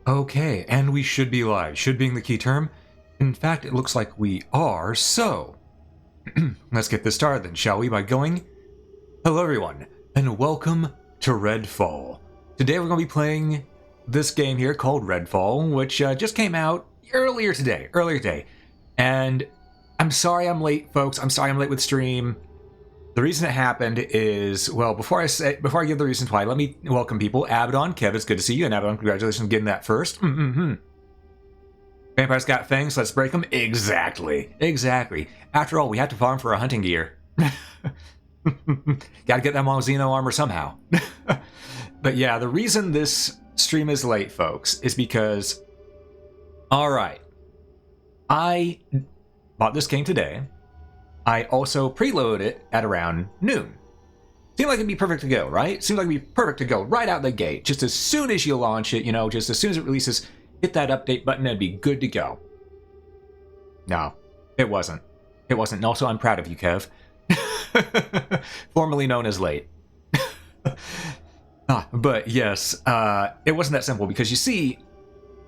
Okay, and we should be live. Should being the key term. In fact, it looks like we are, so let's get this started then, shall we, by going... Hello everyone, and welcome to Redfall. Today we're going to be playing this game here called Redfall, which just came out earlier today. And I'm sorry I'm late, folks. I'm sorry I'm late with stream. The reason it happened is, well, before I give the reasons why, let me welcome people. Abaddon, Kev, it's good to see you, and Abaddon, congratulations on getting that first. Vampires got fangs, let's break them. Exactly. After all, we have to farm for our hunting gear. Gotta get them on Xeno armor somehow. But yeah, the reason this stream is late, folks, is because, alright, I bought this game today. I also preloaded it at around noon. Seemed like it'd be perfect to go, right? Seemed like it'd be perfect to go right out the gate. Just as soon as you launch it, you know, just as soon as it releases, hit that update button and it'd be good to go. No, it wasn't. It wasn't. And also, I'm proud of you, Kev. Formerly known as late. But yes, it wasn't that simple because you see,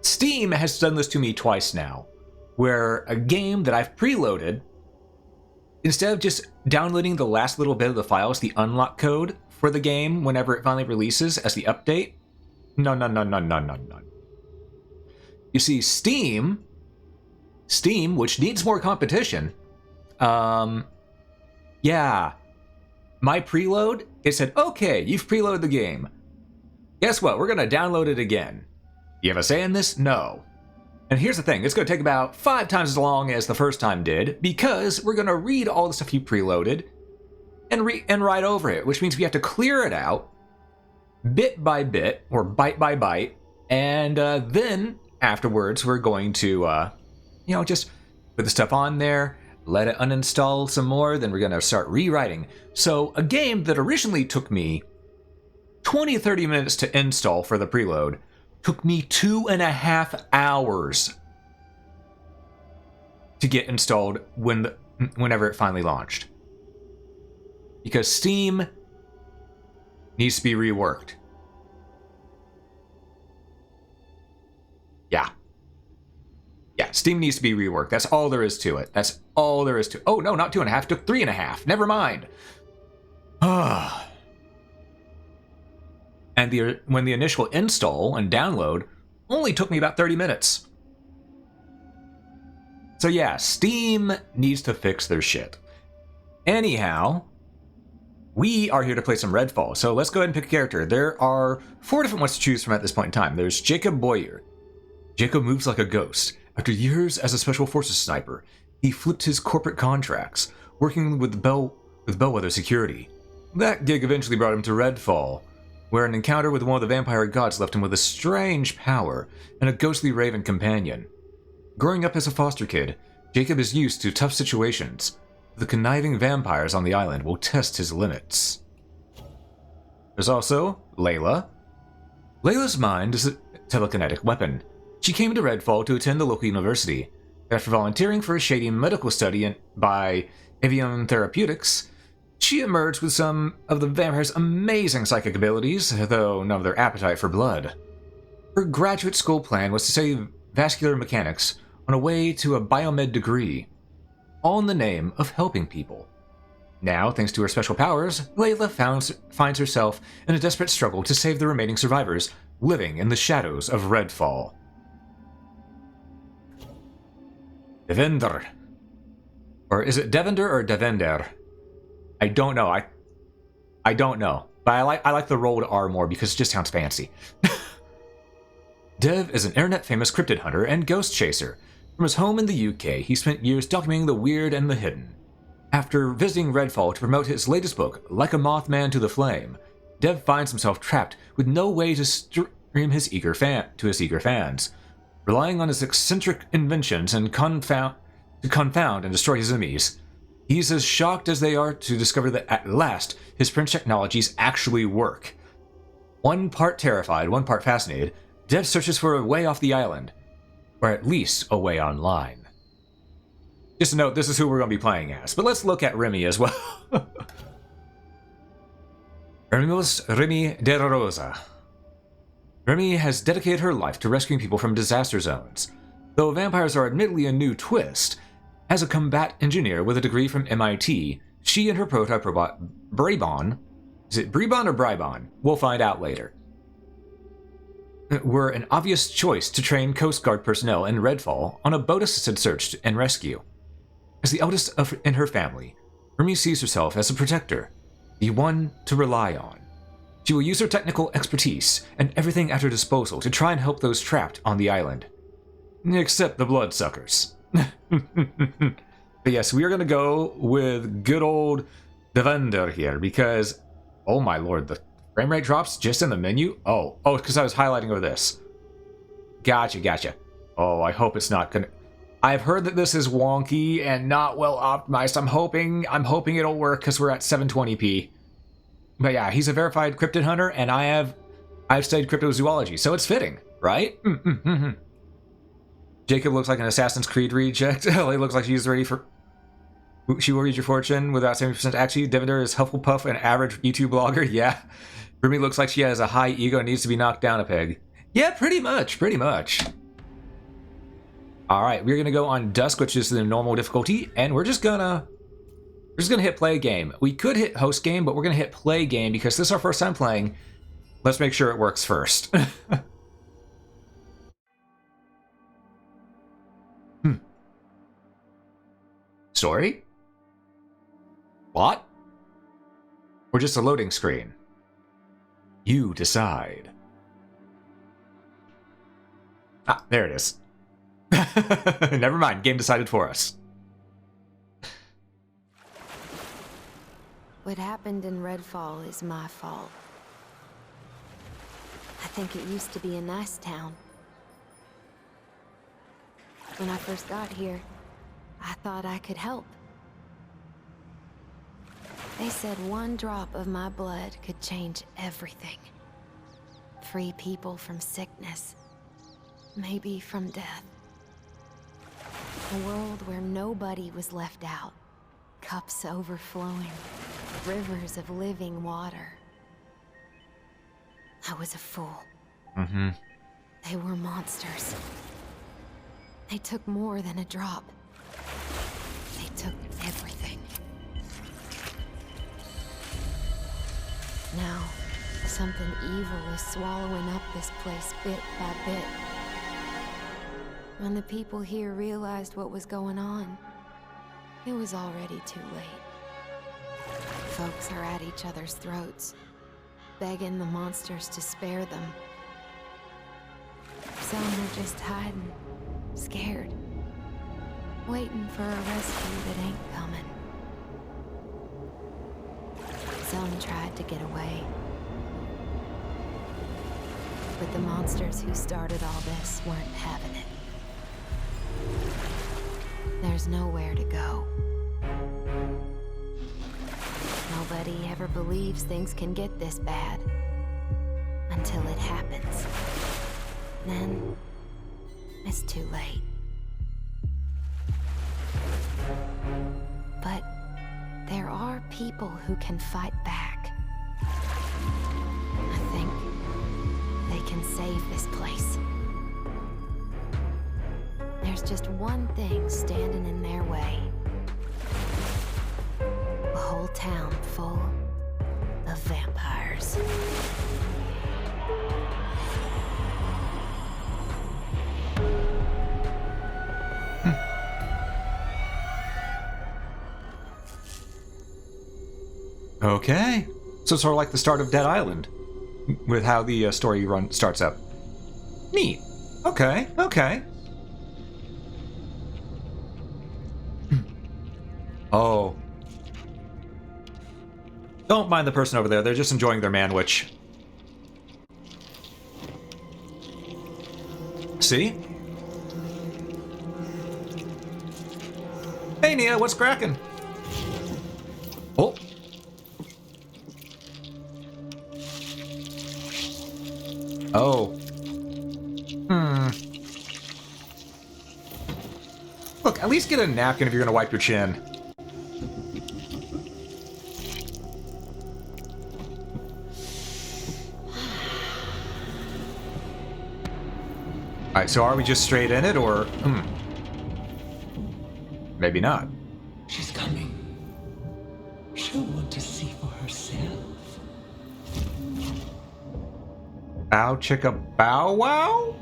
Steam has done this to me twice now, where a game that I've preloaded, instead of just downloading the last little bit of the files, the unlock code for the game whenever it finally releases as the update, no. You see, Steam, which needs more competition, yeah, my preload, it said, okay, you've preloaded the game. Guess what? We're going to download it again. You have a say in this? No. And here's the thing, it's going to take about 5 times as long as the first time did, because we're going to read all the stuff you preloaded and write over it, which means we have to clear it out bit by bit, or byte by byte, and then afterwards we're going to, just put the stuff on there, let it uninstall some more, then we're going to start rewriting. So a game that originally took me 20-30 minutes to install for the preload took me 2.5 hours to get installed whenever it finally launched. Because Steam needs to be reworked. Yeah, Steam needs to be reworked. That's all there is to it. Oh, no, not 2.5. Took 3.5. Never mind. And when the initial install and download only took me about 30 minutes. So yeah, Steam needs to fix their shit. Anyhow, we are here to play some Redfall, so let's go ahead and pick a character. There are 4 different ones to choose from at this point in time. There's Jacob Boyer. Jacob moves like a ghost. After years as a special forces sniper, he flipped his corporate contracts, working with Bellwether Security. That gig eventually brought him to Redfall, where an encounter with one of the vampire gods left him with a strange power and a ghostly raven companion. Growing up as a foster kid, Jacob is used to tough situations. The conniving vampires on the island will test his limits. There's also Layla. Layla's mind is a telekinetic weapon. She came to Redfall to attend the local university. After volunteering for a shady medical study by Avion Therapeutics, she emerged with some of the vampires' amazing psychic abilities, though none of their appetite for blood. Her graduate school plan was to study vascular mechanics on a way to a biomed degree, all in the name of helping people. Now, thanks to her special powers, Layla finds herself in a desperate struggle to save the remaining survivors living in the shadows of Redfall. Devender. Or is it Devender or Devender? I don't know. I don't know. But I like the rolled R more because it just sounds fancy. Dev is an internet-famous cryptid hunter and ghost chaser. From his home in the UK, he spent years documenting the weird and the hidden. After visiting Redfall to promote his latest book, Like a Mothman to the Flame, Dev finds himself trapped with no way to stream to his eager fans, relying on his eccentric inventions and confound and destroy his enemies. He's as shocked as they are to discover that at last his French technologies actually work. One part terrified, one part fascinated, Dev searches for a way off the island, or at least a way online. Just a note, this is who we're going to be playing as, but let's look at Remy as well. Remy de Rosa. Remy has dedicated her life to rescuing people from disaster zones. Though vampires are admittedly a new twist, as a combat engineer with a degree from MIT, she and her prototype robot, Brabon, is it Brebon or Bribon? We'll find out later, were an obvious choice to train Coast Guard personnel in Redfall on a boat-assisted search and rescue. As the eldest in her family, Remy sees herself as a protector, the one to rely on. She will use her technical expertise and everything at her disposal to try and help those trapped on the island. Except the bloodsuckers. But yes, we are going to go with good old Defender here because, oh my lord, the frame rate drops just in the menu? Oh, because I was highlighting over this. Gotcha. Oh, I hope it's not going to... I've heard that this is wonky and not well optimized. I'm hoping it'll work because we're at 720p. But yeah, he's a verified cryptid hunter, and I've studied cryptozoology, so it's fitting, right? Jacob looks like an Assassin's Creed reject. Ellie looks like she's ready for... She will read your fortune without 70% actually. Devender is Hufflepuff, an average YouTube blogger. Yeah. Remy looks like she has a high ego and needs to be knocked down a peg. Yeah, pretty much. Alright, we're gonna go on Dusk, which is the normal difficulty, and we're just gonna hit play game. We could hit host game, but we're gonna hit play game because this is our first time playing. Let's make sure it works first. Story? What? Or just a loading screen? You decide. Ah, there it is. Never mind, game decided for us. What happened in Redfall is my fault. I think it used to be a nice town. When I first got here, I thought I could help. They said one drop of my blood could change everything. Free people from sickness, maybe from death. A world where nobody was left out. Cups overflowing, rivers of living water. I was a fool. They were monsters. They took more than a drop. They took everything. Now, something evil is swallowing up this place bit by bit. When the people here realized what was going on, it was already too late. Folks are at each other's throats, begging the monsters to spare them. Some are just hiding, scared, waiting for a rescue that ain't coming. Some tried to get away. But the monsters who started all this weren't having it. There's nowhere to go. Nobody ever believes things can get this bad. Until it happens. Then, it's too late. But there are people who can fight back. I think they can save this place. There's just one thing standing in their way. A whole town full of vampires. Okay. So it's sort of like the start of Dead Island, with how the story starts up. Neat. Okay. Oh. Don't mind the person over there. They're just enjoying their manwich. See? Hey, Nia, what's cracking? Oh. Oh. Look, at least get a napkin if you're gonna wipe your chin. Alright, so are we just straight in it, or... Maybe not. She's coming. She'll want to see for herself. Bow chicka bow wow?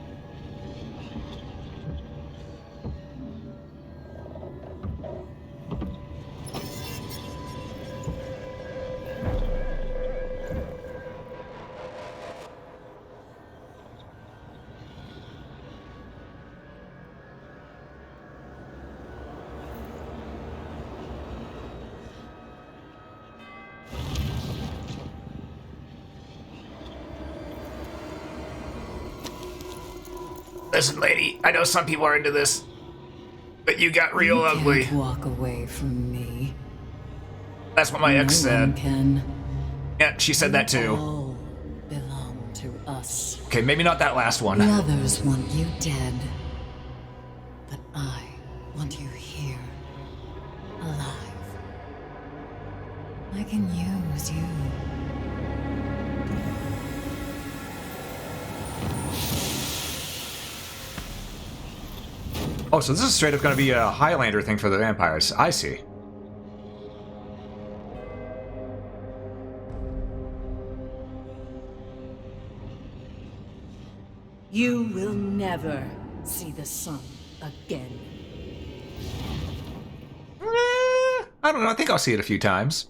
Listen, lady, I know some people are into this, but you got real ugly. Can't walk away from me. That's what my ex said. Can. Yeah, she said that too. All belong to us. Okay, maybe not that last one. The others want you dead, but I want you here, alive. I can use you. Oh, so this is straight up going to be a Highlander thing for the vampires. I see. You will never see the sun again. I don't know. I think I'll see it a few times.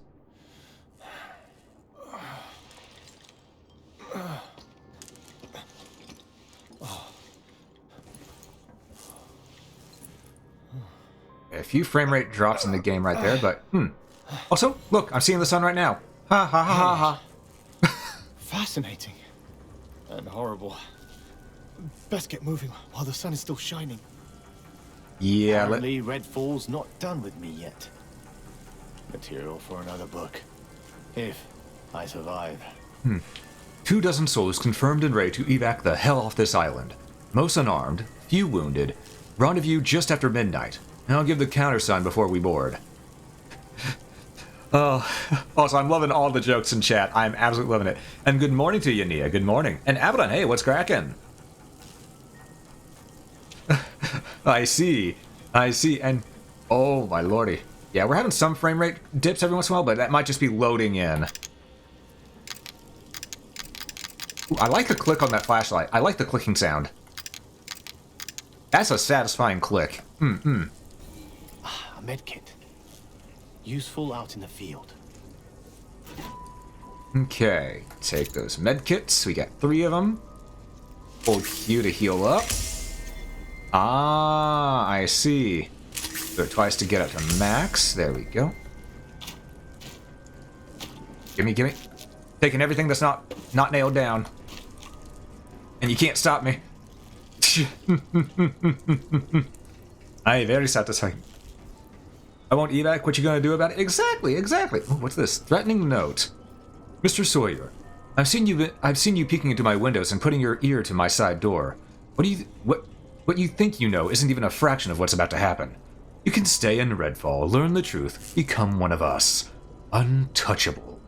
A few frame rate drops in the game right there, but Also, look, I'm seeing the sun right now. Ha ha ha ha ha. Fascinating. And horrible. Best get moving while the sun is still shining. Yeah, Apparently, Redfall's not done with me yet. Material for another book. If I survive. 24 souls confirmed and ready to evac the hell off this island. Most unarmed, few wounded. Rendezvous just after midnight. And I'll give the countersign before we board. Oh, also, I'm loving all the jokes in chat. I'm absolutely loving it. And good morning to you, Nia. Good morning. And Abaddon, hey, what's cracking? I see. I see. And, oh, my lordy. Yeah, we're having some frame rate dips every once in a while, but that might just be loading in. Ooh, I like the click on that flashlight. I like the clicking sound. That's a satisfying click. A medkit. Useful out in the field. Okay, take those medkits. We got 3 of them. Hold Q to heal up. Ah, I see. Do it twice to get up to max. There we go. Gimme, gimme. Taking everything that's not nailed down. And you can't stop me. Aye, very satisfying. I won't evac. What you gonna do about it? Exactly, exactly. Oh, what's this? Threatening note. Mr. Sawyer, I've seen you peeking into my windows and putting your ear to my side door. What you think you know isn't even a fraction of what's about to happen. You can stay in Redfall, learn the truth, become one of us. Untouchable.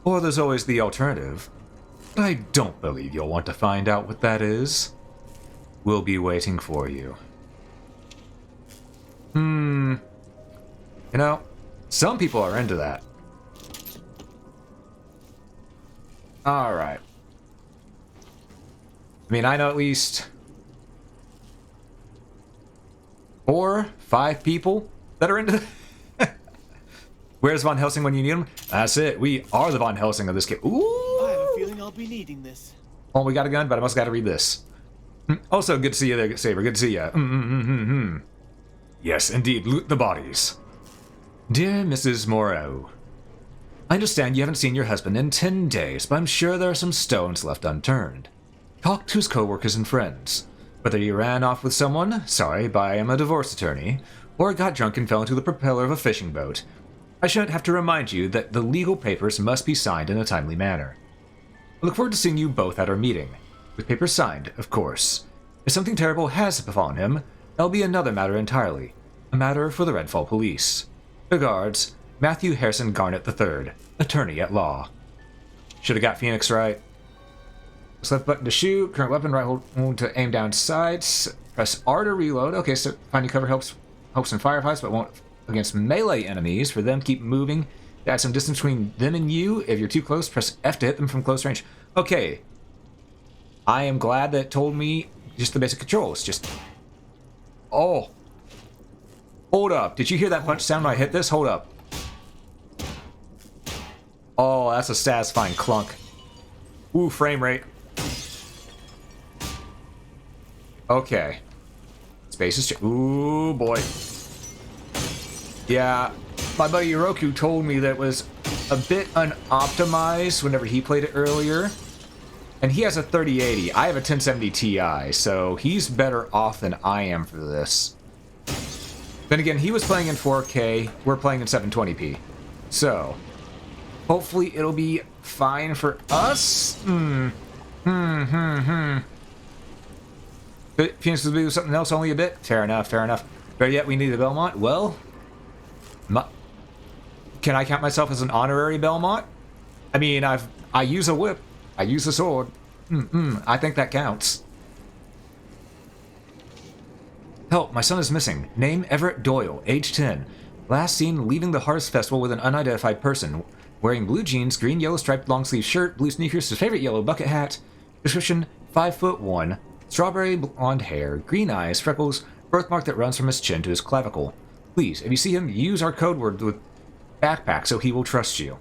Or there's always the alternative. But I don't believe you'll want to find out what that is. We'll be waiting for you. You know, some people are into that. Alright. I mean, I know at least 4, 5 people that are into that. Where's Von Helsing when you need him? That's it. We are the Von Helsing of this game. Ooh! I have a feeling I'll be needing this. Oh, we got a gun, but I must gotta read this. Also, good to see you there, Saber. Good to see you. Yes, indeed. Loot the bodies. Dear Mrs. Moreau, I understand you haven't seen your husband in 10 days, but I'm sure there are some stones left unturned. Talk to his co-workers and friends. Whether you ran off with someone, sorry, but I am a divorce attorney, or got drunk and fell into the propeller of a fishing boat, I shouldn't have to remind you that the legal papers must be signed in a timely manner. I look forward to seeing you both at our meeting. With papers signed, of course. If something terrible has befallen him, that'll be another matter entirely. A matter for the Redfall police. Regards, Matthew Harrison Garnett III, attorney at law. Should have got Phoenix right. Press left button to shoot. Current weapon, right hold to aim down sights. Press R to reload. Okay, so finding cover helps in firefights, but won't against melee enemies. For them, keep moving. To add some distance between them and you. If you're too close, press F to hit them from close range. Okay. I am glad that it told me just the basic controls. Just... Oh. Hold up. Did you hear that punch sound when I hit this? Hold up. Oh, that's a satisfying clunk. Ooh, frame rate. Okay. Space is... Ooh, boy. Yeah. My buddy Yoroku told me that it was a bit unoptimized whenever he played it earlier. And he has a 3080. I have a 1070 Ti, so he's better off than I am for this. Then again, he was playing in 4K. We're playing in 720p. So, hopefully it'll be fine for us. Phoenix will do something else only a bit. Fair enough, fair enough. Better yet, we need a Belmont. Well... Can I count myself as an honorary Belmont? I mean, I use a whip. I use a sword. I think that counts. Help, my son is missing. Name Everett Doyle, age 10. Last seen leaving the Harvest Festival with an unidentified person. Wearing blue jeans, green yellow striped long sleeve shirt, blue sneakers, his favorite yellow bucket hat. Description, 5'1", strawberry blonde hair, green eyes, freckles, birthmark that runs from his chin to his clavicle. Please, if you see him, use our code word with backpack so he will trust you.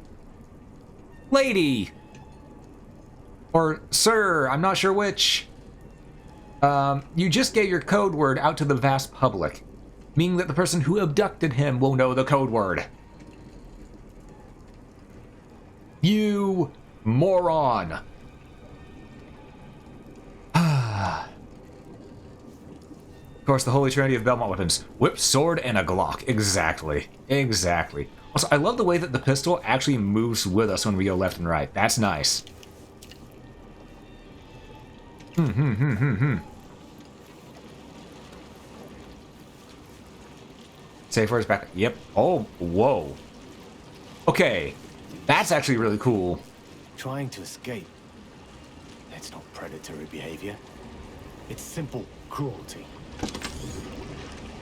Lady! Or sir, I'm not sure which. You just gave your code word out to the vast public, meaning that the person who abducted him will know the code word. You moron. Of course, the holy trinity of Belmont weapons. Whip, sword, and a Glock. Exactly. Exactly. Also, I love the way that the pistol actually moves with us when we go left and right. That's nice. Safe word's back. Yep. Oh, whoa. Okay. That's actually really cool. Trying to escape. That's not predatory behavior. It's simple cruelty.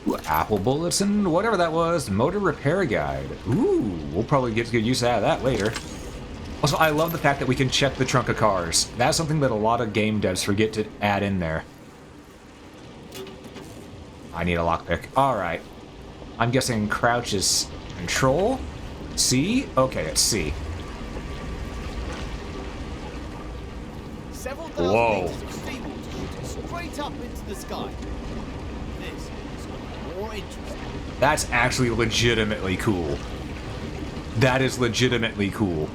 Ooh, apple bullets and whatever that was. Motor repair guide. Ooh, we'll probably get good use out of that later. Also, I love the fact that we can check the trunk of cars. That's something that a lot of game devs forget to add in there. I need a lockpick. Alright. I'm guessing crouch is control? C? Okay, it's C. Several thousand Whoa. meters of seawater shooting straight up into the sky. This is more interesting. That's actually legitimately cool. That is legitimately cool.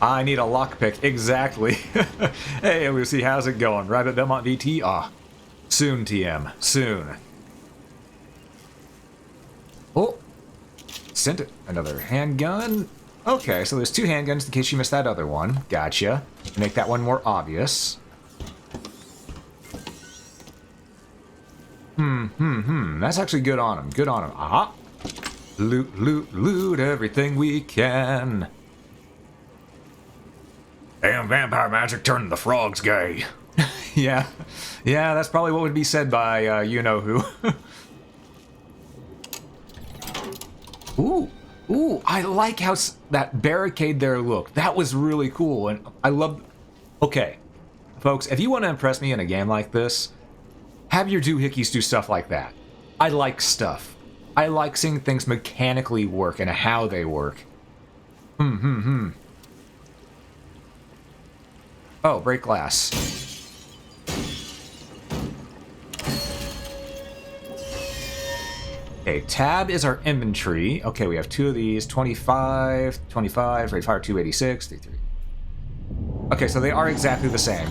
I need a lockpick. Exactly. Hey, Lucy, how's it going? Right at Belmont VT? Ah. Soon, TM. Soon. Oh. Sent it. Another handgun. Okay, so there's two handguns in case you missed that other one. Gotcha. Make that one more obvious. That's actually good on him. Good on him. Aha. Loot, loot, loot everything we can. Damn vampire magic turned the frogs gay. Yeah. Yeah, that's probably what would be said by you-know-who. Ooh. Ooh, I like how that barricade there looked. That was really cool, and I love... Okay. Folks, if you want to impress me in a game like this, have your doohickeys do stuff like that. I like stuff. I like seeing things mechanically work and how they work. Oh, break glass. Okay, tab is our inventory. Okay, we have two of these. 25, 25, rate fire 286, 33. Okay, so they are exactly the same.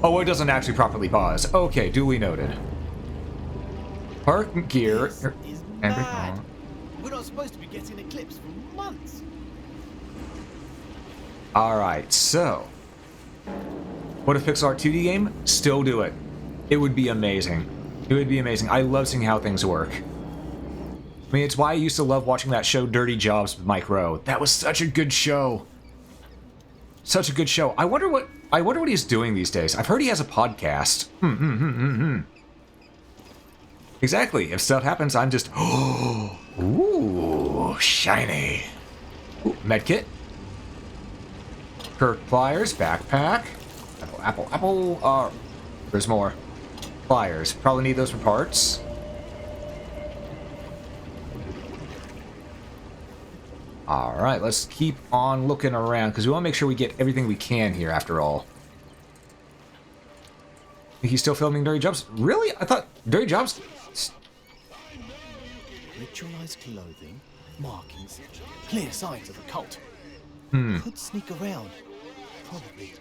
Oh, it doesn't actually properly pause. Okay, duly noted. Park gear. This is mad. We're not supposed to be getting eclipse for months. Alright, so. What if pixel art 2D game? Still do it. It would be amazing. It would be amazing. I love seeing how things work. I mean, it's why I used to love watching that show Dirty Jobs with Mike Rowe. That was such a good show. Such a good show. I wonder what he's doing these days. I've heard he has a podcast. Exactly. If stuff happens, I'm just ooh, shiny. Ooh, medkit. Kirk pliers, backpack. Apple. There's more. Pliers. Probably need those for parts. Alright, let's keep on looking around, because we want to make sure we get everything we can here, after all. He's still filming Dirty Jobs? Really? I thought Dirty Jobs... Ritualized clothing, markings, clear signs of a cult. Could sneak around. Probably.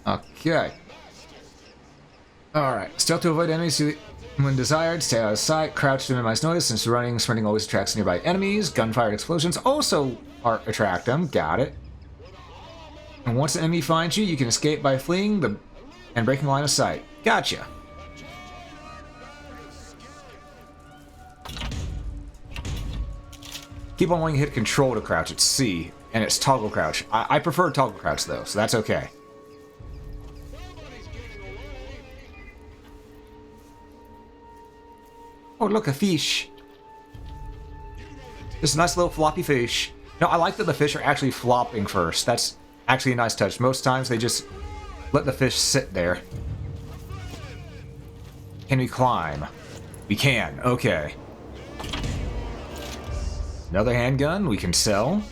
Okay. Alright. Stealth to avoid enemies when desired. Stay out of sight. Crouch to minimize noise. Since running, sprinting always attracts nearby enemies. Gunfire explosions also attract them. Got it. And once an enemy finds you, you can escape by fleeing and breaking line of sight. Gotcha. Keep on wanting to hit control to crouch. It's C, and it's toggle crouch. I prefer toggle crouch, though, so that's okay. Oh, look, a fish. Just a nice little floppy fish. No, I like that the fish are actually flopping first. That's actually a nice touch. Most times they just let the fish sit there. Can we climb? We can. Okay. Another handgun we can sell.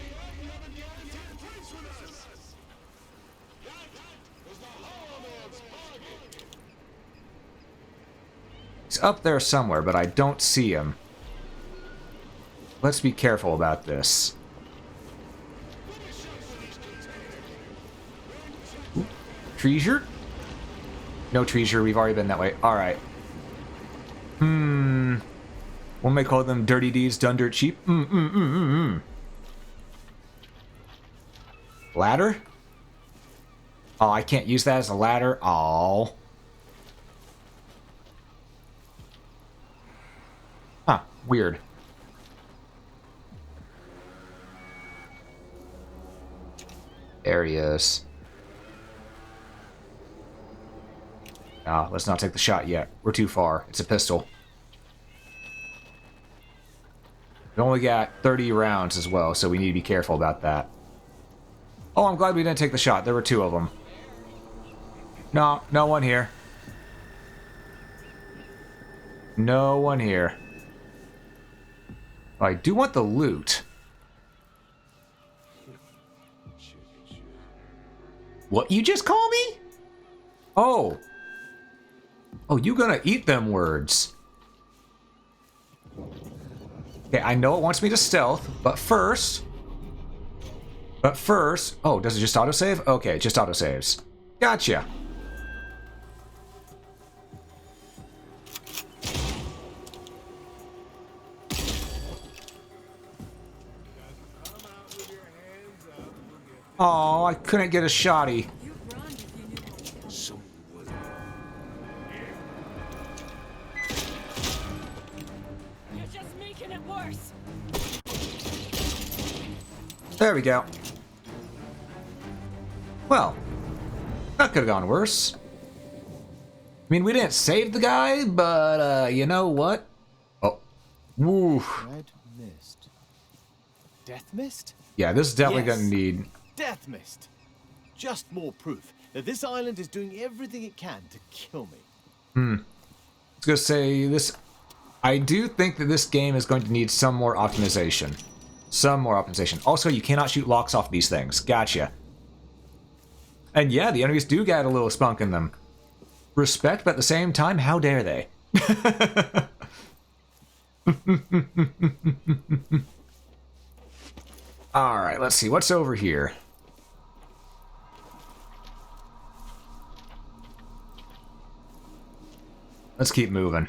He's up there somewhere, but I don't see him. Let's be careful about this. Treasure? No treasure, we've already been that way. Alright. One may call them dirty deeds done dirt cheap. Ladder? Oh, I can't use that as a ladder. Oh. Huh, weird. There he is. Ah, let's not take the shot yet. We're too far. It's a pistol. We only got 30 rounds as well, so we need to be careful about that. Oh, I'm glad we didn't take the shot. There were two of them. No, no one here. No one here. Oh, I do want the loot. What you just call me? Oh. Oh, you gonna eat them words. Okay, I know it wants me to stealth, but first... Oh, does it just autosave? Okay, just autosaves. Gotcha. Oh, I couldn't get a shotty. You're just making it worse. There we go. Well, that could have gone worse. I mean, we didn't save the guy, but, you know what? Oh. Woo. Red mist. Death mist? Yeah, this is definitely Yes. gonna need... Death mist. Just more proof that this island is doing everything it can to kill me. I was gonna say, this... I do think that this game is going to need some more optimization. Some more optimization. Also, you cannot shoot locks off these things. Gotcha. And yeah, the enemies do get a little spunk in them. Respect, but at the same time, how dare they? Alright, let's see. What's over here? Let's keep moving.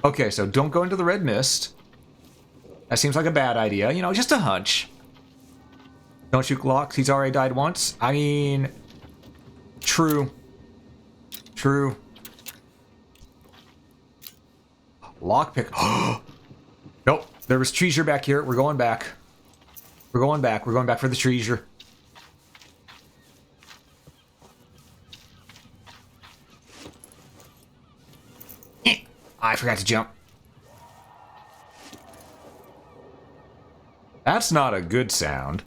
Okay, so don't go into the red mist. That seems like a bad idea. You know, just a hunch. Don't shoot locks. He's already died once. I mean, True. True. Lockpick. Nope. There was treasure back here. We're going back. We're going back. We're going back for the treasure. I forgot to jump. That's not a good sound.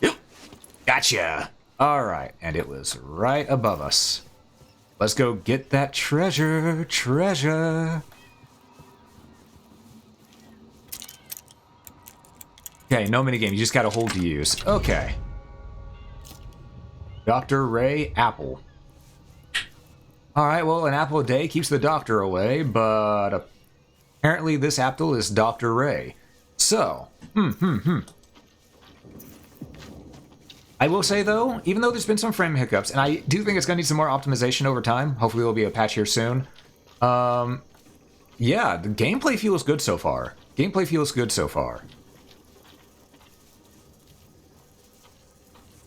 Yep. Gotcha. Alright, and it was right above us. Let's go get that treasure. Treasure. Okay, no minigame. You just gotta hold to use. Okay. Dr. Ray Apple. Alright, well, an apple a day keeps the doctor away, but apparently this apple is Dr. Ray. So, I will say, though, even though there's been some frame hiccups, and I do think it's going to need some more optimization over time, hopefully there'll be a patch here soon, yeah, the gameplay feels good so far. Gameplay feels good so far.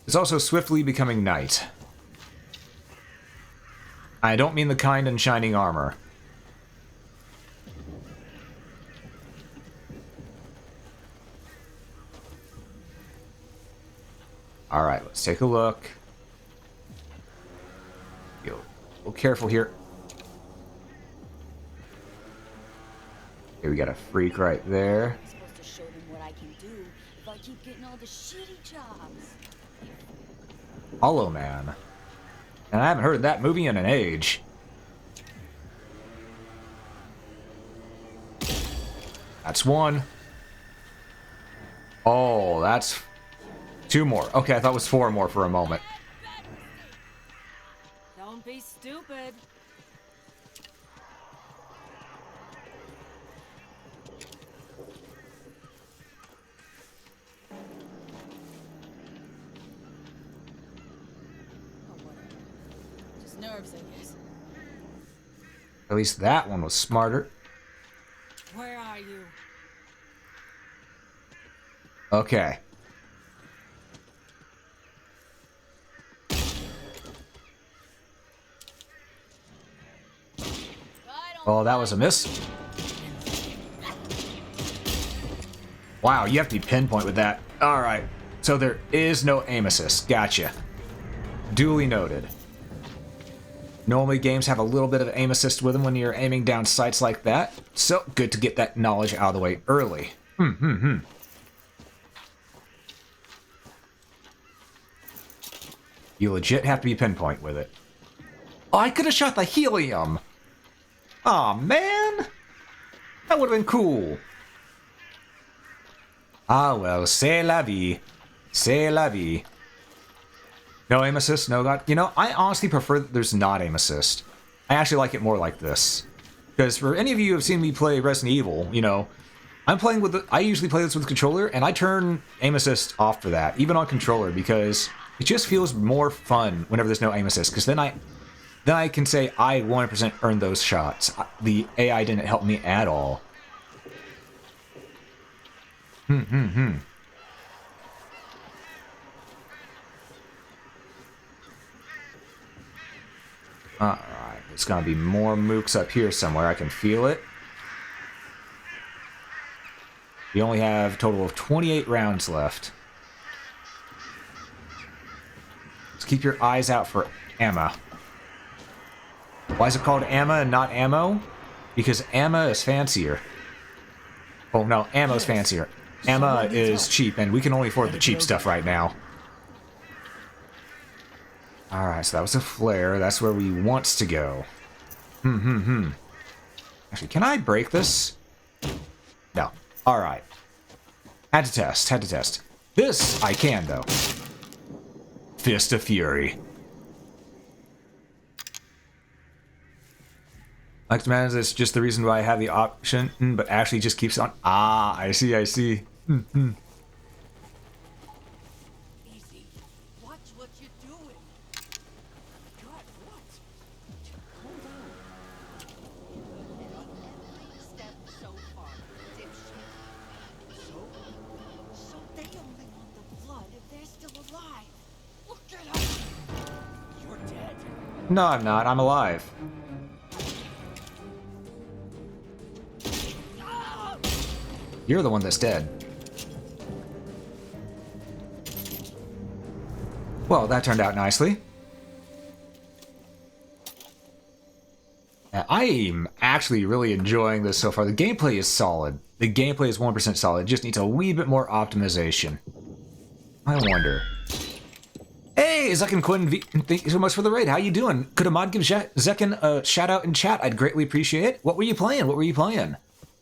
It's also swiftly becoming night. I don't mean the kind in shining armor. Alright, let's take a look. Be a little careful here. Okay, we got a freak right there. I'm supposed to show them what I can do if I keep getting all the shitty jobs. Hollow Man. And I haven't heard that movie in an age. That's one. Oh, that's two more. Okay, I thought it was four more for a moment. Don't be stupid. Oh, whatever. Just nerves, I guess. At least that one was smarter. Where are you? Okay. Oh, that was a miss. Wow, you have to be pinpoint with that. Alright, so there is no aim assist. Gotcha. Duly noted. Normally games have a little bit of aim assist with them when you're aiming down sights like that. So, good to get that knowledge out of the way early. You legit have to be pinpoint with it. Oh, I could have shot the helium! Aw, man! That would have been cool. Ah, well, c'est la vie. C'est la vie. No aim assist, no god. You know, I honestly prefer that there's not aim assist. I actually like it more like this. Because for any of you who have seen me play Resident Evil, you know, I usually play this with controller, and I turn aim assist off for that, even on controller, because it just feels more fun whenever there's no aim assist, because then I can say I 100% earned those shots. The AI didn't help me at all. Alright, there's gonna be more mooks up here somewhere. I can feel it. We only have a total of 28 rounds left. Let's keep your eyes out for ammo. Why is it called ammo and not ammo? Because ammo is fancier. Oh no, ammo's fancier. Ammo is cheap, and we can only afford the cheap stuff right now. Alright, so that was a flare. That's where we wants to go. Actually, can I break this? No. Alright. Had to test. This, I can, though. Fist of Fury. Like to manage this, just the reason why I have the option, but actually just keeps on. Ah, I see. Easy. Watch what you're doing. God, what? Calm down. Every step so far, dipshit. So they only want the blood if they're still No, I'm not. I'm alive. You're the one that's dead. Well, that turned out nicely. I'm actually really enjoying this so far. The gameplay is solid. The gameplay is 1% solid. It just needs a wee bit more optimization. I wonder. Hey, Zekin Quinn, thank you so much for the raid. How you doing? Could a mod give Zekin a shout out in chat? I'd greatly appreciate it. What were you playing? What were you playing?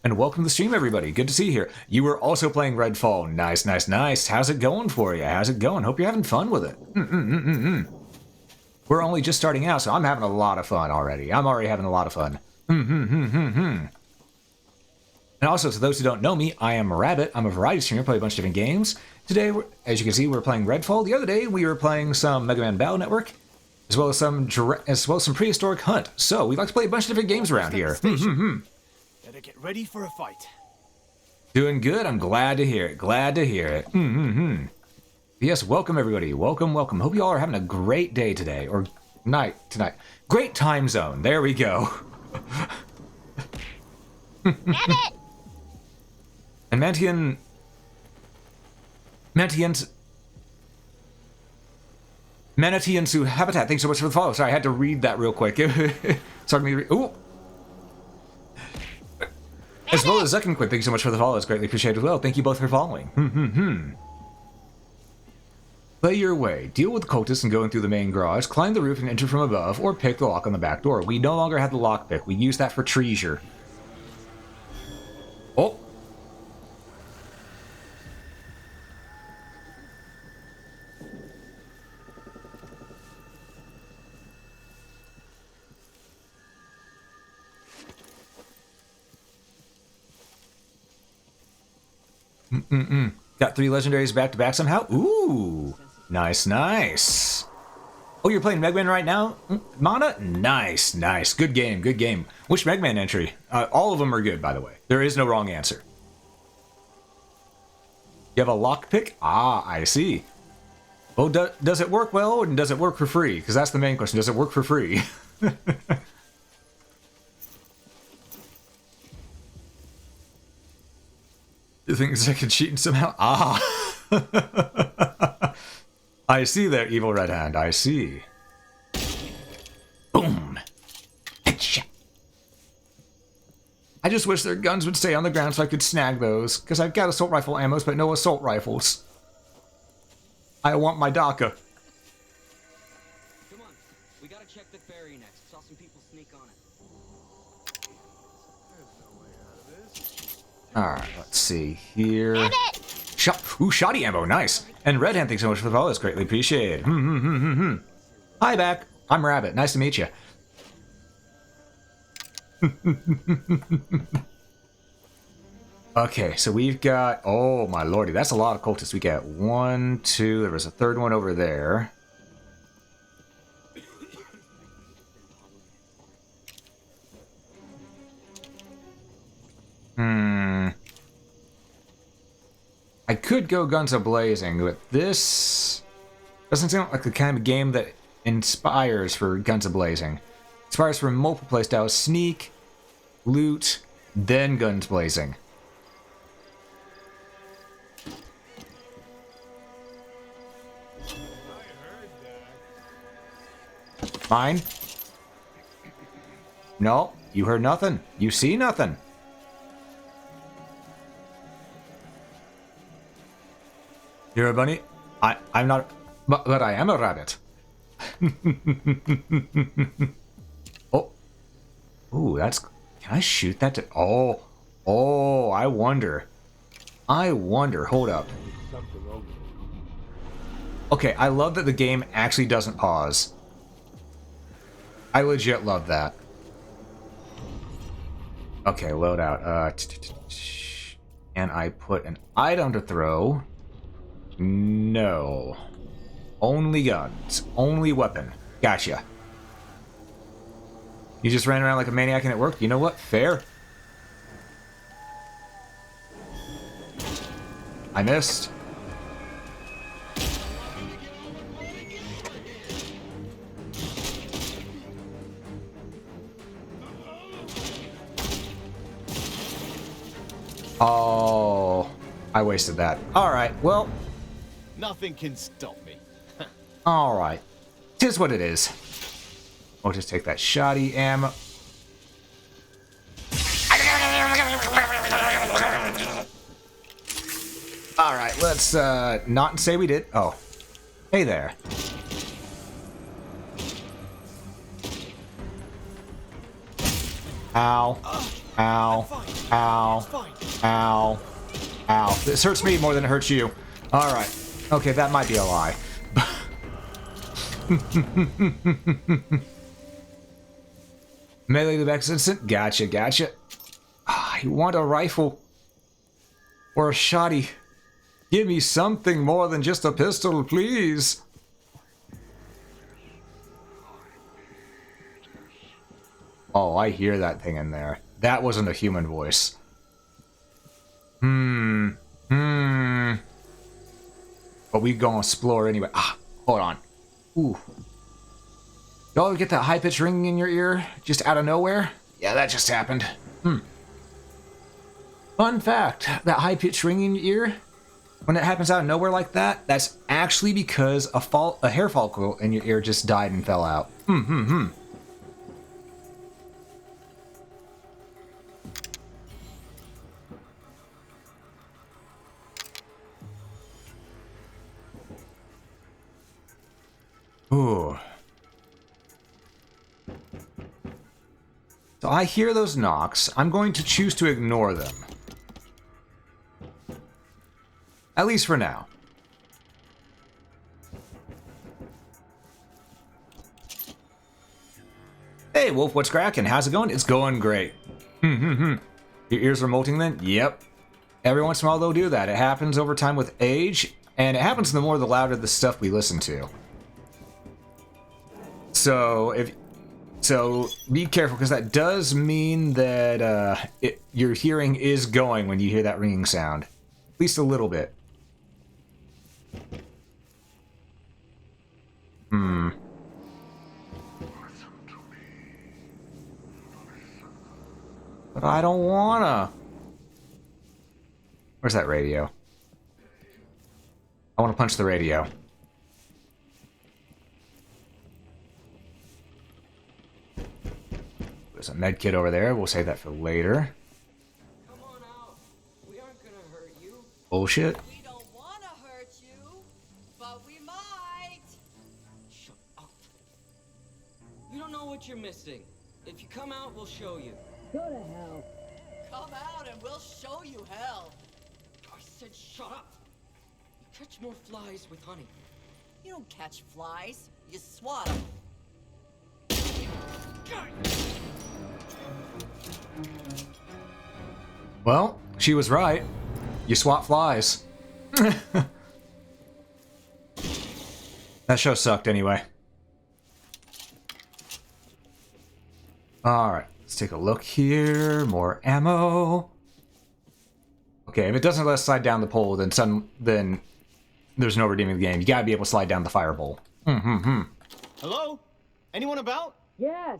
And welcome to the stream, everybody. Good to see you here. You were also playing Redfall. Nice, nice, nice. How's it going for you? How's it going? Hope you're having fun with it. We're only just starting out, so I'm having a lot of fun already. I'm already having a lot of fun. And also, to those who don't know me, I am Rabbit. I'm a variety streamer, play a bunch of different games. Today, as you can see, we're playing Redfall. The other day, we were playing some Mega Man Battle Network, as well as some Prehistoric Hunt. So, we like to play a bunch of different games around here. Better get ready for a fight. Doing good. I'm glad to hear it. Glad to hear it. Yes, welcome everybody. Welcome, welcome. Hope you all are having a great day today, or night tonight. Great time zone. There we go. And Manatiansu Habitat, thanks so much for the follow. Sorry, I had to read that real quick. Started me to read. Ooh. As well as Zekin Quick, thank you so much for the follow. It's greatly appreciated as well. Thank you both for following. Play your way. Deal with the cultists and going through the main garage. Climb the roof and enter from above, or pick the lock on the back door. We no longer have the lockpick. We use that for treasure. Oh. Got 3 legendaries back to back somehow. Ooh. Nice, nice. Oh, you're playing Mega Man right now, Mana? Nice, nice. Good game, good game. Which Mega Man entry? All of them are good, by the way. There is no wrong answer. You have a lockpick? Ah, I see. Well, does it work well, and does it work for free? Because that's the main question. Does it work for free? You think I can cheat somehow? Ah. I see there, evil red hand. I see. Boom. Headshot. I just wish their guns would stay on the ground so I could snag those, because I've got assault rifle ammos, but no assault rifles. I want my DACA. Come on, we gotta check the ferry next. Saw some people sneak on it. Alright, let's see here. Ooh, shoddy ammo, nice. And Red Hand, thanks so much for the follow, it's greatly appreciated. Hi back, I'm Rabbit, nice to meet you. Okay, so we've got, oh my lordy, that's a lot of cultists. We got 1, 2, there was a third one over there. I could go guns a-blazing, but this doesn't seem like the kind of game that inspires for guns a-blazing. Inspires for multiple playstyles, sneak, loot, then guns blazing. Mine? No, you heard nothing. You see nothing. You're a bunny? I'm not, but I am a rabbit. Oh. Ooh, that's, can I shoot that to, oh, I wonder, hold up. Okay, I love that the game actually doesn't pause. I legit love that. Okay, load out, and I put an item to throw. No. Only guns. Only weapon. Gotcha. You just ran around like a maniac and it worked? You know what? Fair. I missed. Oh, I wasted that. All right, well, Nothing can stop me. all right. Tis what it is. We'll just take that shoddy ammo. All right, let's not say we did. Oh, hey there. Ow. Ow. Ow. Ow. Ow. This hurts me more than it hurts you. All right. Okay, that might be a lie. Melee the next instant. Gotcha, gotcha. Ah, you want a rifle or a shotty? Give me something more than just a pistol, please. Oh, I hear that thing in there. That wasn't a human voice. But we gonna explore anyway. Ah, hold on. Ooh. Y'all ever get that high-pitched ringing in your ear just out of nowhere? Yeah, that just happened. Fun fact, that high-pitched ringing in your ear, when it happens out of nowhere like that, that's actually because a hair follicle in your ear just died and fell out. Ooh. So I hear those knocks. I'm going to choose to ignore them. At least for now. Hey, Wolf, what's cracking? How's it going? It's going great. Your ears are molting then? Yep. Every once in a while they'll do that. It happens over time with age, and it happens the more the louder the stuff we listen to. So be careful, because that does mean that your hearing is going when you hear that ringing sound. At least a little bit. But I don't wanna. Where's that radio? I want to punch the radio. There's a med kit over there. We'll save that for later. Come on out. We aren't gonna hurt you. Bullshit. We don't want to hurt you, but we might. Shut up. You don't know what you're missing. If you come out, we'll show you. Go to hell. Come out and we'll show you hell. I said shut up. You catch more flies with honey. You don't catch flies, you swat them. Well, she was right. You swat flies. That show sucked anyway. Alright, let's take a look here. More ammo. Okay, if it doesn't let us slide down the pole, then there's no redeeming the game. You gotta be able to slide down the fire bowl. Hello? Anyone about? Yes.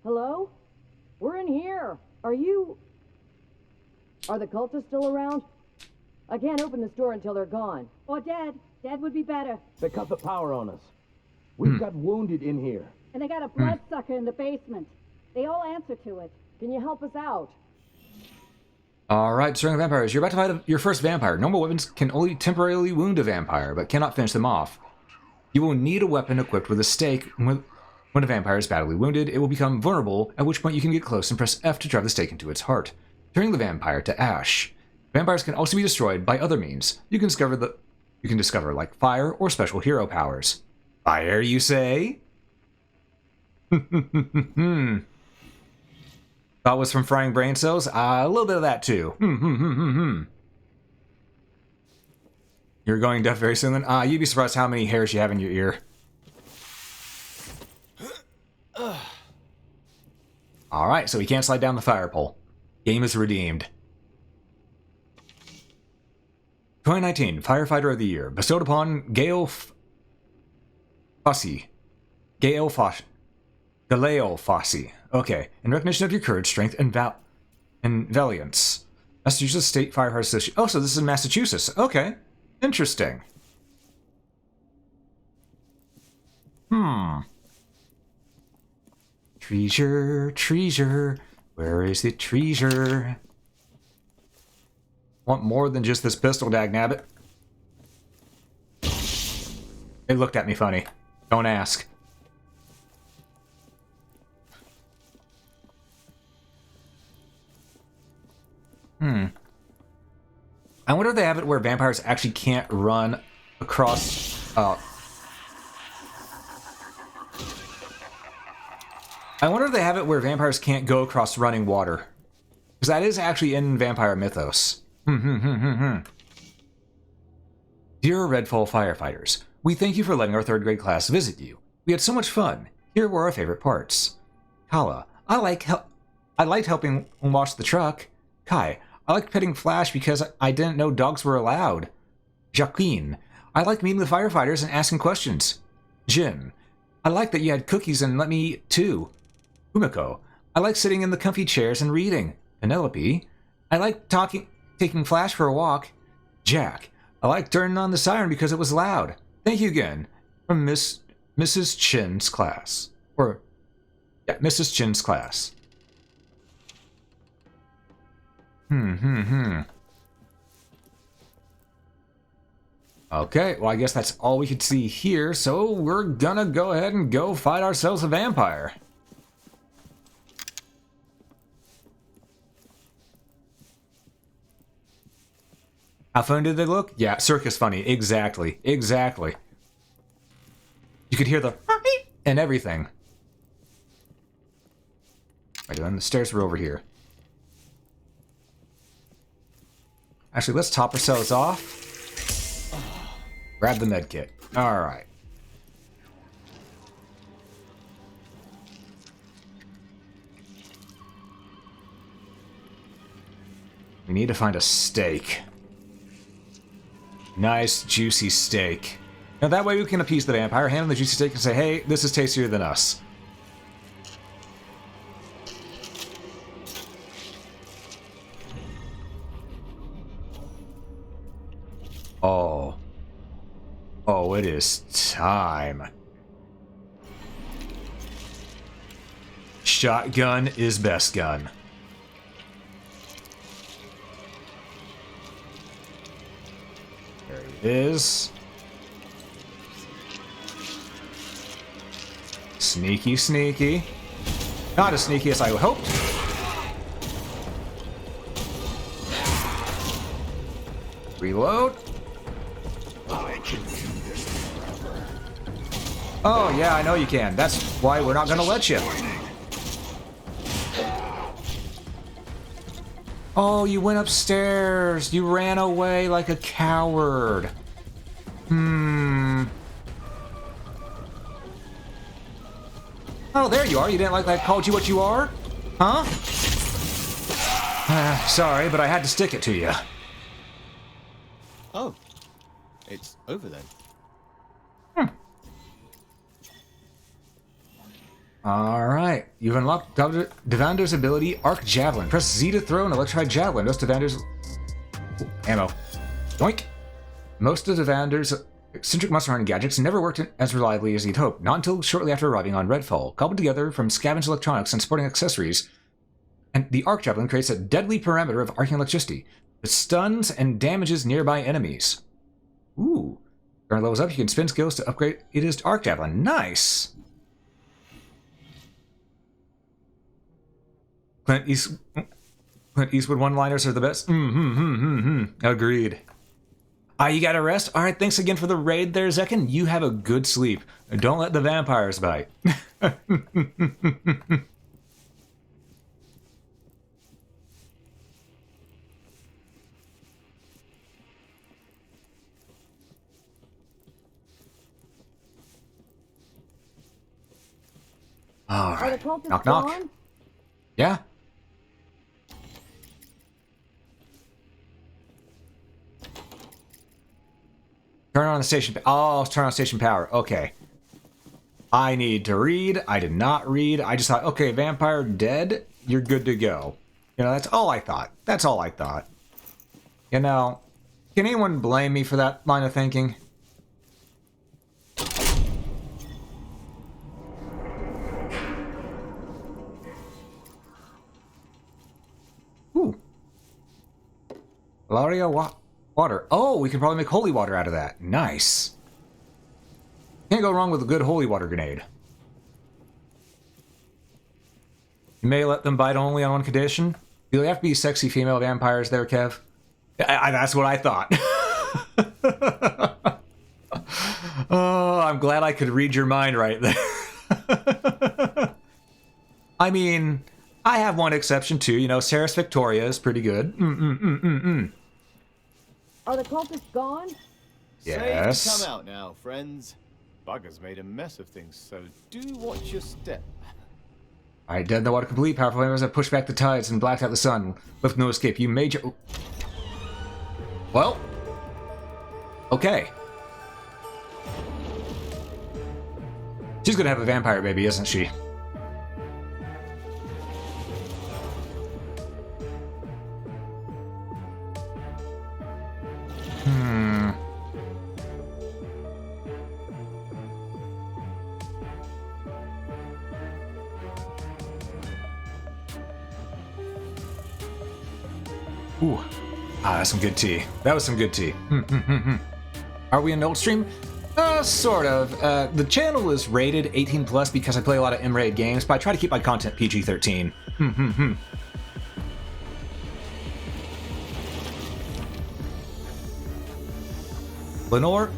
Hello? We're in here. Are you... Are the cultists still around? I can't open this door until they're gone. Or dead. Dead would be better. They cut the power on us. We've got wounded in here. And they got a bloodsucker in the basement. They all answer to it. Can you help us out? Alright, destroying vampires. You're about to fight your first vampire. Normal weapons can only temporarily wound a vampire, but cannot finish them off. You will need a weapon equipped with a stake. When a vampire is badly wounded, it will become vulnerable, at which point you can get close and press F to drive the stake into its heart, turning the vampire to ash. Vampires can also be destroyed by other means. You can discover like fire or special hero powers. Fire, you say? Thought was from frying brain cells? A little bit of that too. You're going deaf very soon then? You'd be surprised how many hairs you have in your ear. Alright, so we can't slide down the fire pole. Game is redeemed. 2019 Firefighter of the Year, bestowed upon Galeo Fossey. Galeo Fossey. Okay, in recognition of your courage, strength, and valiance. Massachusetts State Firefighter Association. Oh, so this is in Massachusetts. Okay. Interesting. Treasure, treasure. Where is the treasure? Want more than just this pistol, dagnabbit. They looked at me funny. Don't ask. I wonder if they have it where vampires actually can't run across... I wonder if they have it where vampires can't go across running water. Because that is actually in vampire mythos. Dear Redfall firefighters, we thank you for letting our 3rd grade class visit you. We had so much fun. Here were our favorite parts. Kala, I liked helping wash the truck. Kai, I liked petting Flash because I didn't know dogs were allowed. Jacqueline, I liked meeting the firefighters and asking questions. Jim, I liked that you had cookies and let me eat too. Umiko, I liked sitting in the comfy chairs and reading. Penelope, I liked taking Flash for a walk. Jack, I liked turning on the siren because it was loud. Thank you again. From Mrs. Chin's class. Mrs. Chin's class. Okay, well I guess that's all we could see here, so we're gonna go ahead and go fight ourselves a vampire. How fun did they look? Yeah, circus funny. Exactly. Exactly. You could hear the and everything. What am I doing? The stairs were over here. Actually, let's top ourselves off. Grab the med kit. Alright. We need to find a steak. Nice, juicy steak. Now that way we can appease the vampire, hand him the juicy steak and say, hey, this is tastier than us. Oh. Oh, it is time. Shotgun is best gun. There it is. Sneaky, sneaky. Not as sneaky as I hoped. Reload. Oh, yeah, I know you can. That's why we're not gonna let you. Oh, you went upstairs. You ran away like a coward. Oh, there you are. You didn't like that I called you what you are? Huh? Sorry, but I had to stick it to you. Oh, it's over then. Alright, you've unlocked Devander's ability, Arc Javelin. Press Z to throw an electrified javelin. Most Devander's... ammo. Doink! Most of Devander's eccentric monster hunting gadgets never worked as reliably as he'd hoped, not until shortly after arriving on Redfall. Cobbled together from scavenged electronics and sporting accessories, and the Arc Javelin creates a deadly perimeter of arcing electricity, that stuns and damages nearby enemies. Ooh. During levels up, you can spend skills to upgrade his Arc Javelin. Nice! Clint Eastwood one-liners are the best. Agreed. You gotta rest? Alright, thanks again for the raid there, Zekin. You have a good sleep. Don't let the vampires bite. Alright. Knock, knock. Gone? Yeah? Turn on the station... oh, turn on station power. Okay. I need to read. I did not read. I just thought, okay, vampire dead. You're good to go. You know, that's all I thought. That's all I thought. You know, can anyone blame me for that line of thinking? Ooh. Laria water. Oh, we can probably make holy water out of that. Nice. Can't go wrong with a good holy water grenade. You may let them bite only on one condition. Do they have to be sexy female vampires there, Kev? That's what I thought. Oh, I'm glad I could read your mind right there. I mean, I have one exception too. You know, Sarah's Victoria is pretty good. Are the cultists gone? Yes. Safe to come out now, friends. Bugger's made a mess of things, so do watch your step. Alright, dead in the water complete. Powerful members have pushed back the tides and blacked out the sun. Left no escape. You major... Well. Okay. She's gonna have a vampire baby, isn't she? Ooh. Ah, that's some good tea. That was some good tea. Are we in old stream? Sort of. The channel is rated 18 plus because I play a lot of M-rated games, but I try to keep my content PG-13. Lenore?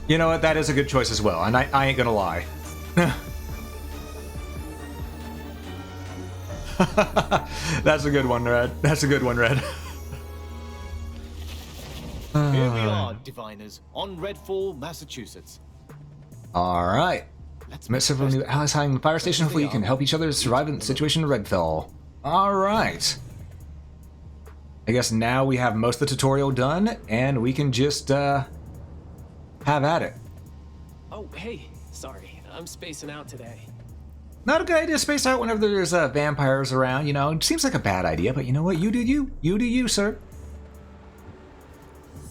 You know what? That is a good choice as well, and I ain't gonna lie. That's a good one, Red. That's a good one, Red. Here we are, diviners, on Redfall, Massachusetts. Alright. Met several new allies hiding in the fire station. Hopefully you can help each other survive in the situation in Redfall. Alright. I guess now we have most of the tutorial done, and we can just, have at it. Oh, hey. Sorry, I'm spacing out today. Not a good idea to space out whenever there's vampires around, you know. It seems like a bad idea, but you know what? You do you. You do you, sir.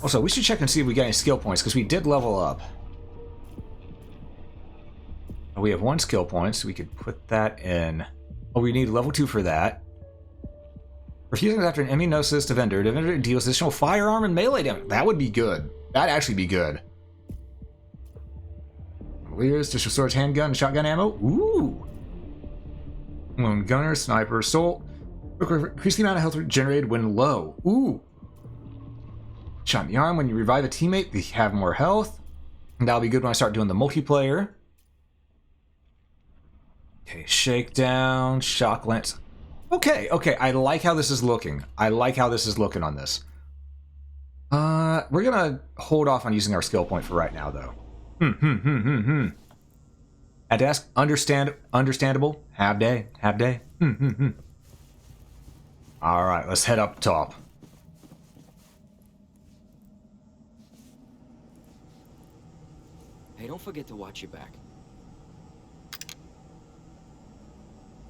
Also, we should check and see if we got any skill points, because we did level up. We have 1 skill point, so we could put that in. Oh, we need level 2 for that. Refusing after an enemy notices Defender. Defender deals additional firearm and melee damage. That would be good. That'd actually be good. Leaders, just restores handgun and shotgun ammo. Ooh. Lone gunner, sniper, assault. Increase the amount of health generated when low. Ooh. Shot in the arm when you revive a teammate, they have more health. And that'll be good when I start doing the multiplayer. Okay, shakedown, shock lance. Okay, I like how this is looking. I like how this is looking on this. We're gonna hold off on using our skill point for right now, though. Had to ask, understandable. Have day. Alright, let's head up top. Hey, don't forget to watch your back.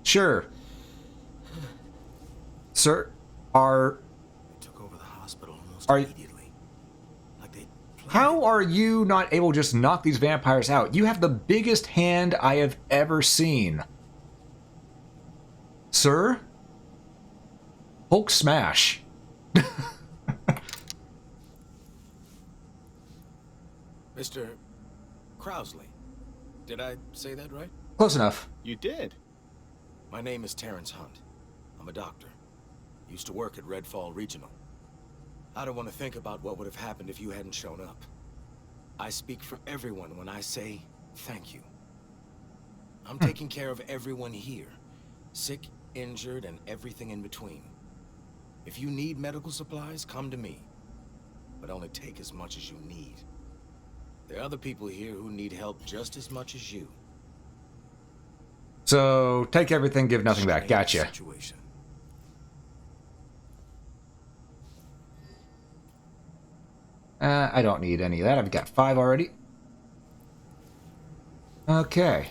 Sure. Sir, are... They took over the hospital almost Are- immediately. Like they planned How are you not able to just knock these vampires out? You have the biggest hand I have ever seen. Sir? Hulk smash. Mr. Krausley. Did I say that right? Close enough. You did. My name is Terrence Hunt. I'm a doctor. Used to work at Redfall Regional. I don't want to think about what would have happened if you hadn't shown up. I speak for everyone when I say thank you. I'm taking care of everyone here. Sick, injured, and everything in between. If you need medical supplies, come to me. But only take as much as you need. There are other people here who need help just as much as you. So, take everything, give nothing back. Gotcha. Situation. I don't need any of that. I've got 5 already. Okay.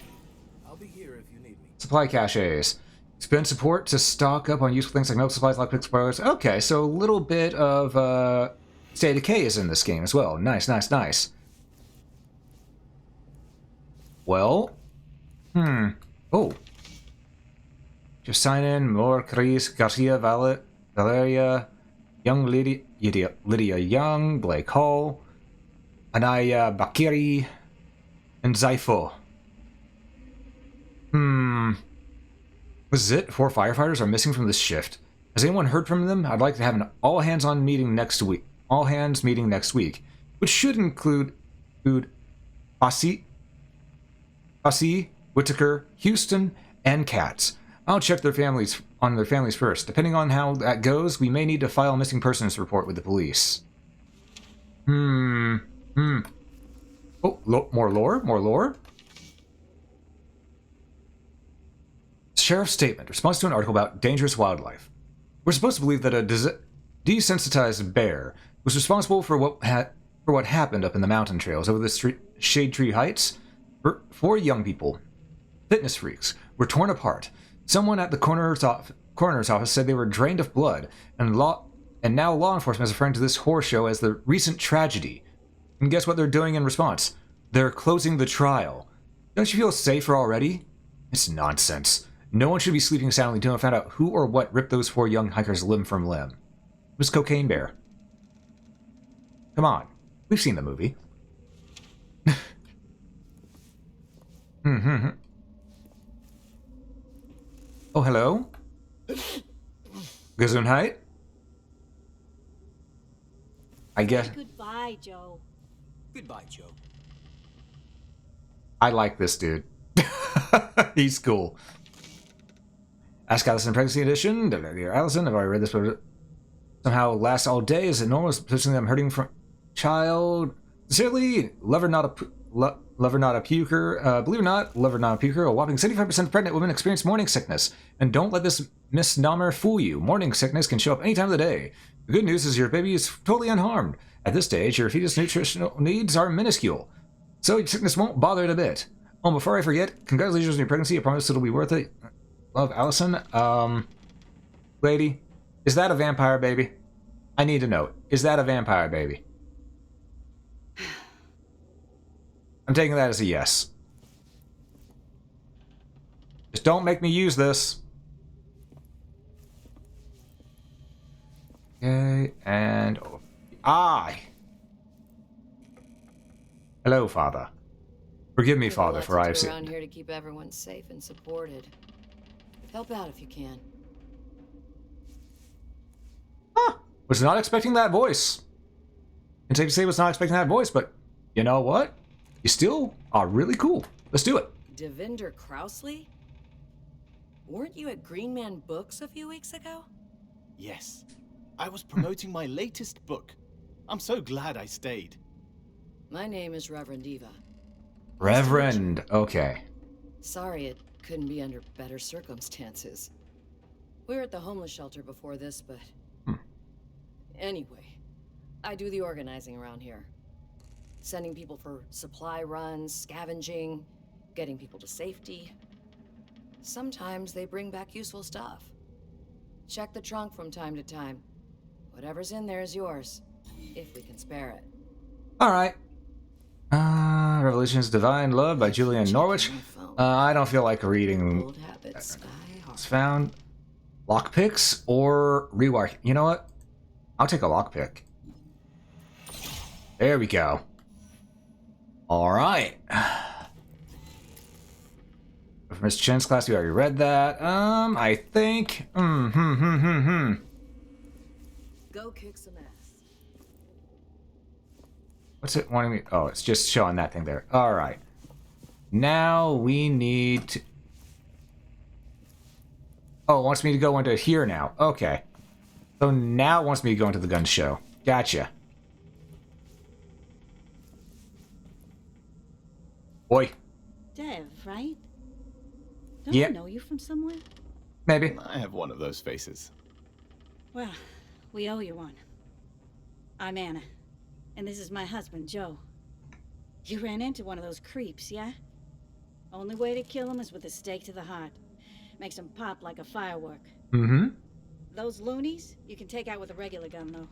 I'll be here if you need me. Supply caches. Spend support to stock up on useful things like medical supplies, lockpick spoilers. Okay, so a little bit of State of Decay is in this game as well. Nice, nice, nice. Well, oh. Just sign in. More Cris, Garcia, Valeria, Young Lydia Young, Blake Hall, Anaya Bakiri, and Zaifo. This is it? 4 firefighters are missing from this shift. Has anyone heard from them? I'd like to have an all-hands-on meeting next week. All-hands meeting next week, which should include Fossey, Whitaker, Houston, and Katz. I'll check their families first. Depending on how that goes, we may need to file a missing persons report with the police. Oh, more lore? More lore? Sheriff's statement. Response to an article about dangerous wildlife. We're supposed to believe that a desensitized bear was responsible for what happened up in the mountain trails over the Shade Tree Heights. 4 young people, fitness freaks, were torn apart. Someone at the coroner's office said they were drained of blood, and now law enforcement is referring to this horror show as the recent tragedy. And guess what they're doing in response? They're closing the trial. Don't you feel safer already? It's nonsense. No one should be sleeping soundly until I found out who or what ripped those 4 young hikers limb from limb. It was Cocaine Bear. Come on. We've seen the movie. Oh, hello? Gesundheit? I guess... Goodbye, Joe. Goodbye, Joe. I like this dude. He's cool. Ask Allison Pregnancy Edition. Dear Allison, have I read this? Somehow lasts all day. Is it normal? Especially I'm hurting from child. Sincerely, lover not a puker. Believe it or not, lover not a puker. A whopping 75% of pregnant women experience morning sickness. And don't let this misnomer fool you. Morning sickness can show up any time of the day. The good news is your baby is totally unharmed. At this stage, your fetus nutritional needs are minuscule. So your sickness won't bother it a bit. Oh, before I forget, congratulations on your pregnancy. I promise it'll be worth it. Love, Allison. Lady, is that a vampire baby? I need to know. Is that a vampire baby? I'm taking that as a yes. Just don't make me use this. Okay, and... Hello, Father. Forgive me, Father, for I have sinned. Around here to keep everyone safe and supported. Help out if you can. Was not expecting that voice. And safe to say was not expecting that voice, but you know what? You still are really cool. Let's do it. Devinder Krausley? Weren't you at Green Man Books a few weeks ago? Yes. I was promoting my latest book. I'm so glad I stayed. My name is Reverend Eva. Reverend, okay. Sorry it couldn't be under better circumstances. We were at the homeless shelter before this, but... Anyway, I do the organizing around here. Sending people for supply runs, scavenging, getting people to safety. Sometimes they bring back useful stuff. Check the trunk from time to time. Whatever's in there is yours, if we can spare it. Alright. Revolution's Divine Love by Julian Norwich. I don't feel like reading. Old habits die hard. It's found. Lockpicks or rewire. You know what? I'll take a lockpick. There we go. Alright. From Miss Chen's class, we already read that. I think... Go kick some ass. What's it wanting me... Oh, it's just showing that thing there. Alright. Now we need to... Oh, it wants me to go into here now. Okay. So now it wants me to go into the gun show. Gotcha. Boy. Dev, right? Don't Yeah. I know you from somewhere? Maybe. I have one of those faces. Well, we owe you one. I'm Anna, and this is my husband, Joe. You ran into one of those creeps, yeah? Only way to kill him is with a stake to the heart. Makes them pop like a firework. Mm-hmm. Those loonies, you can take out with a regular gun, though.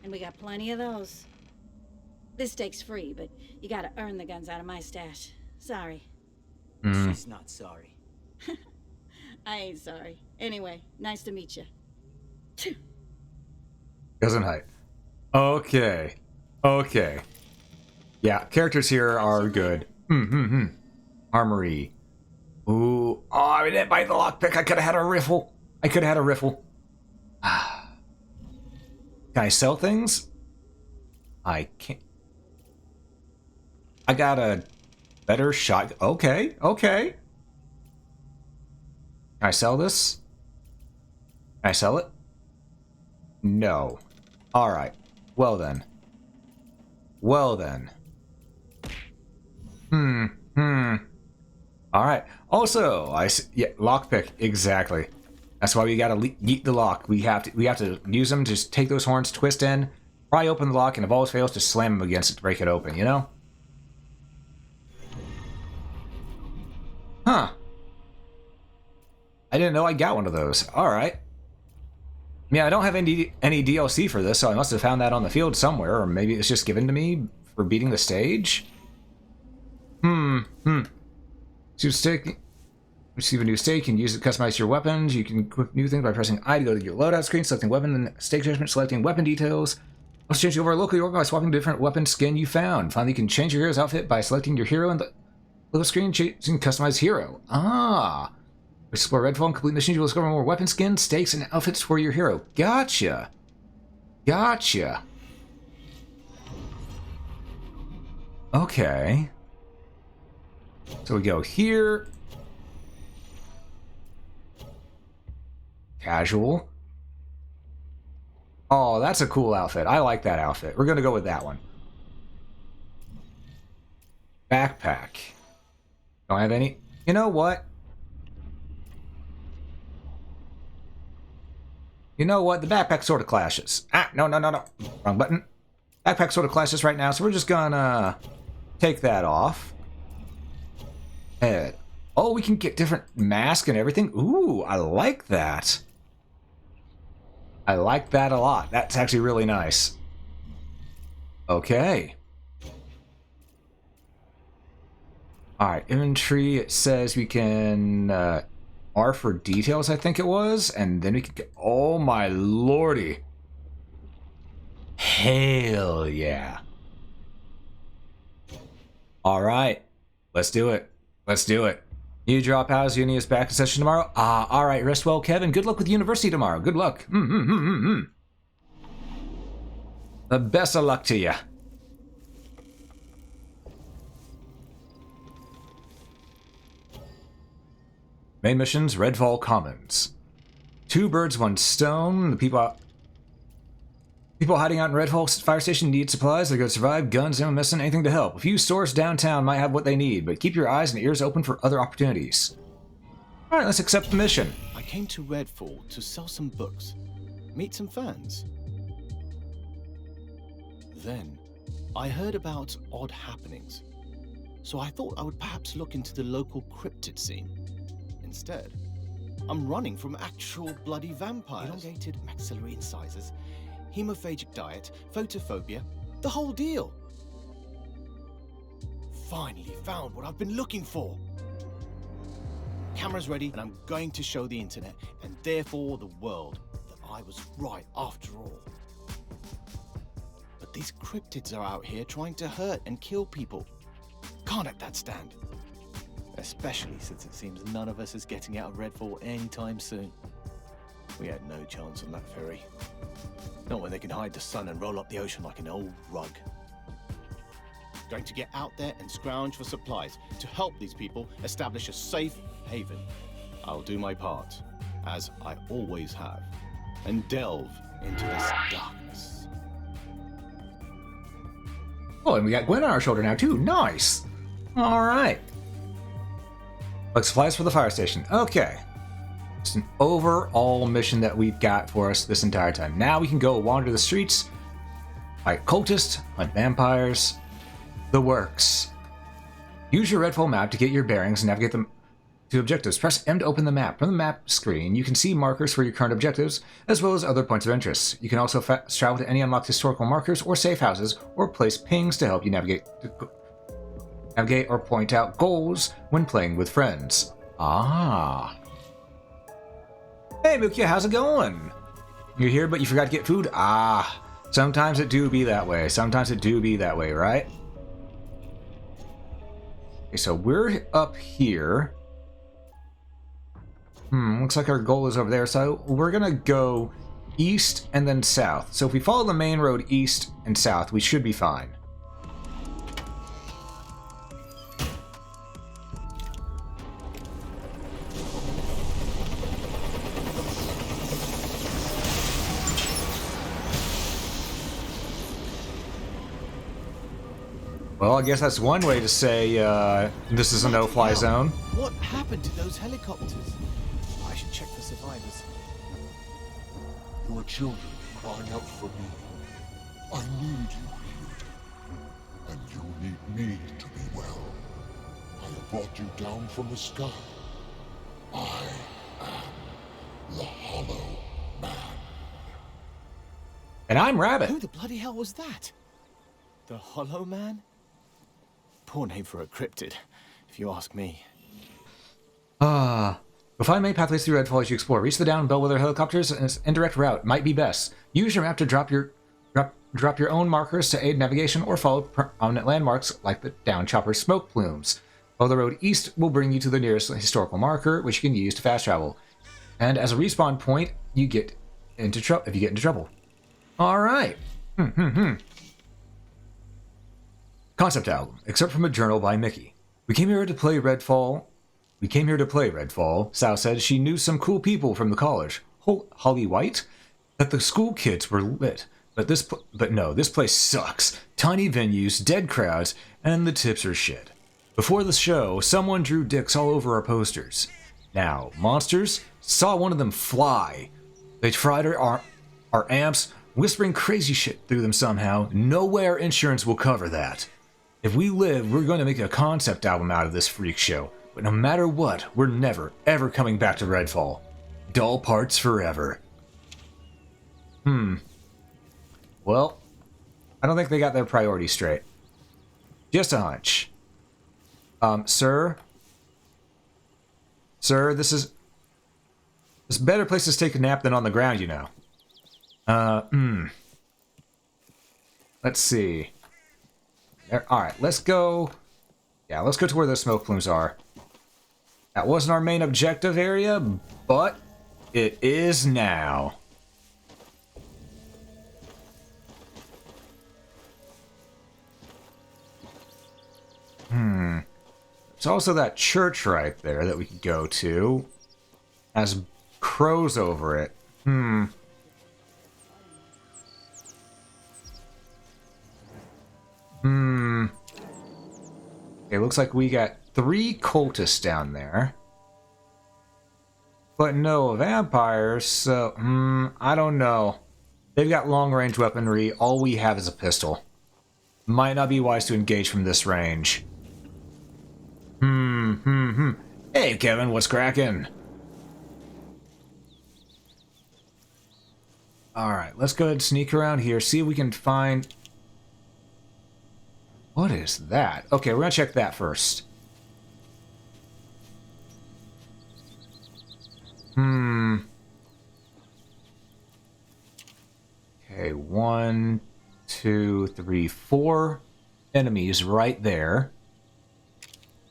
And we got plenty of those. This steak's free, but you gotta earn the guns out of my stash. Sorry. She's not sorry. I ain't sorry. Anyway, nice to meet you. Cousin height. Okay. Okay. Yeah, characters here are good. Armory. Ooh. Oh, I didn't buy the lockpick. I could have had a riffle. I could have had a riffle. Can I sell things? I can't. I got a better shot. Okay, okay. Can I sell this? Can I sell it? No. Alright. Well then. Well then. Alright. Also, yeah, lockpick. Exactly. That's why we gotta yeet the lock. We have to use them to just take those horns, twist in, pry open the lock, and if always fails, just slam them against it to break it open, you know? Huh. I didn't know I got one of those. Alright. Yeah, I don't have any DLC for this, so I must have found that on the field somewhere, or maybe it's just given to me for beating the stage? Receive a new stake, and use it to customize your weapons. You can equip new things by pressing I to go to your loadout screen, selecting weapon, and stake judgment, selecting weapon details. Also change over locally or by swapping the different weapon skin you found. Finally, you can change your hero's outfit by selecting your hero in the little screen, choosing customized hero. Ah! Explore Redfall and complete missions. You will discover more weapon skins, stakes, and outfits for your hero. Gotcha! Gotcha! Okay. So we go here. Casual. Oh, that's a cool outfit. I like that outfit. We're gonna go with that one. Backpack. Don't have any. You know what? You know what? The backpack sort of clashes. Ah, no. Wrong button. Backpack sort of clashes right now, so we're just gonna take that off. Head. Oh, we can get different masks and everything. Ooh, I like that. I like that a lot. That's actually really nice. Okay. Alright, inventory, it says we can R for details, I think it was, and then we can get, oh my lordy. Hell yeah. Alright, let's do it. Let's do it. New drop house, uni is back in session tomorrow. Alright, rest well, Kevin. Good luck with university tomorrow. Good luck. The best of luck to you. Main missions, Redfall Commons. 2 birds, 1 stone. The people hiding out in Redfall Fire Station need supplies. They're going to survive. Guns, ammo, missing, anything to help. A few stores downtown might have what they need, but keep your eyes and ears open for other opportunities. Alright, let's accept the mission. I came to Redfall to sell some books, meet some fans. Then, I heard about odd happenings, so I thought I would perhaps look into the local cryptid scene. Instead, I'm running from actual bloody vampires. Elongated maxillary incisors, hemophagic diet, photophobia, the whole deal. Finally found what I've been looking for. Camera's ready, and I'm going to show the internet, and therefore the world, that I was right after all. But these cryptids are out here trying to hurt and kill people. Can't let that stand. Especially since it seems none of us is getting out of Redfall anytime soon. We had no chance on that ferry. Not when they can hide the sun and roll up the ocean like an old rug. Going to get out there and scrounge for supplies to help these people establish a safe haven. I'll do my part, as I always have, and delve into this darkness. Oh, and we got Gwen on our shoulder now too. Nice. All right. Like supplies for the fire station. Okay. It's an overall mission that we've got for us this entire time. Now we can go wander the streets, fight cultists, hunt vampires, the works. Use your Redfall map to get your bearings and navigate them. to objectives. Press M to open the map. From the map screen, you can see markers for your current objectives, as well as other points of interest. You can also fast travel to any unlocked historical markers or safe houses, or place pings to help you navigate or point out goals when playing with friends. Ah. Hey, Mukia, how's it going? You're here, but you forgot to get food? Ah. Sometimes it do be that way. Sometimes it do be that way, right? Okay, so we're up here. Looks like our goal is over there. So we're gonna go east and then south. So if we follow the main road east and south, we should be fine. Well, I guess that's one way to say this is a no-fly zone. What happened to those helicopters? I should check for survivors. Your children crying out for me. I need you healed. And you need me to be well. I have brought you down from the sky. I am the Hollow Man. And I'm Rabbit. Who the bloody hell was that? The Hollow Man? Poor name for a cryptid, if you ask me. You'll find many pathways through Redfall as you explore. Reach the down bellwether helicopters, and its indirect route might be best. Use your map to drop your own markers to aid navigation, or follow prominent landmarks like the down chopper smoke plumes. Follow the road east will bring you to the nearest historical marker, which you can use to fast travel. And as a respawn point, you get into trouble if you get into trouble. All right. Concept album, excerpt from a journal by Mickey. We came here to play Redfall, Sal said. She knew some cool people from the college. Holly White? That the school kids were lit. But no, this place sucks. Tiny venues, dead crowds, and the tips are shit. Before the show, someone drew dicks all over our posters. Now, monsters saw one of them fly. They fried our amps, whispering crazy shit through them somehow. No way our insurance will cover that. If we live, we're going to make a concept album out of this freak show. But no matter what, we're never, ever coming back to Redfall. Dull parts forever. Well, I don't think they got their priorities straight. Just a hunch. Sir? Sir, this is a better place to take a nap than on the ground, you know. Let's see. Alright, let's go... Yeah, let's go to where the smoke plumes are. That wasn't our main objective area, but it is now. There's also that church right there that we could go to. Has crows over it. Okay, looks like we got 3 cultists down there. But no vampires, so, I don't know. They've got long-range weaponry, all we have is a pistol. Might not be wise to engage from this range. Hey, Kevin, what's cracking? Alright, let's go ahead and sneak around here, see if we can find... What is that? Okay, we're gonna check that first. Okay, 1, 2, 3, 4 enemies right there.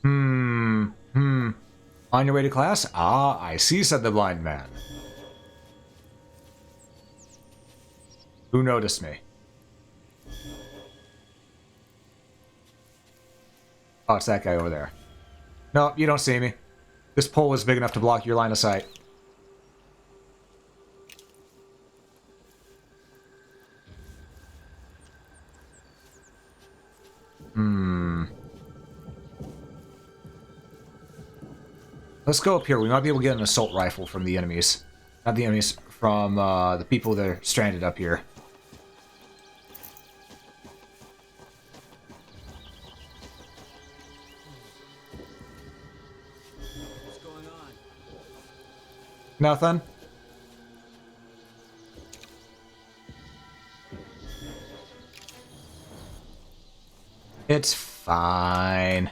On your way to class? Ah, I see, said the blind man. Who noticed me? Oh, it's that guy over there. No, you don't see me. This pole is big enough to block your line of sight. Let's go up here. We might be able to get an assault rifle from the enemies. Not the enemies, from the people that are stranded up here. What's going Nothing? It's fine.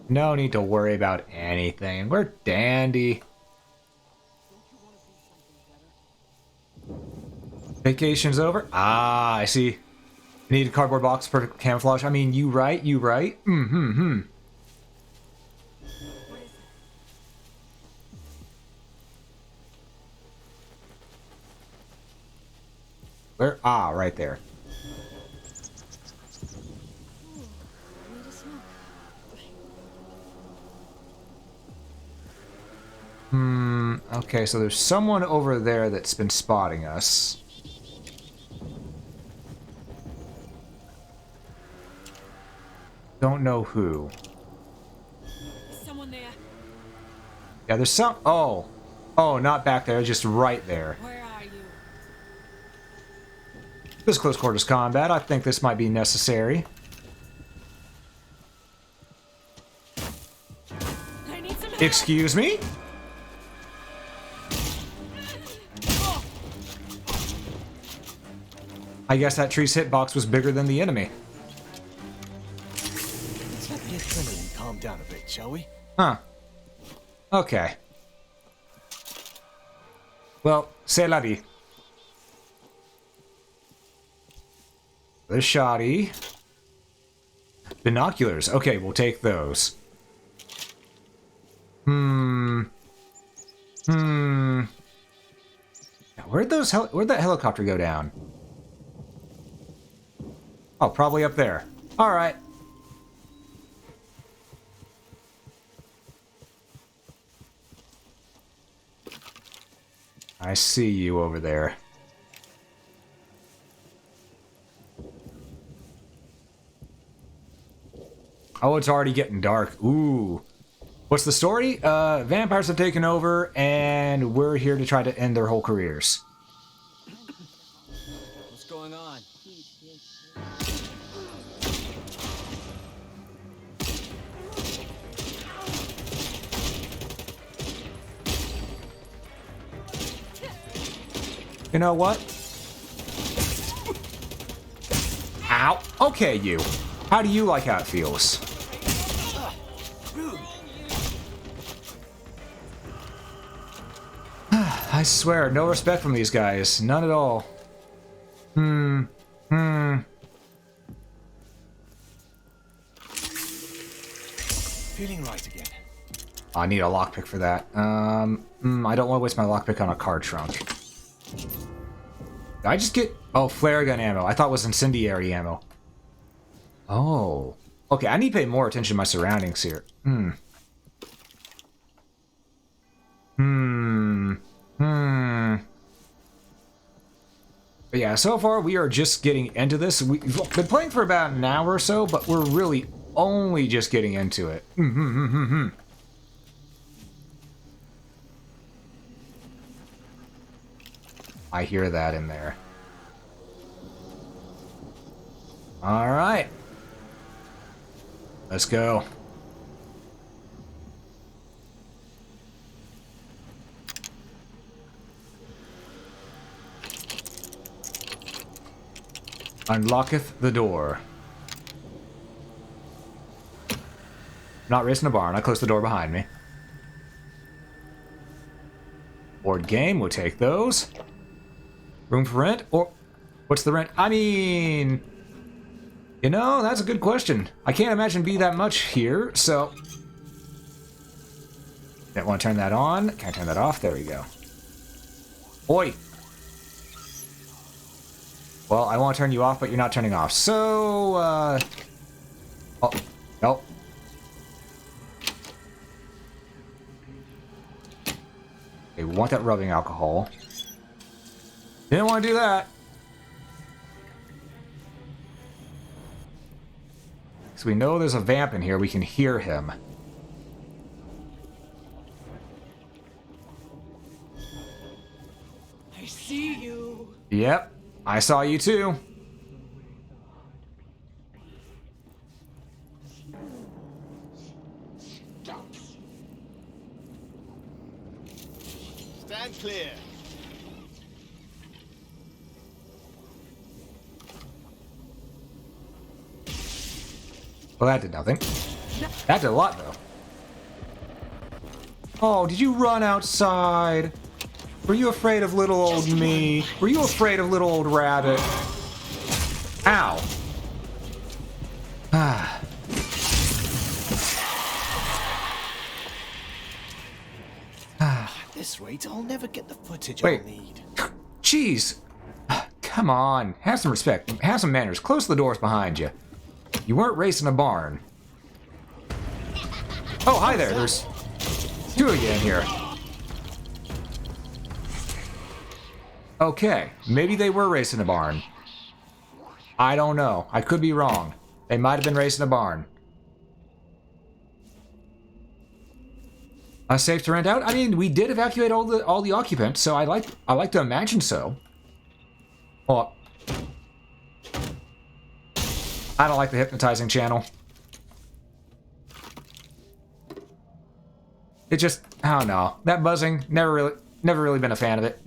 No need to worry about anything. We're dandy. Vacation's over? Ah, I see. Need a cardboard box for camouflage. I mean, you right, you right. Mm-hmm-hmm. Where? Ah, right there. Okay, so there's someone over there that's been spotting us. Don't know who. Is someone there? Yeah, there's some... Oh. Oh, not back there, just right there. Where are you? This is close quarters combat. I think this might be necessary. I need some help. Excuse me? I guess that tree's hitbox was bigger than the enemy. Let's let the adrenaline calm down a bit, shall we? Huh. Okay. Well, c'est la vie. The shoddy. Binoculars. Okay, we'll take those. Where'd that helicopter go down? Oh, probably up there. All right. I see you over there. Oh, it's already getting dark. Ooh. What's the story? Vampires have taken over, and we're here to try to end their whole careers. What's going on? You know what? Ow. Okay, you. How do you like how it feels? I swear, no respect from these guys. None at all. Feeling right again. I need a lockpick for that. I don't want to waste my lockpick on a card trunk. Did I just get... Oh, flare gun ammo. I thought it was incendiary ammo. Oh. Okay, I need to pay more attention to my surroundings here. But yeah, so far we are just getting into this. We've been playing for about an hour or so, but we're really only just getting into it. I hear that in there. All right. Let's go. Unlocketh the door. Not racing a barn. I closed the door behind me. Board game. We'll take those. Room for rent? Or what's the rent? I mean... You know, that's a good question. I can't imagine be that much here, so... Don't want to turn that on. Can't turn that off. There we go. Oi! Well, I want to turn you off, but you're not turning off. So, Oh, nope. Okay, we want that rubbing alcohol. Didn't want to do that. So we know there's a vamp in here. We can hear him. I see you. Yep. I saw you too. I'm clear. Well, that did nothing. That did a lot, though. Oh, did you run outside? Were you afraid of little old me? Were you afraid of little old rabbit? Ow. Ah. At this rate, I'll never get the footage Wait. I'll need. Jeez. Come on. Have some respect. Have some manners. Close the doors behind you. You weren't racing a barn. Oh, hi there. There's two of you in here. Okay. Maybe they were racing a barn. I don't know. I could be wrong. They might have been racing a barn. Safe to rent out? I mean, we did evacuate all the occupants, so I like to imagine so. Oh. I don't like the hypnotizing channel. It just, I don't know. That buzzing, never really been a fan of it.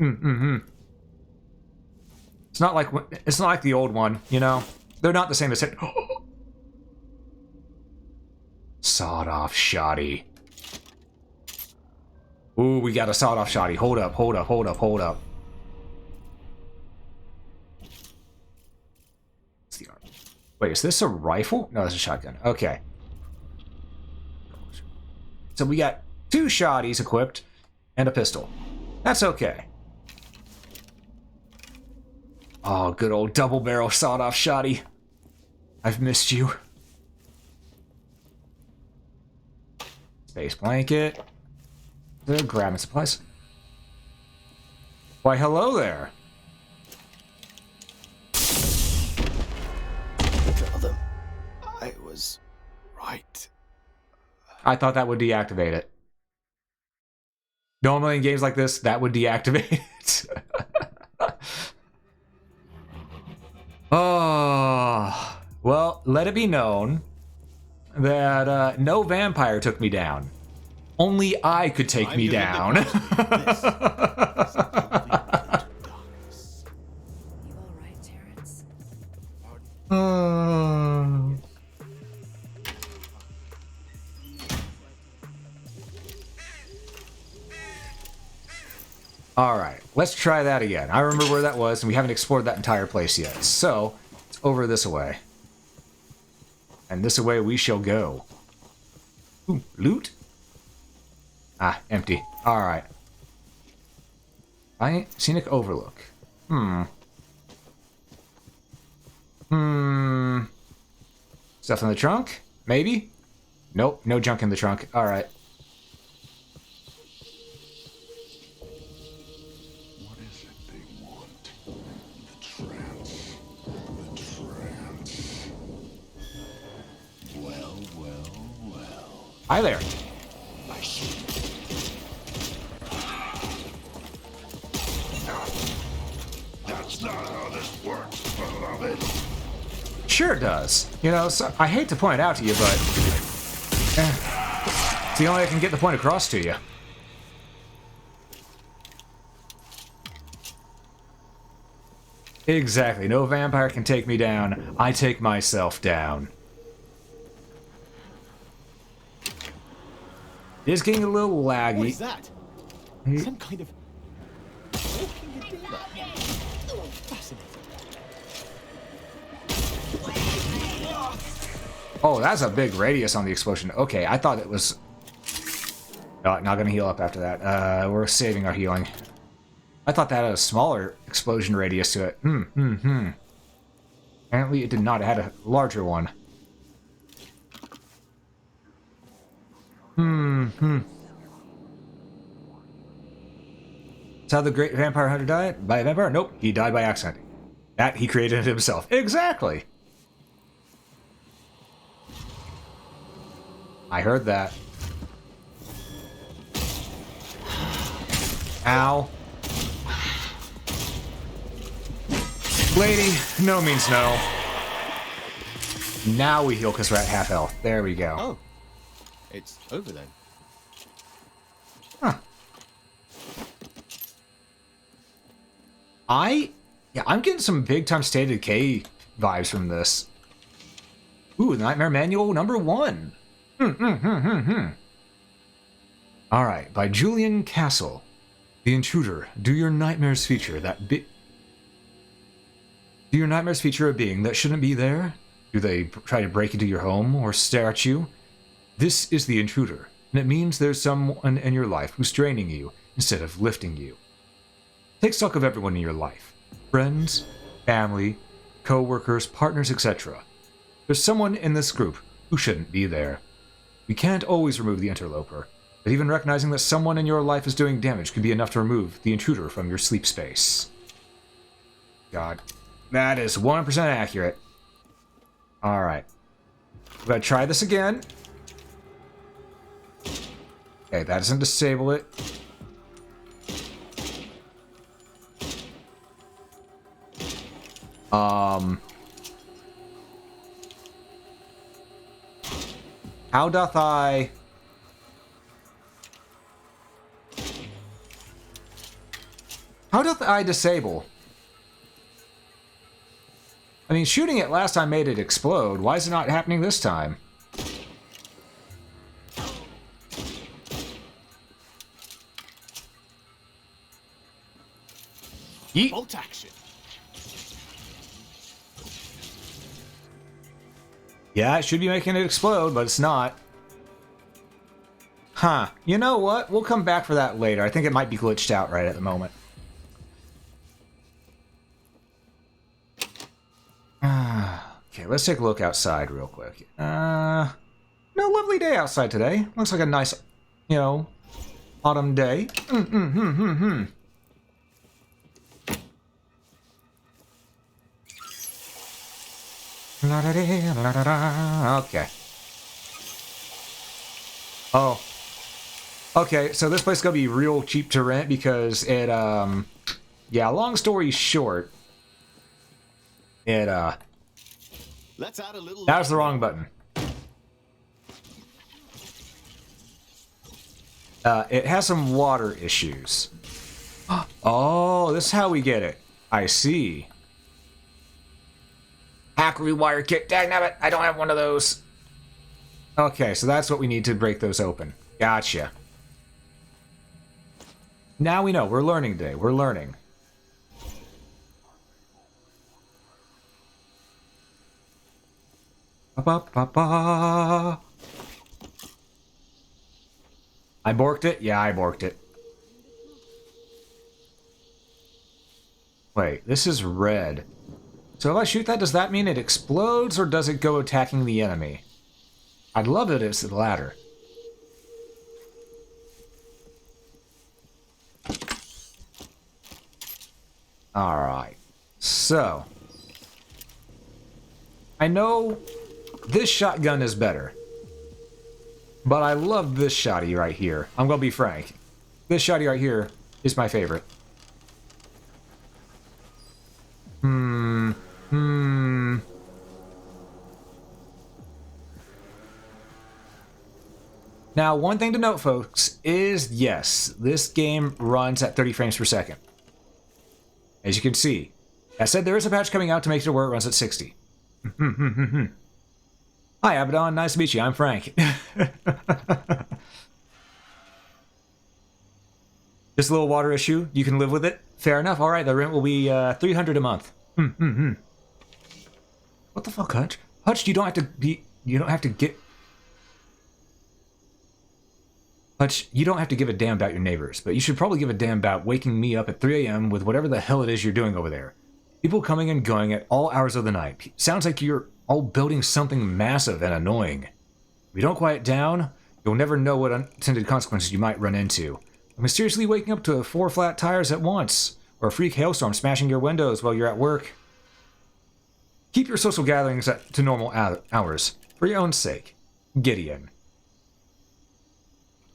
It's not like the old one, you know. They're not the same as it. Sawed off shoddy. Ooh, we got a sawed off shoddy. Hold up. Wait, is this a rifle? No, it's a shotgun. Okay. So we got 2 shotties equipped and a pistol. That's okay. Oh, good old double barrel sawed off shoddy. I've missed you. Space blanket. They're grabbing supplies. Why, hello there. Tell them I was right. I thought that would deactivate it. Normally in games like this, that would deactivate it. Oh, well, let it be known that no vampire took me down. Only I could take me down. You all right, Terrence? Alright, let's try that again. I remember where that was, and we haven't explored that entire place yet. So, it's over this way. And this way we shall go. Ooh, loot? Ah, empty. Alright. Scenic overlook. Stuff in the trunk? Maybe? Nope, no junk in the trunk. Alright. What is it they want? The trance. Well. Hi there. I see. That's not how this works, beloved. Sure does. You know, so, I hate to point it out to you, but... it's the only way I can get the point across to you. Exactly. No vampire can take me down. I take myself down. It is getting a little laggy. What is that? Some kind of walking enigma. Fascinating. Oh, that's a big radius on the explosion. Okay, I thought it was... No, not gonna heal up after that. We're saving our healing. I thought that had a smaller explosion radius to it. Apparently it did not. It had a larger one. That's how the great vampire hunter died? By a vampire? Nope, he died by accident. That he created himself. Exactly! I heard that. Ow. Lady, no means no. Now we heal because we're at half health. There we go. Oh, it's over then. Huh. I'm getting some big time State of Decay vibes from this. Ooh, Nightmare Manual number 1. Alright, by Julian Castle. The Intruder. Do your nightmares feature a being that shouldn't be there? Do they try to break into your home or stare at you? This is the Intruder, and it means there's someone in your life who's draining you instead of lifting you. Take stock of everyone in your life. Friends, family, co-workers, partners, etc. There's someone in this group who shouldn't be there. We can't always remove the interloper, but even recognizing that someone in your life is doing damage could be enough to remove the intruder from your sleep space. God, that is 100% accurate. Alright. We're gonna try this again. Okay, that doesn't disable it. How doth I... How doth I disable? I mean, shooting it last time made it explode. Why is it not happening this time? Yeet. Bolt action. Yeah, it should be making it explode, but it's not. Huh. You know what? We'll come back for that later. I think it might be glitched out right at the moment. Okay, let's take a look outside real quick. No, lovely day outside today. Looks like a nice, you know, autumn day. Okay. Oh. Okay, so this place is gonna be real cheap to rent because it, yeah, long story short, it, Let's add a little... that was the wrong button. It has some water issues. Oh, this is how we get it. I see. Hack rewire kit. Dagnabbit, I don't have one of those. Okay, so that's what we need to break those open. Gotcha. Now we know. We're learning today. We're learning. Ba-ba-ba-ba. I borked it? Yeah, I borked it. Wait, this is red. So if I shoot that, does that mean it explodes, or does it go attacking the enemy? I'd love it if it's the latter. Alright. So. I know this shotgun is better. But I love this shotty right here. I'm gonna be frank. This shotty right here is my favorite. Now, one thing to note, folks, is yes, this game runs at 30 frames per second. As you can see. I said there is a patch coming out to make it where it runs at 60. Hi, Abaddon. Nice to meet you. I'm Frank. This little water issue, you can live with it? Fair enough. All right, the rent will be $300 a month. What the fuck, Hutch? Hutch, you don't have to be... You don't have to get... Hutch, you don't have to give a damn about your neighbors, but you should probably give a damn about waking me up at 3 a.m. with whatever the hell it is you're doing over there. People coming and going at all hours of the night. Sounds like you're all building something massive and annoying. If you don't quiet down, you'll never know what unintended consequences you might run into. Mysteriously waking up to 4 flat tires at once, or a freak hailstorm smashing your windows while you're at work. Keep your social gatherings to normal hours, for your own sake. Gideon.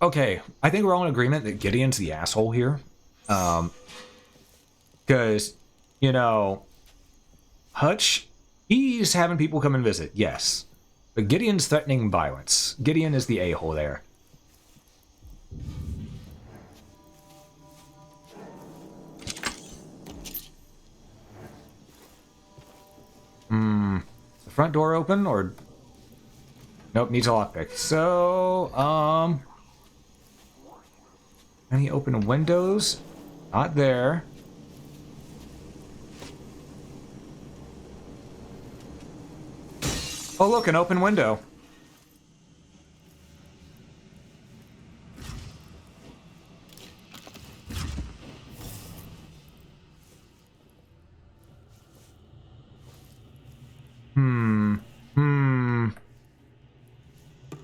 Okay, I think we're all in agreement that Gideon's the asshole here. Because, you know, Hutch, he's having people come and visit, yes. But Gideon's threatening violence. Gideon is the a-hole there. front door open, or... Nope, needs a lockpick. So, any open windows? Not there. Oh, look, an open window.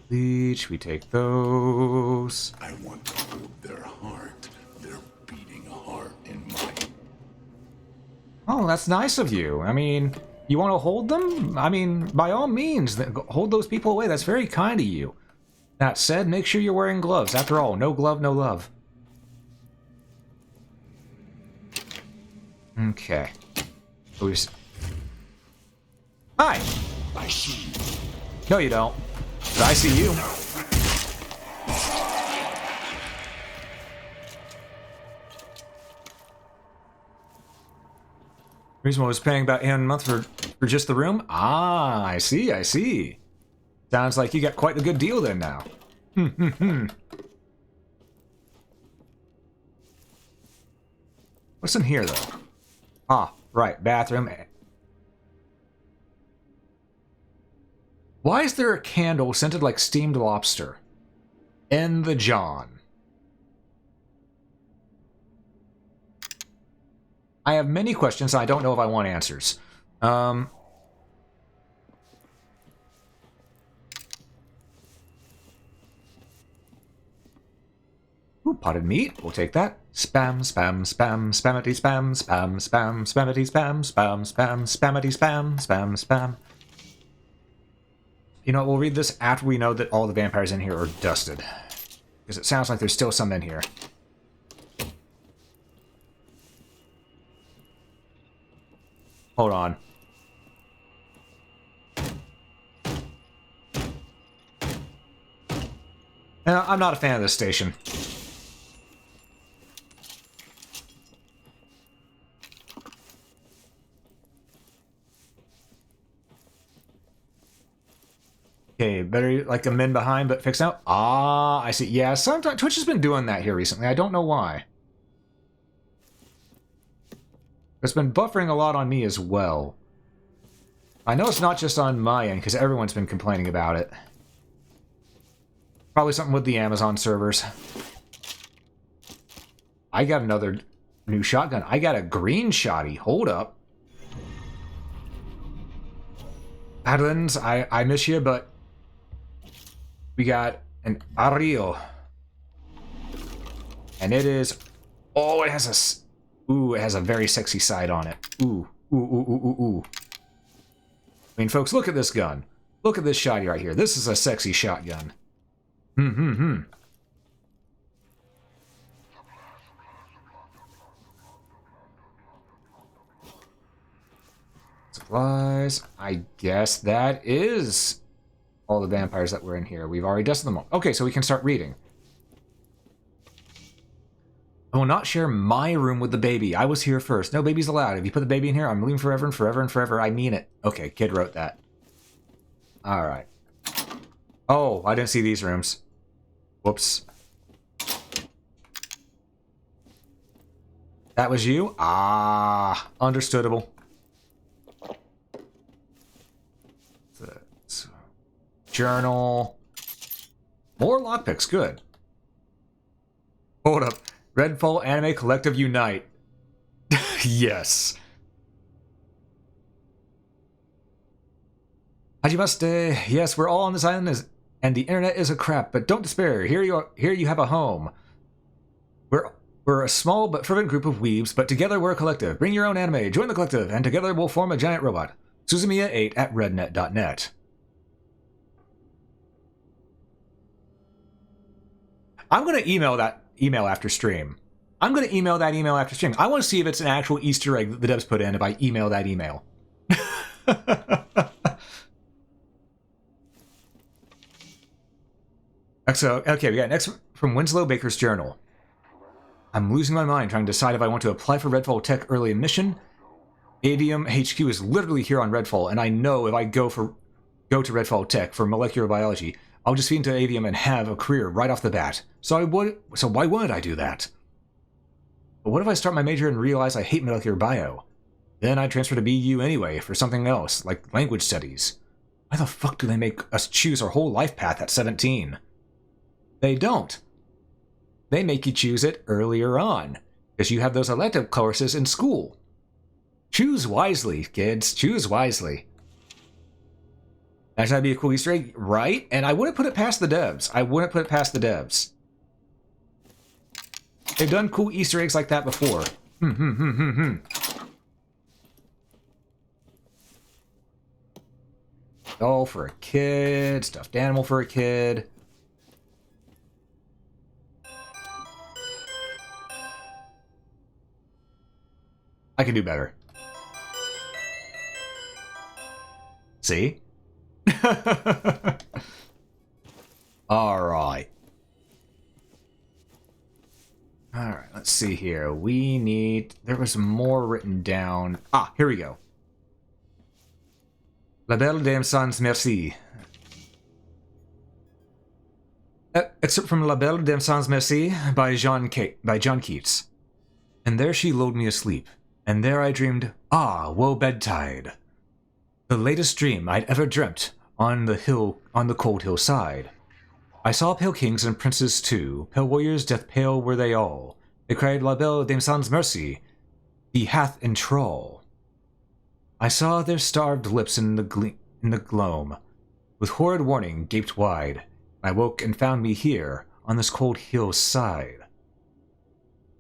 Bleach, we take those. I want to hold their heart, their beating heart in mine. Oh, that's nice of you. I mean, you want to hold them? I mean, by all means, hold those people away. That's very kind of you. That said, make sure you're wearing gloves. After all, no glove, no love. Okay. Hi! I see you. No, you don't. But I see you. Reason why I was paying about $800 a month for just the room? Ah, I see, I see. Sounds like you got quite a good deal then now. What's in here, though? Ah, right, bathroom. Why is there a candle scented like steamed lobster? In the John. I have many questions, and I don't know if I want answers. Ooh, potted meat. We'll take that. Spam, spam, spam, spammity, spam, spam, spam, spammity, spam, spam, spam, spammity, spam, spam, spam. You know, we'll read this after we know that all the vampires in here are dusted. Because it sounds like there's still some in here. Hold on. No, I'm not a fan of this station. Okay, better like them in behind, but fix out. Ah, I see. Yeah, sometimes Twitch has been doing that here recently. I don't know why. It's been buffering a lot on me as well. I know it's not just on my end, because everyone's been complaining about it. Probably something with the Amazon servers. I got another new shotgun. I got a green shotty. Hold up. Adlins, I miss you, but we got an Ario. And it is... Oh, it has a... Ooh, it has a very sexy side on it. Ooh, ooh, ooh, ooh, ooh, ooh. I mean, folks, look at this gun. Look at this shotty right here. This is a sexy shotgun. Supplies. I guess that is all the vampires that were in here. We've already dusted them all. Okay, so we can start reading. I will not share my room with the baby. I was here first. No babies allowed. If you put the baby in here, I'm leaving forever and forever and forever. I mean it. Okay, kid wrote that. Alright. Oh, I didn't see these rooms. Whoops. That was you? Ah, understandable. Journal. More lockpicks, good. Hold up. Redfall Anime Collective Unite. Yes. Hajimashite. Yes, we're all on this island, and the internet is a crap, but don't despair. Here you have a home. We're a small but fervent group of weebs, but together we're a collective. Bring your own anime, join the collective, and together we'll form a giant robot. Suzumiya8@rednet.net. I'm going to email that email after stream. I want to see if it's an actual Easter egg that the devs put in if I email that email. So, okay, we got next from Winslow Baker's Journal. I'm losing my mind trying to decide if I want to apply for Redfall Tech early admission. Avium HQ is literally here on Redfall, and I know if I go to Redfall Tech for molecular biology, I'll just feed into Avium and have a career right off the bat. So why wouldn't I do that? But what if I start my major and realize I hate molecular bio? Then I'd transfer to BU anyway for something else, like language studies. Why the fuck do they make us choose our whole life path at 17? They don't. They make you choose it earlier on, because you have those elective courses in school. Choose wisely, kids. Choose wisely. That'd be a cool Easter egg, right? And I wouldn't put it past the devs. I wouldn't put it past the devs. They've done cool Easter eggs like that before. Doll for a kid, stuffed animal for a kid. I can do better. See? Alright. Alright, let's see here. We need... There was more written down. Ah, here we go. La Belle Dame Sans Merci. Excerpt from La Belle Dame Sans Merci by John Keats. And there she lulled me asleep, and there I dreamed, ah, woe bedtide. The latest dream I'd ever dreamt on the cold hillside. I saw pale kings and princes too, pale warriors, death pale were they all. They cried, La Belle Dame Sans Merci, he hath in thrall. I saw their starved lips in the gloam, with horrid warning gaped wide. I woke and found me here, on this cold hillside.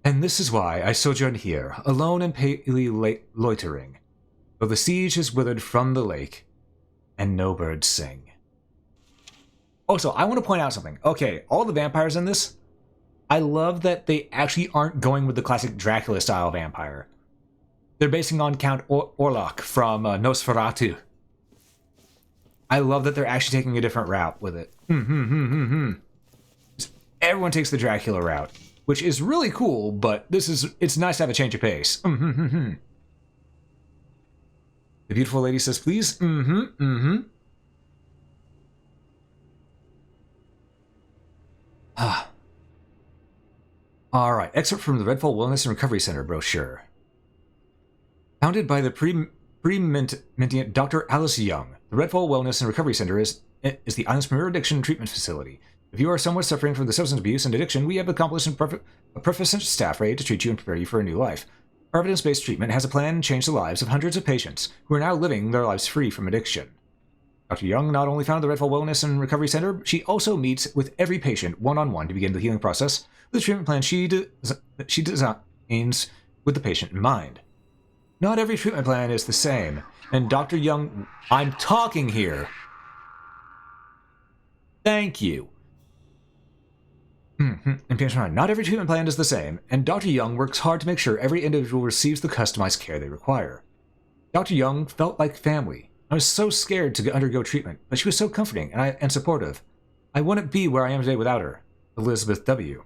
And this is why I sojourn here, alone and palely loitering, though the siege is withered from the lake, and no birds sing. Also, I want to point out something. Okay, all the vampires in this, I love that they actually aren't going with the classic Dracula-style vampire. They're basing on Count Orlok from Nosferatu. I love that they're actually taking a different route with it. Everyone takes the Dracula route, which is really cool, but it's nice to have a change of pace. The beautiful lady says, please. Alright, excerpt from the Redfall Wellness and Recovery Center brochure. Founded by the pre-mintient Dr. Alice Young, the Redfall Wellness and Recovery Center is the island's premier addiction treatment facility. If you are someone suffering from the substance abuse and addiction, we have accomplished a proficient staff ready to treat you and prepare you for a new life. Our evidence-based treatment has a plan to change the lives of hundreds of patients who are now living their lives free from addiction. Dr. Young not only founded the Redfall Wellness and Recovery Center, she also meets with every patient one-on-one to begin the healing process with a treatment plan she designs with the patient in mind. Not every treatment plan is the same, and Dr. Young... I'm talking here! Thank you. Not every treatment plan is the same, and Dr. Young works hard to make sure every individual receives the customized care they require. Dr. Young felt like family. I was so scared to undergo treatment, but she was so comforting and supportive. I wouldn't be where I am today without her. Elizabeth W.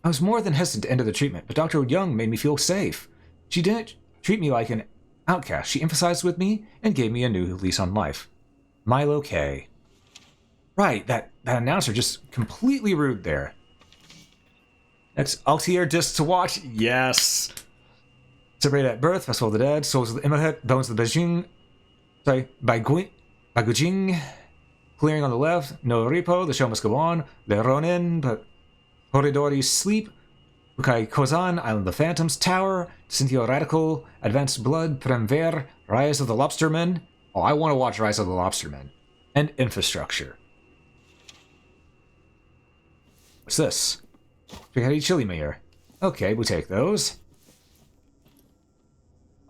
I was more than hesitant to enter the treatment, but Dr. Young made me feel safe. She didn't treat me like an outcast. She empathized with me and gave me a new lease on life. Milo K. Right, that announcer just completely rude there. Next, Altier disc to watch. Yes. Separated at birth, Festival of the Dead, Souls of the Imhotep, Bones of the Beijing. Sorry, Bagujing. Clearing on the left, No Repo, The Show Must Go On, Le Ronin, Horidori Sleep, Ukai Kozan, Island of the Phantoms, Tower, Cynthia Radical, Advanced Blood, Premver, Rise of the Lobstermen. Oh, I want to watch Rise of the Lobstermen. And Infrastructure. What's this? Spaghetti chili mayor. Okay, we'll take those.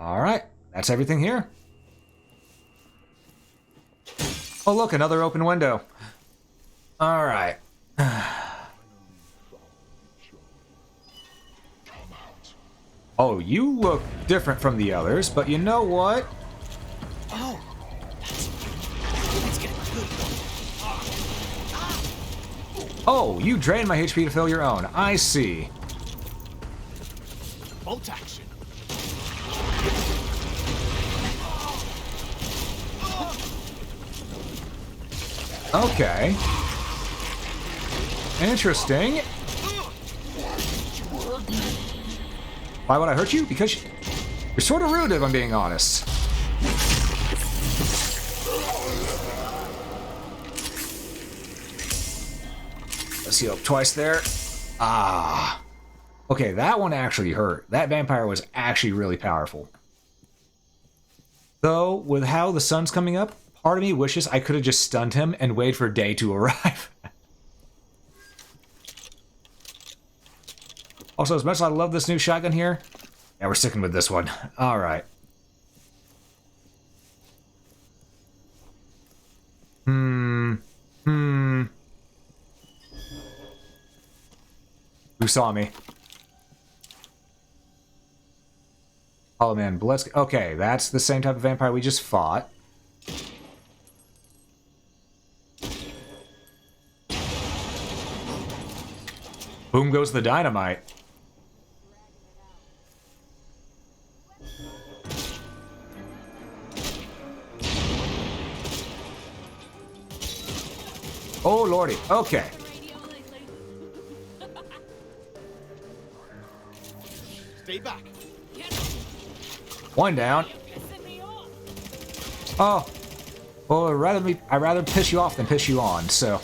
Alright, that's everything here. Oh look, another open window. Alright. Oh, you look different from the others, but you know what? Oh, let's get good. Oh, you drain my HP to fill your own. I see. Bolt action. Okay. Interesting. Why would I hurt you? Because you're sort of rude, if I'm being honest. Let's heal up twice there. Ah. Okay, that one actually hurt. That vampire was actually really powerful. Though, with how the sun's coming up, part of me wishes I could have just stunned him and waited for day to arrive. Also, as much as I love this new shotgun here, yeah, we're sticking with this one. Alright. Who saw me? Oh man, Blitz. Okay, that's the same type of vampire we just fought. Boom goes the dynamite. Oh lordy, okay. Stay back. One down. Oh. Well, I'd rather piss you off than piss you on, so.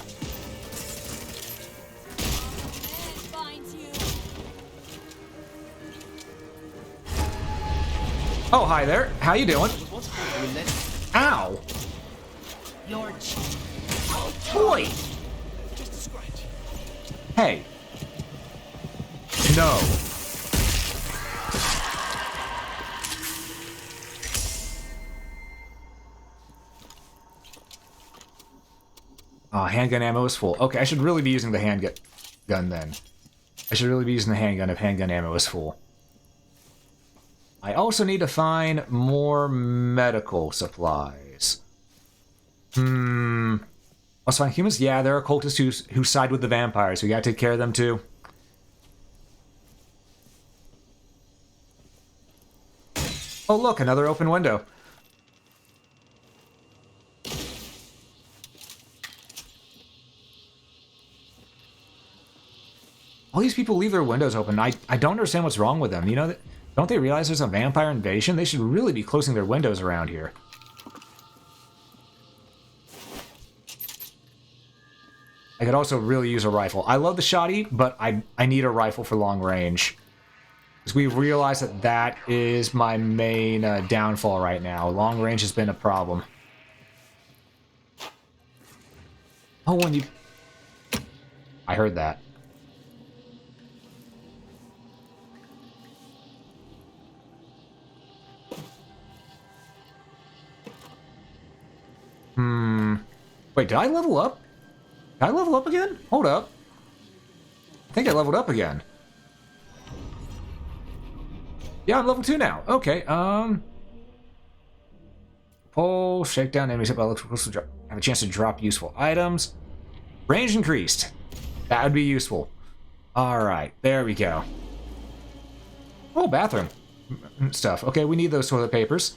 Oh, hi there. How you doing? Ow. Boy. Just a scratch. Hey. No. Handgun ammo is full. Okay, I should really be using the handgun then. I should really be using the handgun if handgun ammo is full. I also need to find more medical supplies. Let's find humans? Yeah, there are cultists who side with the vampires. We gotta take care of them too. Oh look, another open window. All these people leave their windows open. I don't understand what's wrong with them. You know, don't they realize there's a vampire invasion? They should really be closing their windows around here. I could also really use a rifle. I love the shotty, but I need a rifle for long range. Because we realize that that is my main downfall right now. Long range has been a problem. Oh, when you... I heard that. Wait, did I level up? Did I level up again? Hold up. I think I leveled up again. Yeah, I'm level 2 now. Okay, pull, shake down enemies hit by electrical, have a chance to drop useful items. Range increased. That would be useful. Alright, there we go. Oh, bathroom stuff. Okay, we need those toilet papers.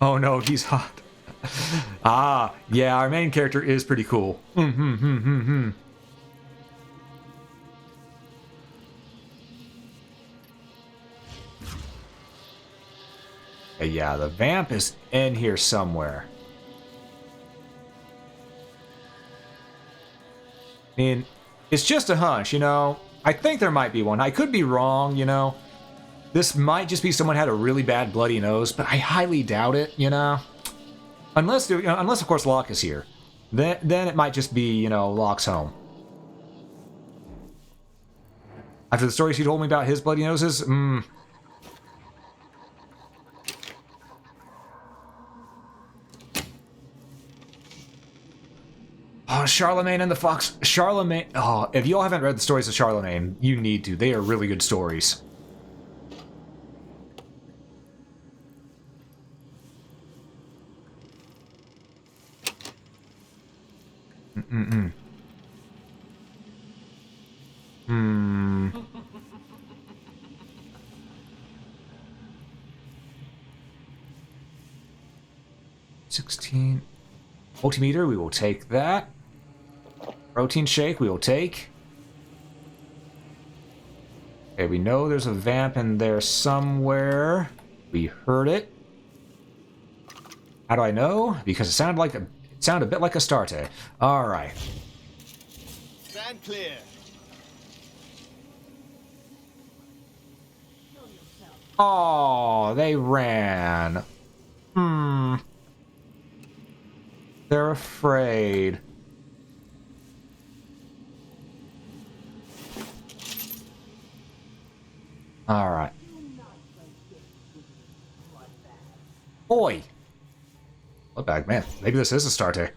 Oh no, he's hot. Ah, yeah, our main character is pretty cool. Yeah, the vamp is in here somewhere. I mean, it's just a hunch, you know. I think there might be one. I could be wrong, you know. This might just be someone had a really bad bloody nose, but I highly doubt it, you know. Unless, of course, Locke is here. Then it might just be, you know, Locke's home. After the stories he told me about his bloody noses, Oh, Charlemagne and the Fox. Charlemagne. Oh, if y'all haven't read the stories of Charlemagne, you need to. They are really good stories. Hmm. 16. Multimeter, we will take that. Protein shake, we will take. Okay, we know there's a vamp in there somewhere. We heard it. How do I know? Because it sounded a bit like Astarte. All right. Stand clear. Oh, they ran. They're afraid. All right. Oi! Bloodbag, man. Maybe this is Astarte.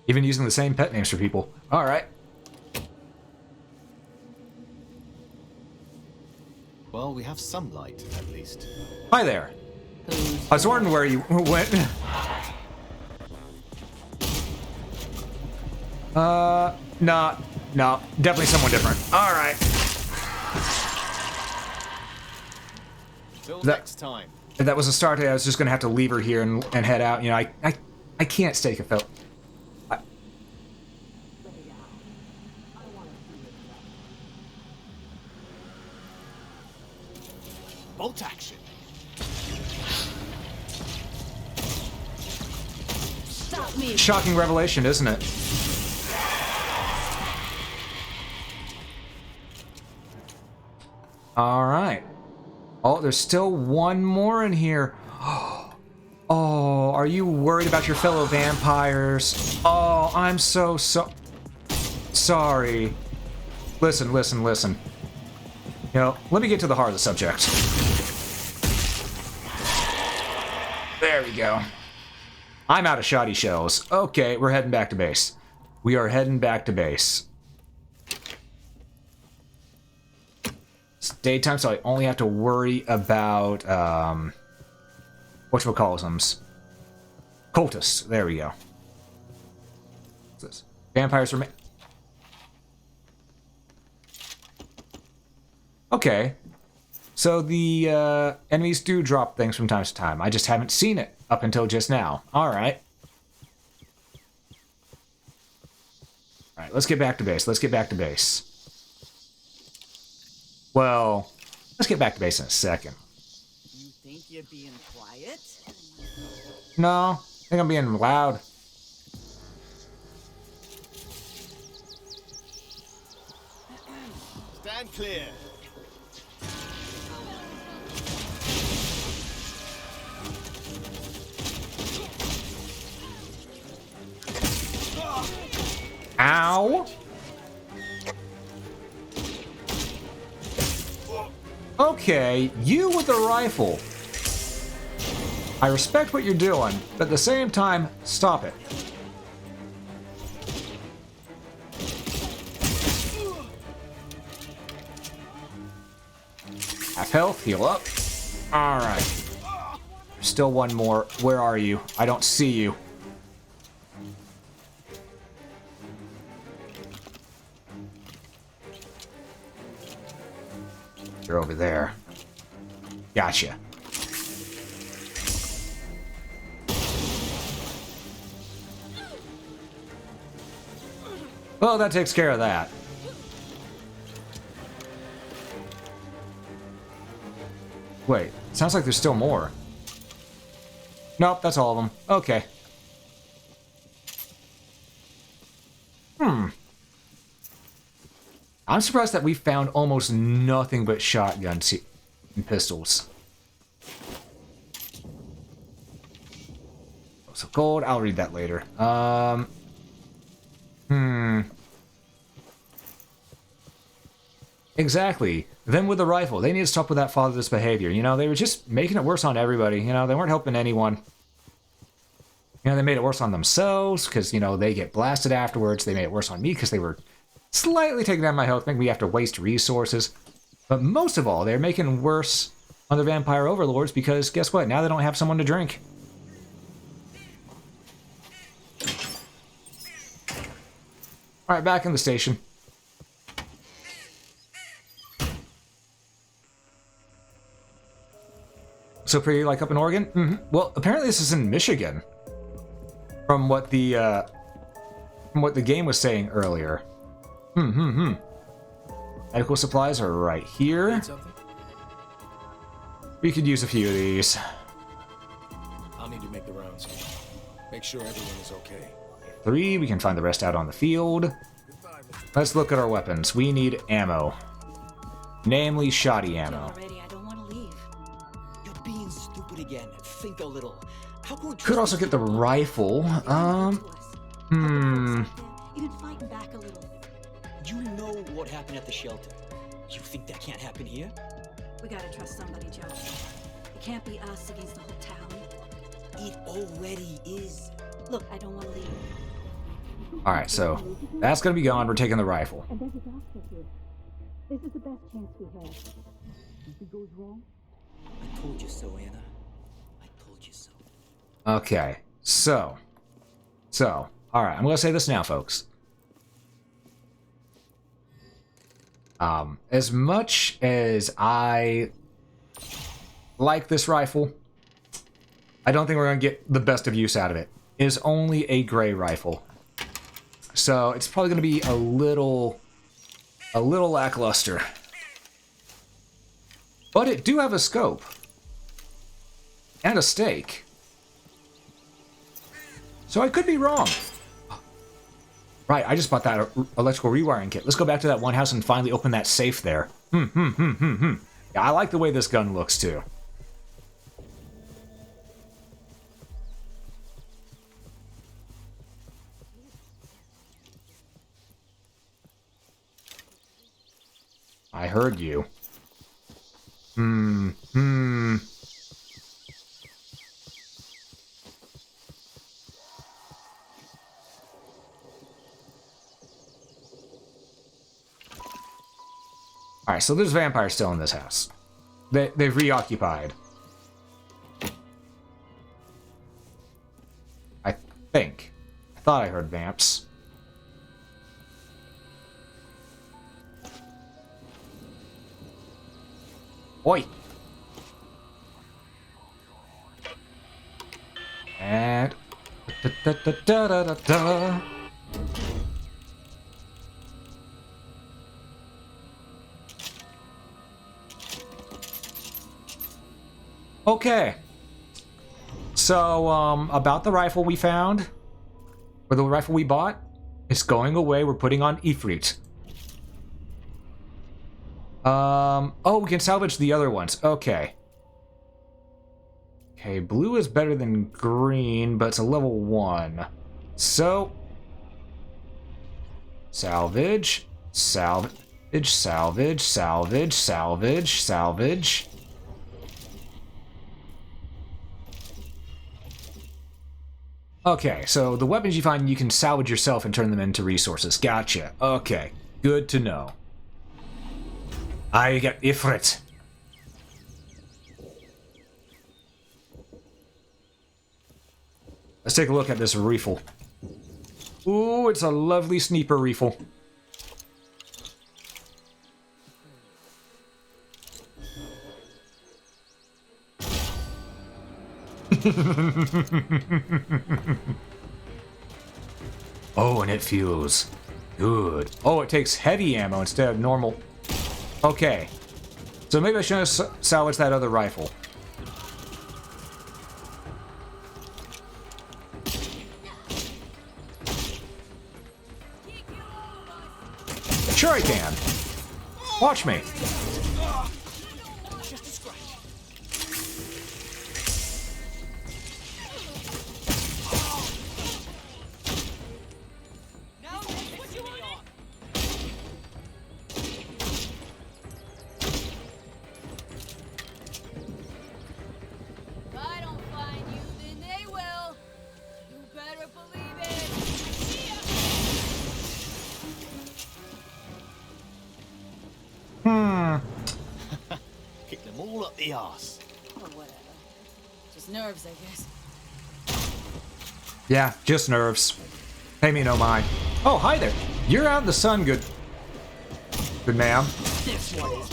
Even using the same pet names for people. All right. Well, we have some light, at least. Hi there. I was wondering where you went. No, definitely someone different. All right. Till next time. If that was Astarte, I was just gonna have to leave her here and head out. You know, I can't stake a felt. Bolt action. Stop me. Shocking revelation, isn't it? All right. Oh, there's still one more in here. Oh, are you worried about your fellow vampires? Oh, I'm so sorry. Listen. You know, let me get to the heart of the subject. There we go. I'm out of shoddy shells. Okay, we're heading back to base. We are heading back to base. It's daytime, so I only have to worry about, whatchamacallitums. Cultists. There we go. What's this? Vampires remain. Okay. So the enemies do drop things from time to time. I just haven't seen it up until just now. Alright. Alright, let's get back to base. Let's get back to base. Well, let's get back to base in a second. You think you're being quiet? No, I think I'm being loud. Stand clear. Ow! Okay, you with the rifle. I respect what you're doing, but at the same time, stop it. Half health, heal up. Alright. Still one more. Where are you? I don't see you. You're over there. Gotcha. Well, that takes care of that. Wait, sounds like there's still more. Nope, that's all of them. Okay. I'm surprised that we found almost nothing but shotguns and pistols. So gold, I'll read that later. Exactly. Them with the rifle. They need to stop with that fatherless behavior. You know, they were just making it worse on everybody. You know, they weren't helping anyone. You know, they made it worse on themselves because, you know, they get blasted afterwards. They made it worse on me because they were slightly taking down my health, making me have to waste resources. But most of all, they're making it worse on the vampire overlords because guess what? Now they don't have someone to drink. Alright, back in the station. So pretty like up in Oregon? Well, apparently this is in Michigan. from what the game was saying earlier. Medical supplies are right here. We could use a few of these. I'll need to make the rounds. Make sure everyone is okay. 3, we can find the rest out on the field. Let's look at our weapons. We need ammo. Namely, shoddy ammo. Already, I don't want to leave. You're being stupid again. Think a little. How can we Could also get the rifle. Even fighting back a little. You know what happened at the shelter. You think that can't happen here? We gotta trust somebody, Joe. It can't be us against the whole town. It already is. Look, I don't want to leave. Alright, so that's gonna be gone. We're taking the rifle. And there's a doctor here. This is the best chance we have. If it goes wrong, I told you so, Anna. I told you so. Okay, so, alright, I'm gonna say this now, folks. As much as I like this rifle, I don't think we're gonna get the best of use out of it. It is only a gray rifle. So it's probably gonna be a little lackluster. But it do have a scope. And a stake. So I could be wrong. Right, I just bought that electrical rewiring kit. Let's go back to that one house and finally open that safe there. Yeah, I like the way this gun looks too. I heard you. Alright, so there's vampires still in this house. They've reoccupied. I think. I thought I heard vamps. Oi! And... da-da-da-da-da-da-da. Okay. So, about the rifle we found, or the rifle we bought, it's going away. We're putting on Ifrit. Oh, we can salvage the other ones. Okay. Okay, blue is better than green, but it's a level 1. So, salvage, salvage, salvage, salvage, salvage, salvage. Okay, so the weapons you find, you can salvage yourself and turn them into resources. Gotcha. Okay, good to know. I got Ifrit. Let's take a look at this rifle. Ooh, it's a lovely sniper rifle. Oh, and it feels good. Oh, it takes heavy ammo instead of normal. Okay. So maybe I should have salvaged that other rifle. Sure I can. Watch me. Kick them all up the arse. Oh, whatever. Just nerves, I guess. Yeah, just nerves. Pay me no mind. Oh, hi there. You're out in the sun, good ma'am. This one is.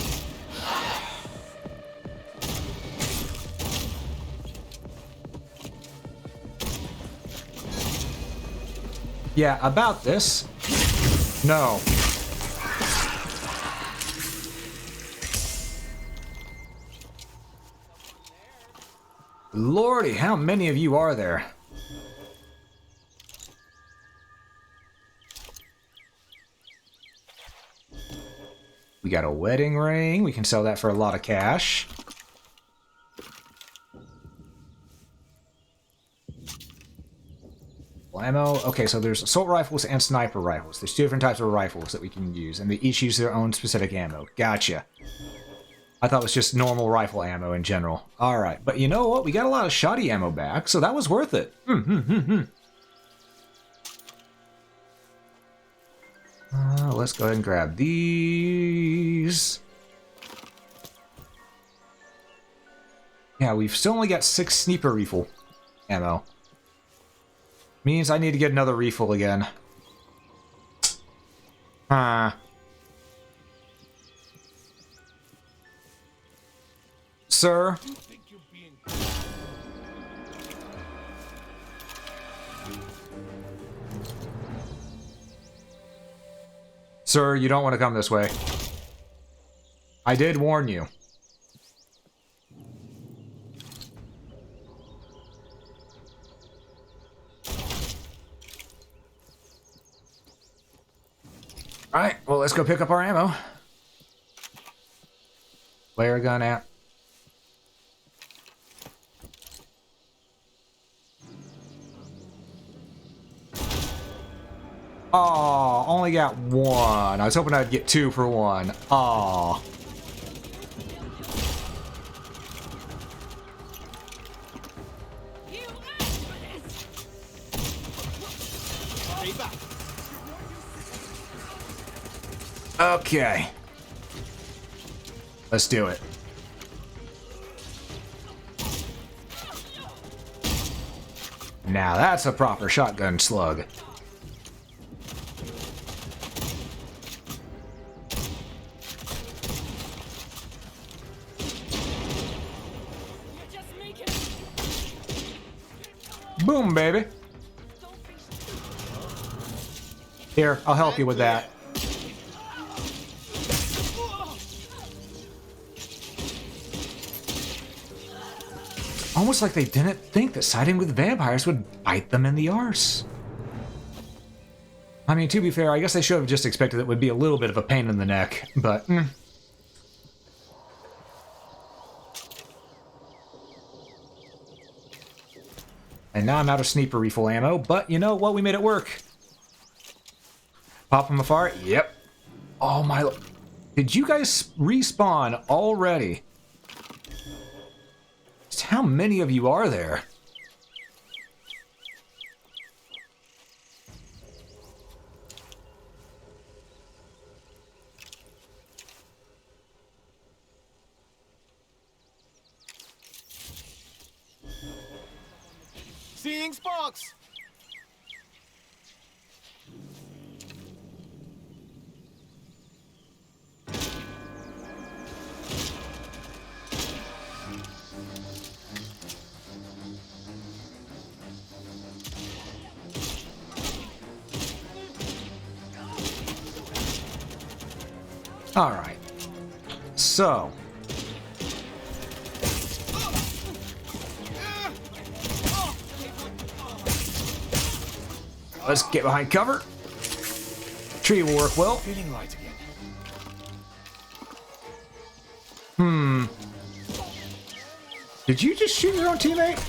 Yeah, about this. No. Lordy, how many of you are there? We got a wedding ring. We can sell that for a lot of cash. Ammo. Okay, so there's assault rifles and sniper rifles. There's two different types of rifles that we can use, and they each use their own specific ammo. Gotcha. I thought it was just normal rifle ammo in general. Alright, but you know what? We got a lot of shoddy ammo back, so that was worth it. Let's go ahead and grab these. Yeah, we've still only got 6 sniper rifle ammo. Means I need to get another refill again. Sir? Sir, you don't want to come this way. I did warn you. Alright, well, let's go pick up our ammo. Flare gun out. Oh, only got 1. I was hoping I'd get 2 for 1. Oh. Okay. Let's do it. Now that's a proper shotgun slug. Boom, baby. Here, I'll help you with that. Almost like they didn't think that siding with vampires would bite them in the arse. I mean, to be fair, I guess they should have just expected it would be a little bit of a pain in the neck, but... And now I'm out of sniper rifle ammo, but you know what? We made it work. Pop from afar? Yep. Oh my... Did you guys respawn already? Just how many of you are there? Seeing sparks! All right. So. Let's get behind cover. Tree will work well. Feeling right again. Did you just shoot your own teammate?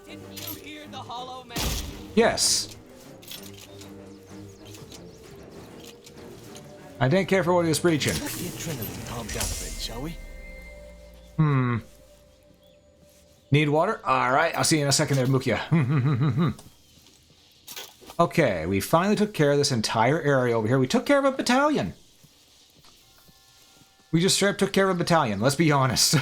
Didn't you hear the hollow man? Yes. I didn't care for what he was preaching. Let the adrenaline calm down a bit, shall we? Need water? Alright, I'll see you in a second there, Mukia. Okay, we finally took care of this entire area over here. We took care of a battalion. We just straight up took care of a battalion, let's be honest.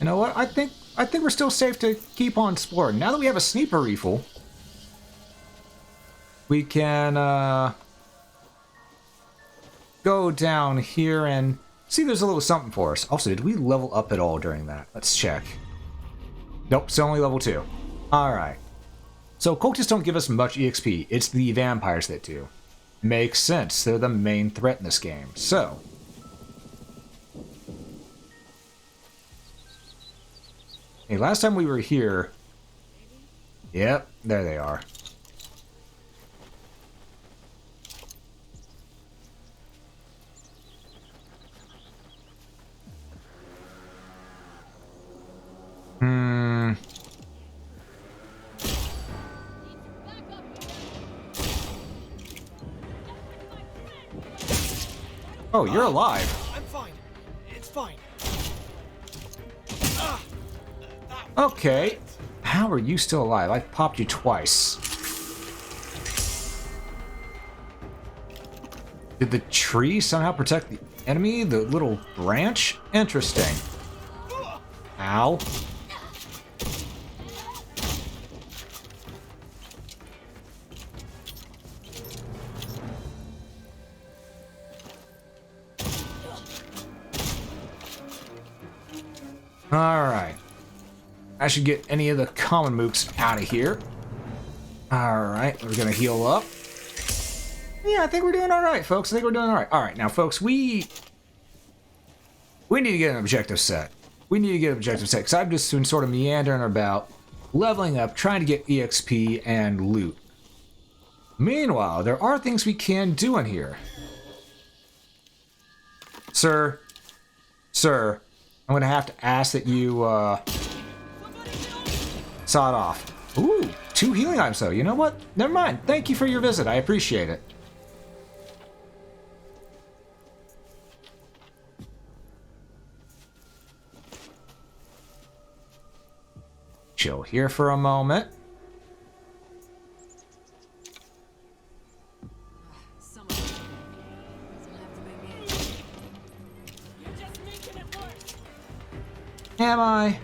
You know what? I think we're still safe to keep on exploring. Now that we have a sniper rifle, we can go down here and see there's a little something for us. Also, did we level up at all during that? Let's check. Nope, it's only level 2. Alright. So cultists don't give us much EXP. It's the vampires that do. Makes sense. They're the main threat in this game. So, hey, last time we were here... Yep, there they are. Oh, you're alive. I'm fine. It's fine. Okay. How are you still alive? I popped you twice. Did the tree somehow protect the enemy? The little branch? Interesting. Ow. Alright. I should get any of the common mooks out of here. Alright, we're gonna heal up. Yeah, I think we're doing alright, folks. I think we're doing alright. Alright, now, folks, we need to get an objective set. We need to get an objective set, because I've just been sort of meandering about, leveling up, trying to get EXP and loot. Meanwhile, there are things we can do in here. Sir, I'm gonna have to ask that you, sawed off. Ooh, 2 healing items though. You know what? Never mind. Thank you for your visit. I appreciate it. Chill here for a moment. Am I?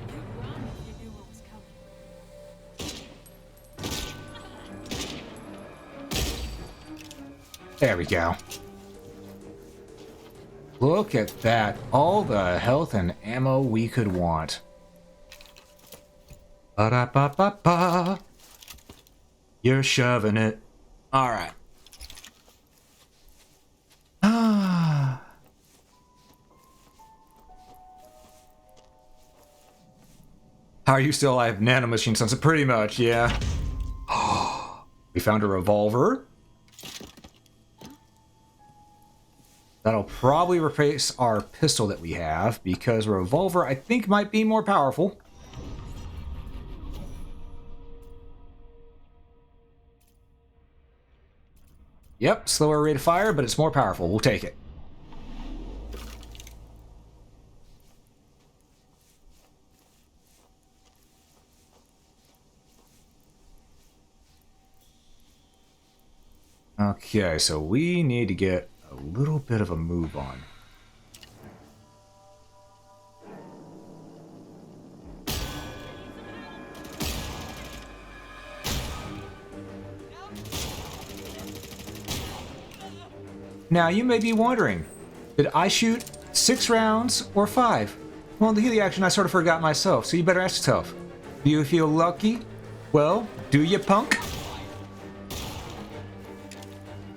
There we go. Look at that. All the health and ammo we could want. Ba-da-ba-ba-ba. You're shoving it. Alright. Ah. How are you still alive? Nanomachine sensor. Pretty much, yeah. We found a revolver. That'll probably replace our pistol that we have, because a revolver, I think, might be more powerful. Yep, slower rate of fire, but it's more powerful. We'll take it. Okay, so we need to get a little bit of a move on. Now, you may be wondering, did I shoot 6 rounds or 5? Well, the healing action I sort of forgot myself, so you better ask yourself, do you feel lucky? Well, do you, punk?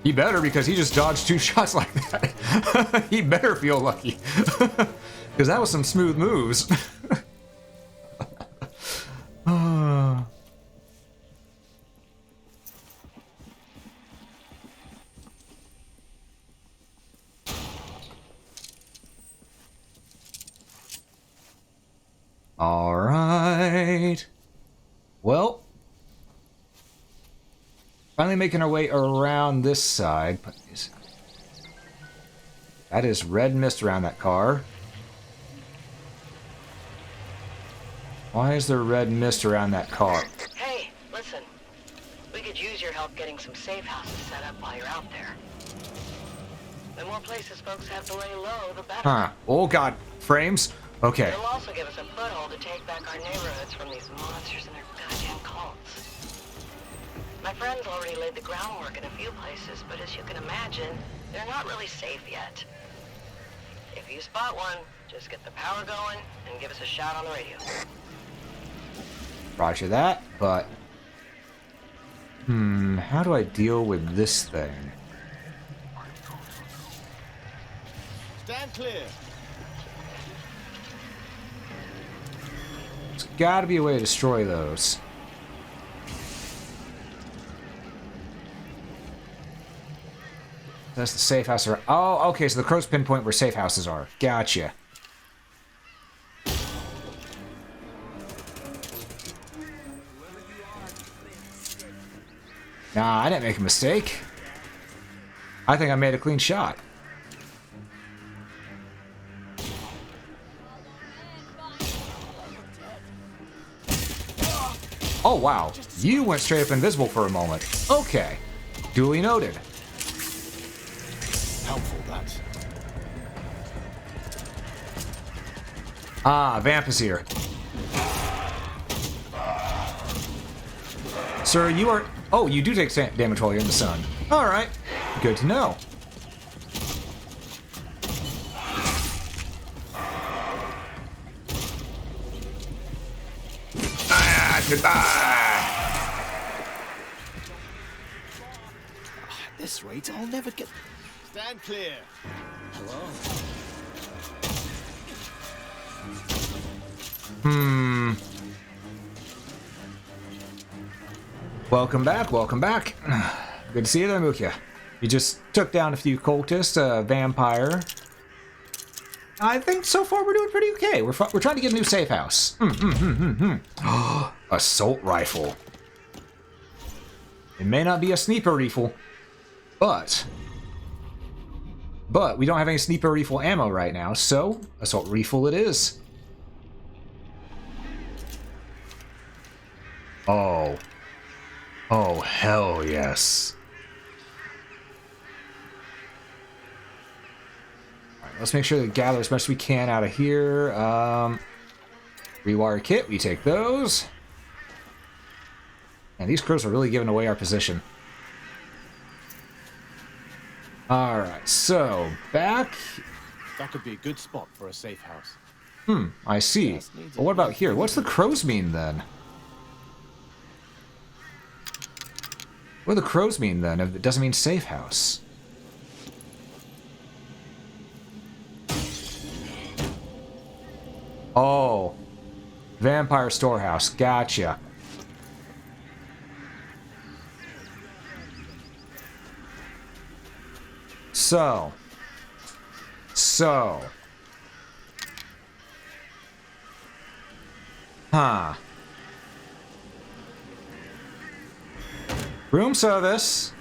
He better, because he just dodged 2 shots like that. He better feel lucky. Because that was some smooth moves. All right. Well, finally making our way around this side. That is red mist around that car. Why is there red mist around that car? Hey, listen. We could use your help getting some safe houses set up while you're out there. The more places folks have to lay low, the better. Huh. Oh god. Frames? Okay. It'll also give us a foothold in take back our neighborhoods from these monsters and their goddamn cults. My friends already laid the groundwork in a few places, but as you can imagine, they're not really safe yet. If you spot one, just get the power going and give us a shout on the radio. Roger that, but... how do I deal with this thing? Stand clear. There's gotta be a way to destroy those. That's the safe house. Oh, okay, so the crows pinpoint where safe houses are. Gotcha. Nah, I didn't make a mistake. I think I made a clean shot. Oh, wow. You went straight up invisible for a moment. Okay. Duly noted. Helpful, that. Ah, Vamp is here. Sir, you are... Oh, you do take damage while you're in the sun. Alright. Good to know. Ah, goodbye. At this rate, I'll never get... Stand clear. Hello? Welcome back, welcome back. Good to see you there, Mukia. You just took down a few cultists, a vampire. I think so far we're doing pretty okay. We're trying to get a new safe house. Assault rifle. It may not be a sniper rifle, but we don't have any sniper rifle ammo right now, so assault rifle it is. Oh. Oh, hell yes. Alright, let's make sure to gather as much as we can out of here. Rewire kit, we take those. And these crows are really giving away our position. Alright, so back. That could be a good spot for a safe house. I see. But what about here? What's the crows mean then? What do the crows mean then if it doesn't mean safe house? Oh. Vampire storehouse. Gotcha. So. Huh. Room service.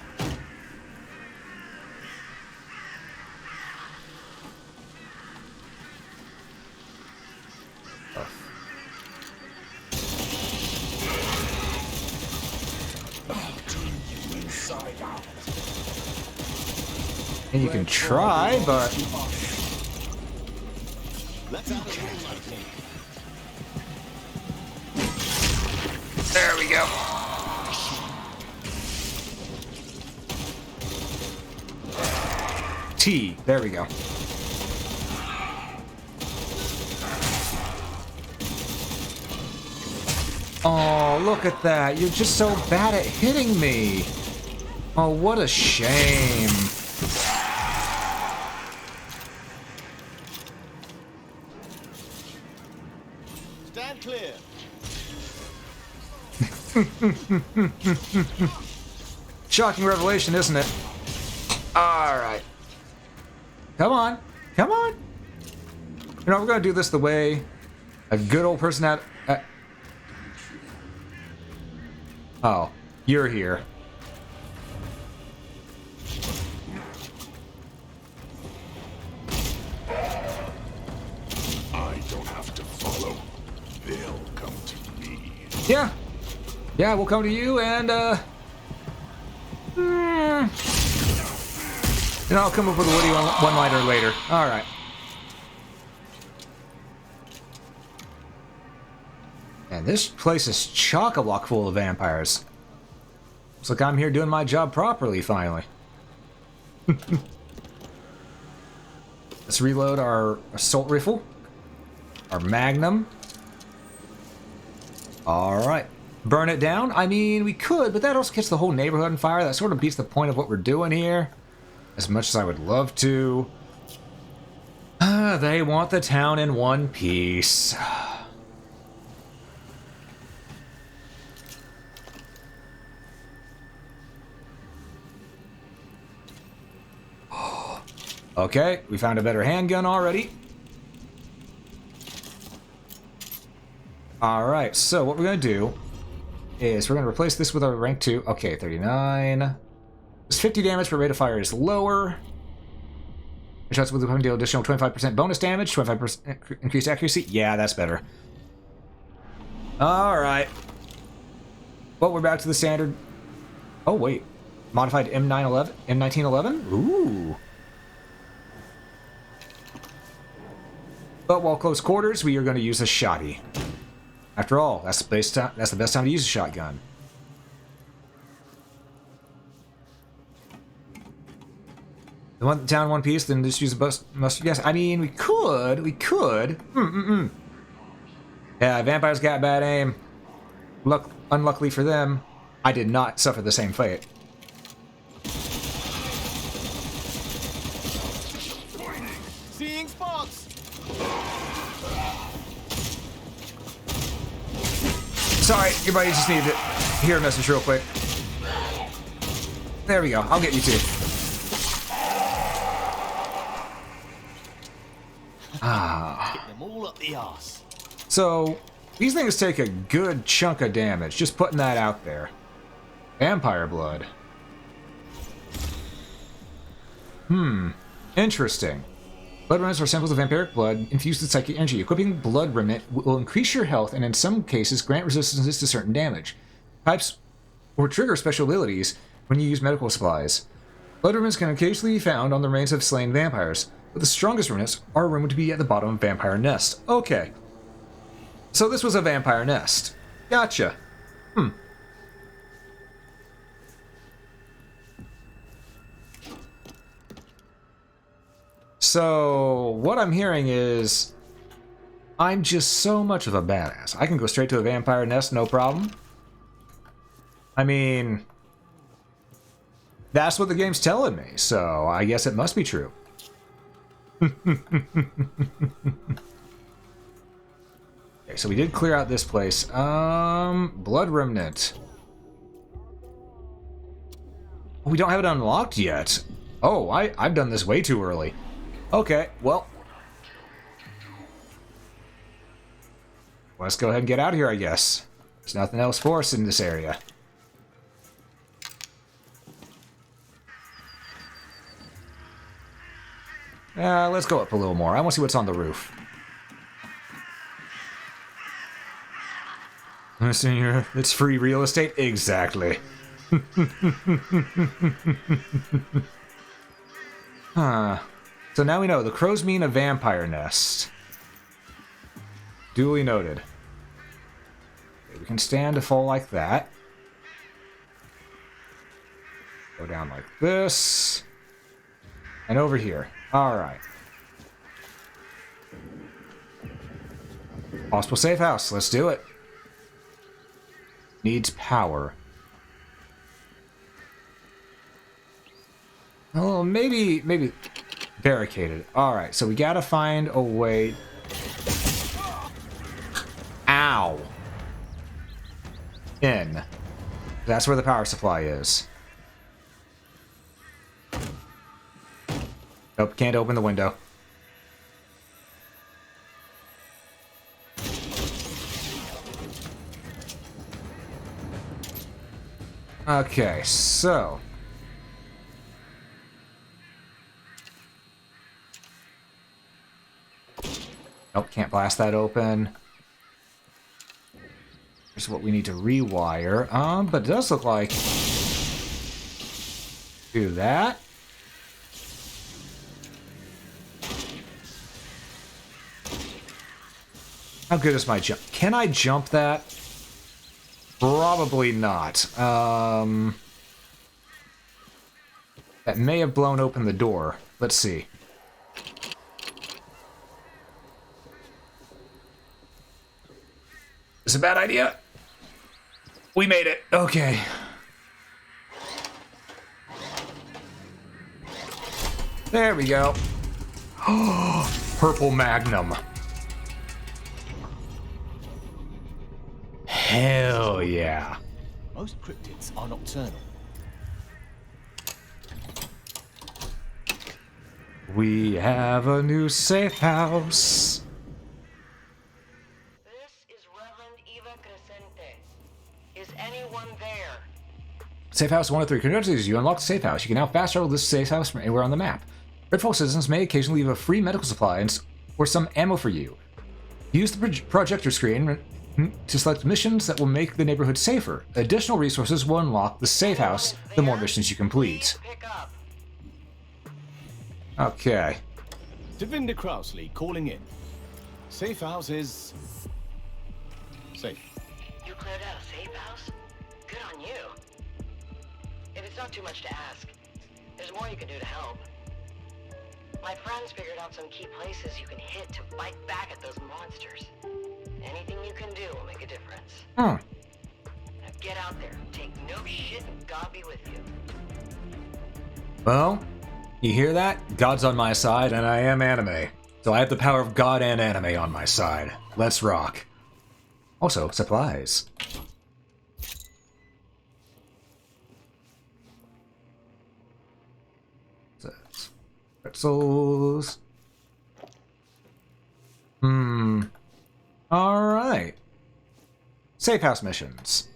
And you can try, but... There we go. T. There we go. Oh, look at that. You're just so bad at hitting me. Oh, what a shame. Stand clear. Shocking revelation, isn't it? Alright. Come on. Come on. You know, we're going to do this the way a good old person had... Oh, you're here. I don't have to follow. They'll come to me. Yeah. Yeah, we'll come to you and, and I'll come up with a witty one-liner later. Alright. Man, this place is chock-a-block full of vampires. Looks like I'm here doing my job properly, finally. Let's reload our assault rifle. Our magnum. Alright. Burn it down? I mean, we could, but that also gets the whole neighborhood on fire. That sort of beats the point of what we're doing here. As much as I would love to. They want the town in one piece. Okay, we found a better handgun already. Alright, so what we're going to do is we're going to replace this with our rank 2. Okay, 39. This 50 damage, but rate of fire is lower. Shots with the weapon deal additional 25% bonus damage, 25% increased accuracy. Yeah, that's better. Alright. Well, we're back to the standard. Oh, wait. Modified M911? M1911? Ooh. But while close quarters, we are going to use a shotty. After all, that's the best time to use a shotgun. They want the town in one piece, then just use a mustard gas. I mean, we could. Yeah, vampires got bad aim. Unluckily for them, I did not suffer the same fate. Seeing spots. Sorry, your buddy just needed to hear a message real quick. There we go. I'll get you too. Get them all up the arse. So, these things take a good chunk of damage, just putting that out there. Vampire blood. Interesting. Blood remnants are samples of vampiric blood infused with psychic energy. Equipping blood remnant will increase your health and in some cases grant resistances to certain damage. Types or trigger special abilities when you use medical supplies. Blood remnants can occasionally be found on the remains of slain vampires, but the strongest remnants are rumored to be at the bottom of vampire nest. Okay. So this was a vampire nest. Gotcha. So, what I'm hearing is I'm just so much of a badass. I can go straight to a vampire nest, no problem. I mean, that's what the game's telling me, so I guess it must be true. Okay, so we did clear out this place. Blood remnant. We don't have it unlocked yet. Oh, I've done this way too early. Okay, well. Let's go ahead and get out of here, I guess. There's nothing else for us in this area. Let's go up a little more. I want to see what's on the roof. Listen here, it's free real estate? Exactly. Huh. So now we know the crows mean a vampire nest. Duly noted. Okay, we can stand to fall like that. Go down like this. And over here. Alright. Possible safe house. Let's do it. Needs power. Oh, maybe barricaded. Alright, so we gotta find a way... Ow! In. That's where the power supply is. Nope, can't open the window. Okay, so... Nope, can't blast that open. Here's what we need to rewire. But it does look like... Do that. How good is my jump? Can I jump that? Probably not. That may have blown open the door. Let's see. It's a bad idea. We made it. Okay. There we go. Purple Magnum. Hell yeah. Most cryptids are nocturnal. We have a new safe house. Is anyone there? Safe house 103. Congratulations, you unlocked the safe house. You can now fast travel this safe house from anywhere on the map. Redfall citizens may occasionally leave a free medical supply or some ammo for you. Use the projector screen to select missions that will make the neighborhood safer. Additional resources will unlock the safe house the more missions you complete. Okay. Devinda Crowsley calling in. Safe house is... safe. You cleared out a safe house? Good on you. If it's not too much to ask, there's more you can do to help. My friends figured out some key places you can hit to fight back at those monsters. Anything you can do will make a difference. Now get out there, take no shit, and God be with you. Well, you hear that? God's on my side, and I am anime. So I have the power of God and anime on my side. Let's rock. Also, supplies. Pretzels. Alright. Safe house missions.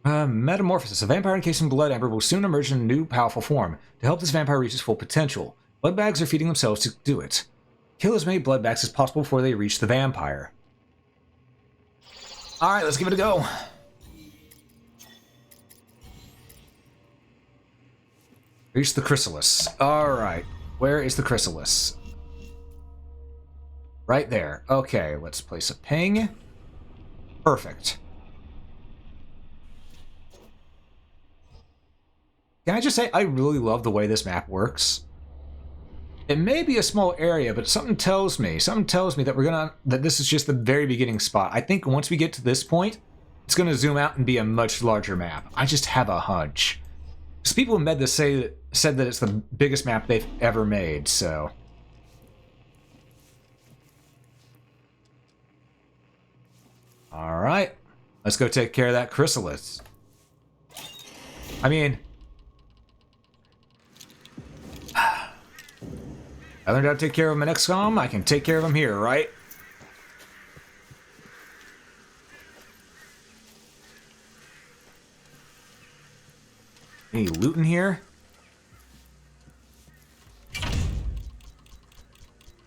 Metamorphosis. A vampire encased in blood amber will soon emerge in a new, powerful form. To help this vampire reach its full potential, blood bags are feeding themselves to do it. Kill as many blood bags as possible before they reach the vampire. Alright, let's give it a go. Reach the chrysalis. Alright, where is the chrysalis? Right there. Okay, let's place a ping. Perfect. Can I just say, I really love the way this map works. It may be a small area, but something tells me that that this is just the very beginning spot. I think once we get to this point, it's gonna zoom out and be a much larger map. I just have a hunch. Because people who made this said that it's the biggest map they've ever made, so. Alright. Let's go take care of that chrysalis. I mean, I learned how to take care of him in XCOM, I can take care of him here, right? Any loot in here?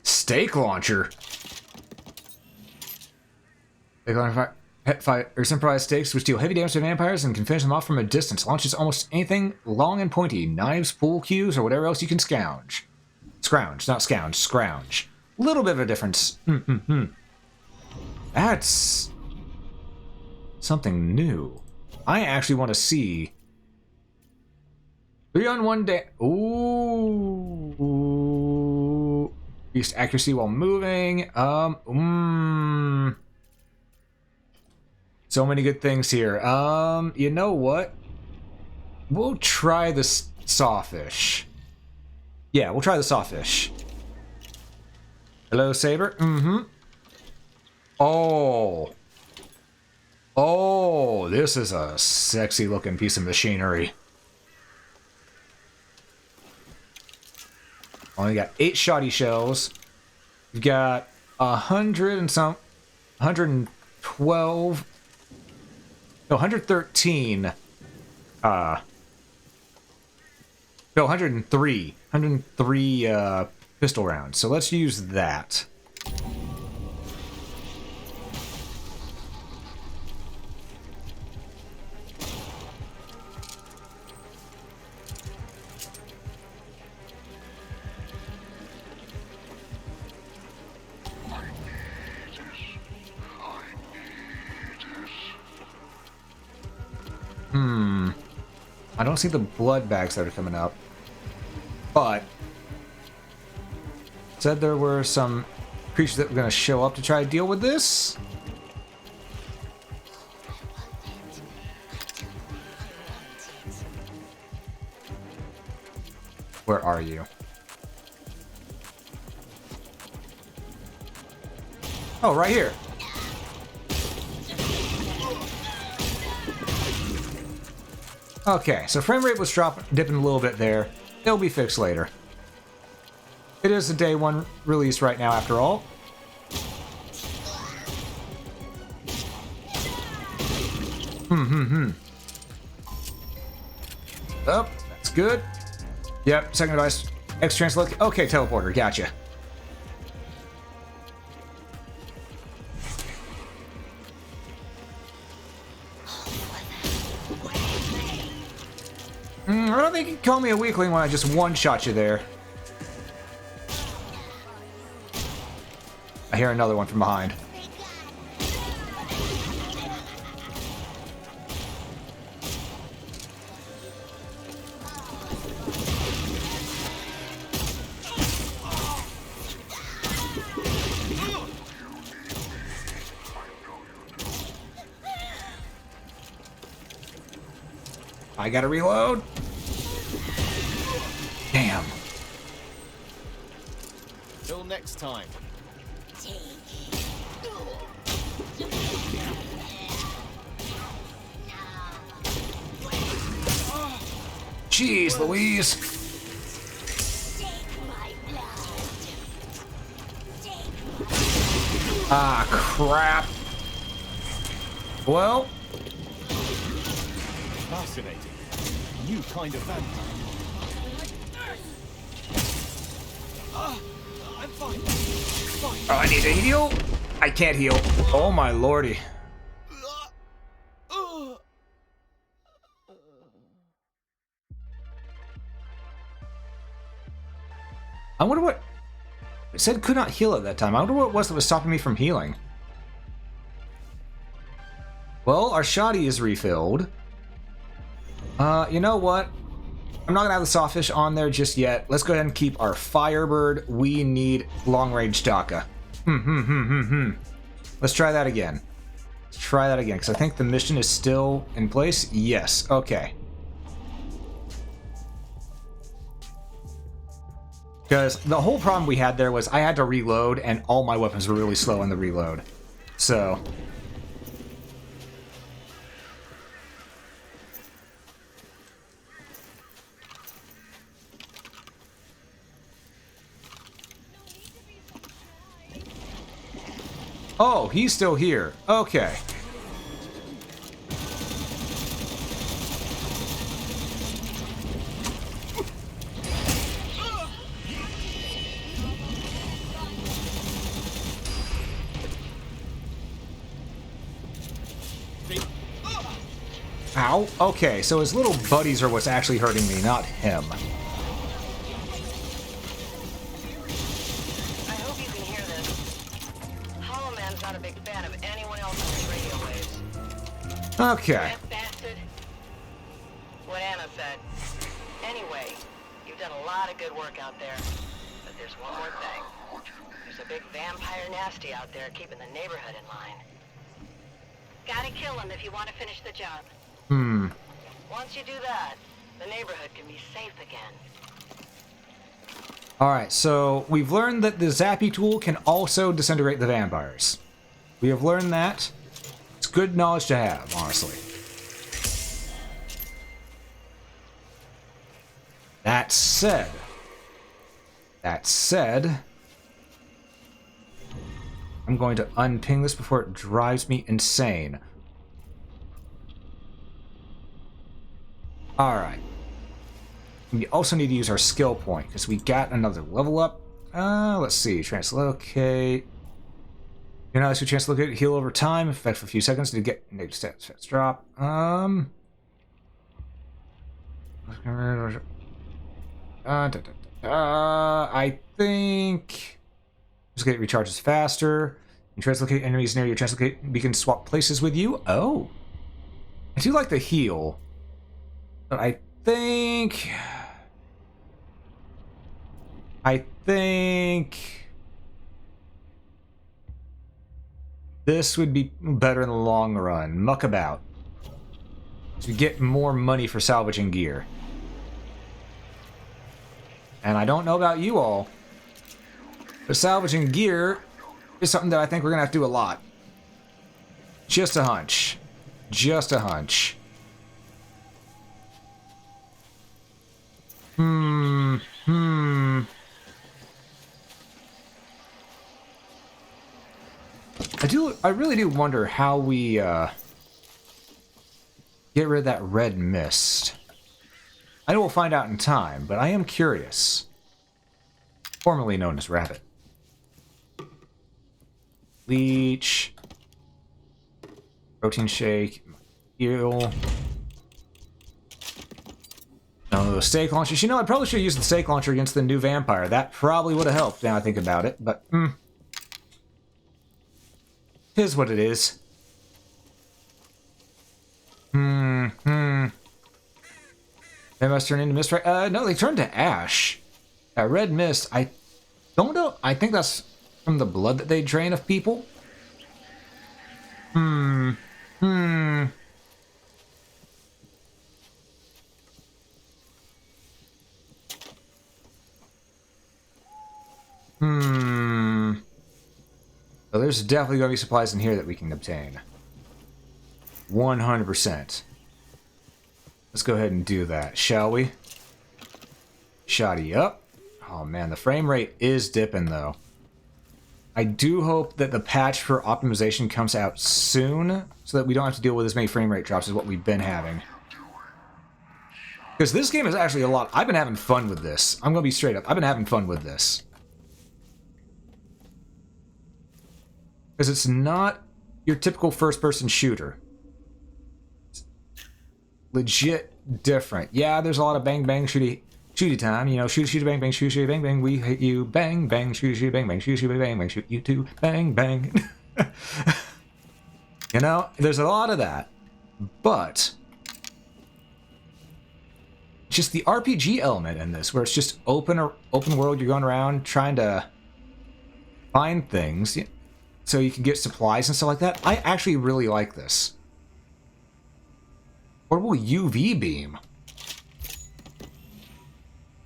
Steak launcher. Improvised stakes which deal heavy damage to vampires and can finish them off from a distance. Launches almost anything long and pointy. Knives, pool cues, or whatever else you can scrounge. Scrounge, not scounge, scrounge. Little bit of a difference. That's something new. I actually want to see 3 on 1 day. Ooh. Increased accuracy while moving. So many good things here. You know what? We'll try the sawfish. Yeah, we'll try the sawfish. Hello, Saber. Oh. Oh, this is a sexy looking piece of machinery. Only got 8 shoddy shells. We've got 100 and some, 112, no, 113, no, 103 pistol rounds. So let's use that. I don't see the blood bags that are coming up. But said there were some creatures that were going to show up to try to deal with this. Where are you? Oh, right here. Okay, so frame rate was dipping a little bit there. It'll be fixed later. It is a day one release right now, after all. Oh, that's good. Yep, second device. X-Translate. Okay, teleporter, gotcha. I don't think you can call me a weakling when I just one-shot you there. I hear another one from behind. I gotta reload. Damn. Till next time. Jeez, Louise. Ah, crap. Well. Fascinating. New kind of vampire. I'm fine. Oh, I need to heal. I can't heal. Oh my lordy. I wonder what... It said could not heal at that time. I wonder what it was that was stopping me from healing. Well, our shoddy is refilled. You know what? I'm not gonna have the sawfish on there just yet. Let's go ahead and keep our Firebird. We need long-range Daka. Let's try that again. Let's try that again, because I think the mission is still in place. Yes, okay. Because the whole problem we had there was I had to reload, and all my weapons were really slow in the reload. So... Oh, he's still here. Okay. Ow. Okay, so his little buddies are what's actually hurting me, not him. Okay. Bastard. What Anna said. Anyway, you've done a lot of good work out there. But there's one more thing. There's a big vampire nasty out there keeping the neighborhood in line. Gotta kill him if you want to finish the job. Once you do that, the neighborhood can be safe again. Alright, so we've learned that the Zappy tool can also disintegrate the vampires. We have learned that. It's good knowledge to have, honestly. That said, I'm going to unping this before it drives me insane. Alright. We also need to use our skill point, because we got another level up. Let's see. Translocate. You're not to translocate, heal over time, effect for a few seconds to get negative stats drop. I think just get recharges faster. You translocate enemies near your translocate beacon swap places with you. Oh. I do like the heal. But I think this would be better in the long run. Muck about. So we get more money for salvaging gear. And I don't know about you all, but salvaging gear is something that I think we're gonna have to do a lot. Just a hunch. Just a hunch. I really do wonder how we get rid of that red mist. I know we'll find out in time, but I am curious. Formerly known as Rabbit. Leech. Protein shake. Heal. No, the steak launchers. You know, I probably should have used the steak launcher against the new vampire. That probably would have helped, now I think about it, but, Here's what it is. They must turn into mist, right? No, they turned to ash. That red mist, I don't know. I think that's from the blood that they drain of people. So there's definitely going to be supplies in here that we can obtain. 100%. Let's go ahead and do that, shall we? Shoddy up. Oh man, the frame rate is dipping though. I do hope that the patch for optimization comes out soon, so that we don't have to deal with as many frame rate drops as what we've been having. Because this game is actually a lot. I've been having fun with this. I'm going to be straight up. I've been having fun with this. Because it's not your typical first-person shooter. It's legit different. Yeah, there's a lot of bang bang shooty time. You know, shoot bang bang shoot bang bang. We hit you bang bang shoot bang bang shoot bang bang shoot you too bang bang. You know, there's a lot of that, but just the RPG element in this, where it's just open world. You're going around trying to find things, so you can get supplies and stuff like that. I actually really like this. Portable UV beam.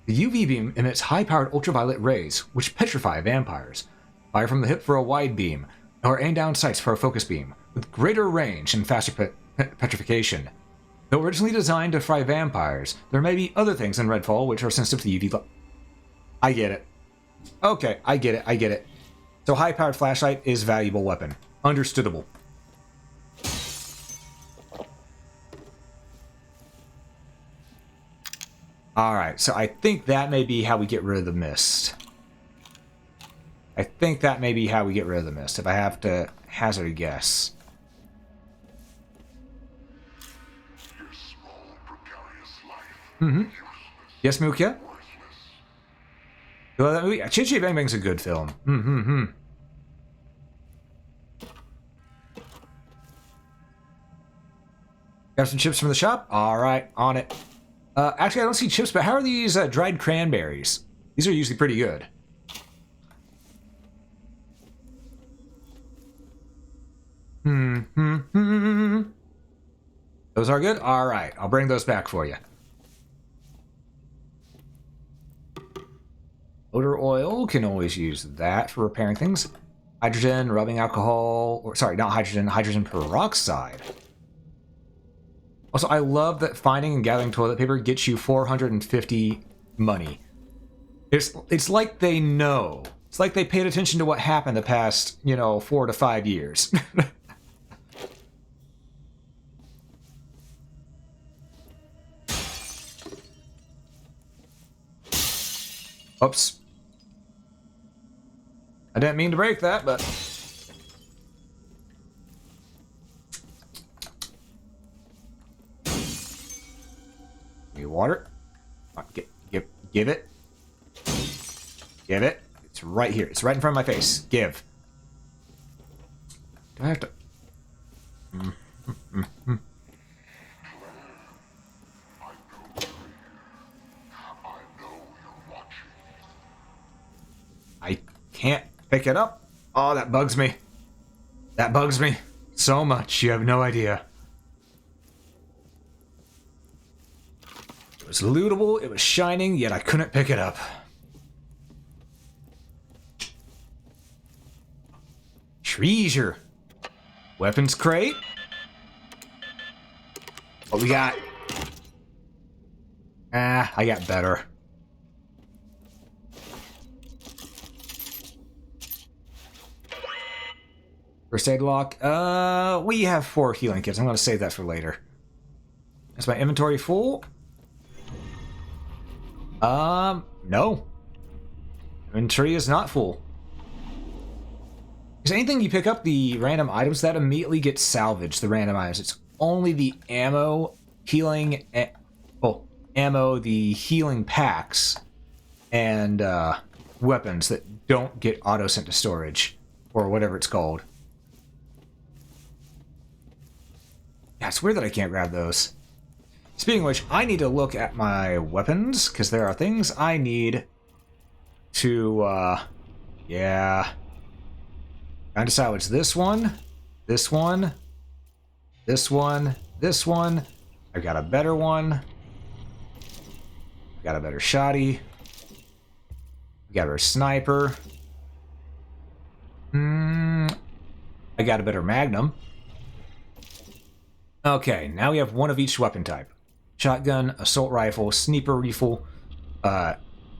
The UV beam emits high-powered ultraviolet rays, which petrify vampires. Fire from the hip for a wide beam, or aim down sights for a focus beam, with greater range and faster petrification. Though originally designed to fry vampires, there may be other things in Redfall which are sensitive to UV light. I get it. Okay, I get it. So high-powered flashlight is valuable weapon. Understandable. Alright, so I think that may be how we get rid of the mist. If I have to hazard a guess. Yes, Mukia? Well, Chi Bang Bang's a good film. Got some chips from the shop? Alright, on it. Actually, I don't see chips, but how are these dried cranberries? These are usually pretty good. Those are good? Alright, I'll bring those back for you. Odor oil, can always use that for repairing things. Hydrogen, rubbing alcohol, or sorry, not hydrogen, hydrogen peroxide. Also, I love that finding and gathering toilet paper gets you 450 money. It's like they know. It's like they paid attention to what happened the past, 4 to 5 years. Oops. I didn't mean to break that, but... Water. Give it. Give it. It's right here. It's right in front of my face. Give. Do I have to... can't pick it up. Oh, that bugs me. That bugs me so much. You have no idea. It was lootable, it was shining, yet I couldn't pick it up. Treasure. Weapons crate. What we got? Ah, I got better. First aid lock. We have 4 healing kits. I'm going to save that for later. Is my inventory full? No. Inventory is not full. Because anything you pick up, the random items, that immediately get salvaged, the random items. It's only the ammo, healing, ammo, the healing packs, and weapons that don't get auto-sent to storage, or whatever it's called. Yeah, it's weird that I can't grab those. Speaking of which, I need to look at my weapons, because there are things I need to, yeah. Trying to salvage this one, this one, this one, this one. I've got a better one. I've got a better shotty. We got our sniper. I got a better magnum. Okay, now we have one of each weapon type. Shotgun, assault rifle, sniper rifle,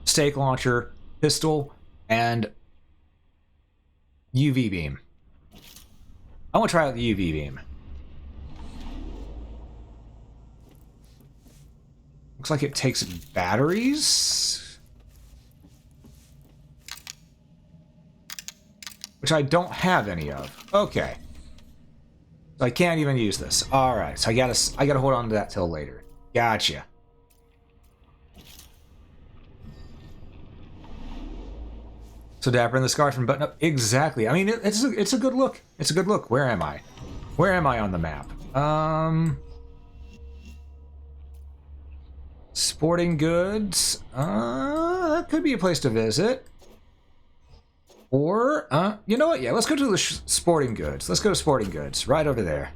stake launcher, pistol, and UV beam. I want to try out the UV beam. Looks like it takes batteries, which I don't have any of. Okay. So I can't even use this. Alright, so I gotta hold on to that till later. Gotcha. So dapper in the scarf and button up. Exactly. I mean, it's a good look. It's a good look. Where am I? Where am I on the map? Sporting goods. That could be a place to visit. Or, you know what? Yeah, let's go to the sporting goods. Let's go to sporting goods. Right over there.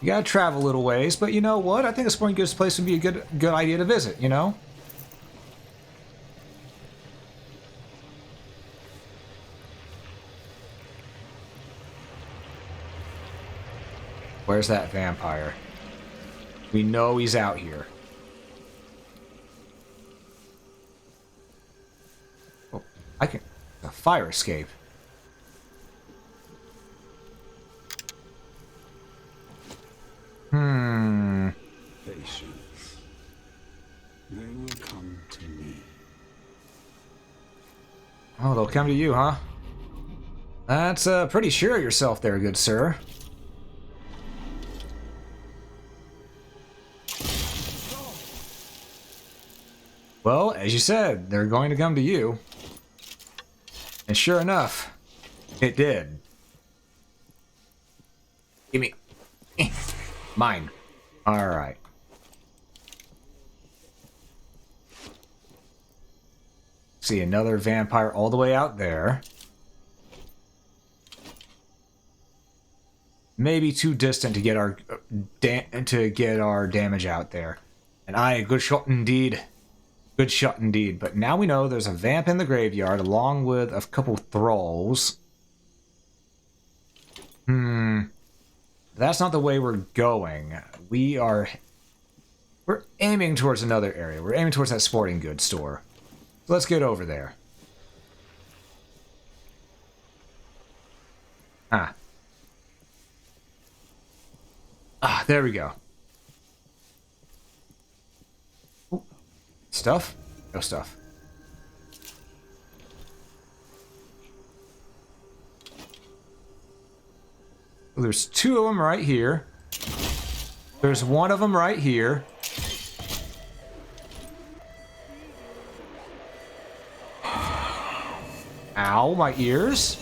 You gotta travel a little ways, but you know what? I think a sporting goods place would be a good idea to visit, you know? Where's that vampire? We know he's out here. Oh, I can... a fire escape. Patience. They will come to me. Oh, they'll come to you, huh? That's pretty sure of yourself there, good sir. Well, as you said, they're going to come to you. And sure enough, it did. Give me... mine. Alright. See another vampire all the way out there. Maybe too distant to get our damage out there. And aye, good shot indeed. Good shot indeed. But now we know there's a vamp in the graveyard along with a couple thralls. That's not the way we're going. We're aiming towards another area. We're aiming towards that sporting goods store. So let's get over there. There we go. Ooh. Stuff? No stuff. Well, there's 2 of them right here. There's 1 of them right here. Ow, my ears.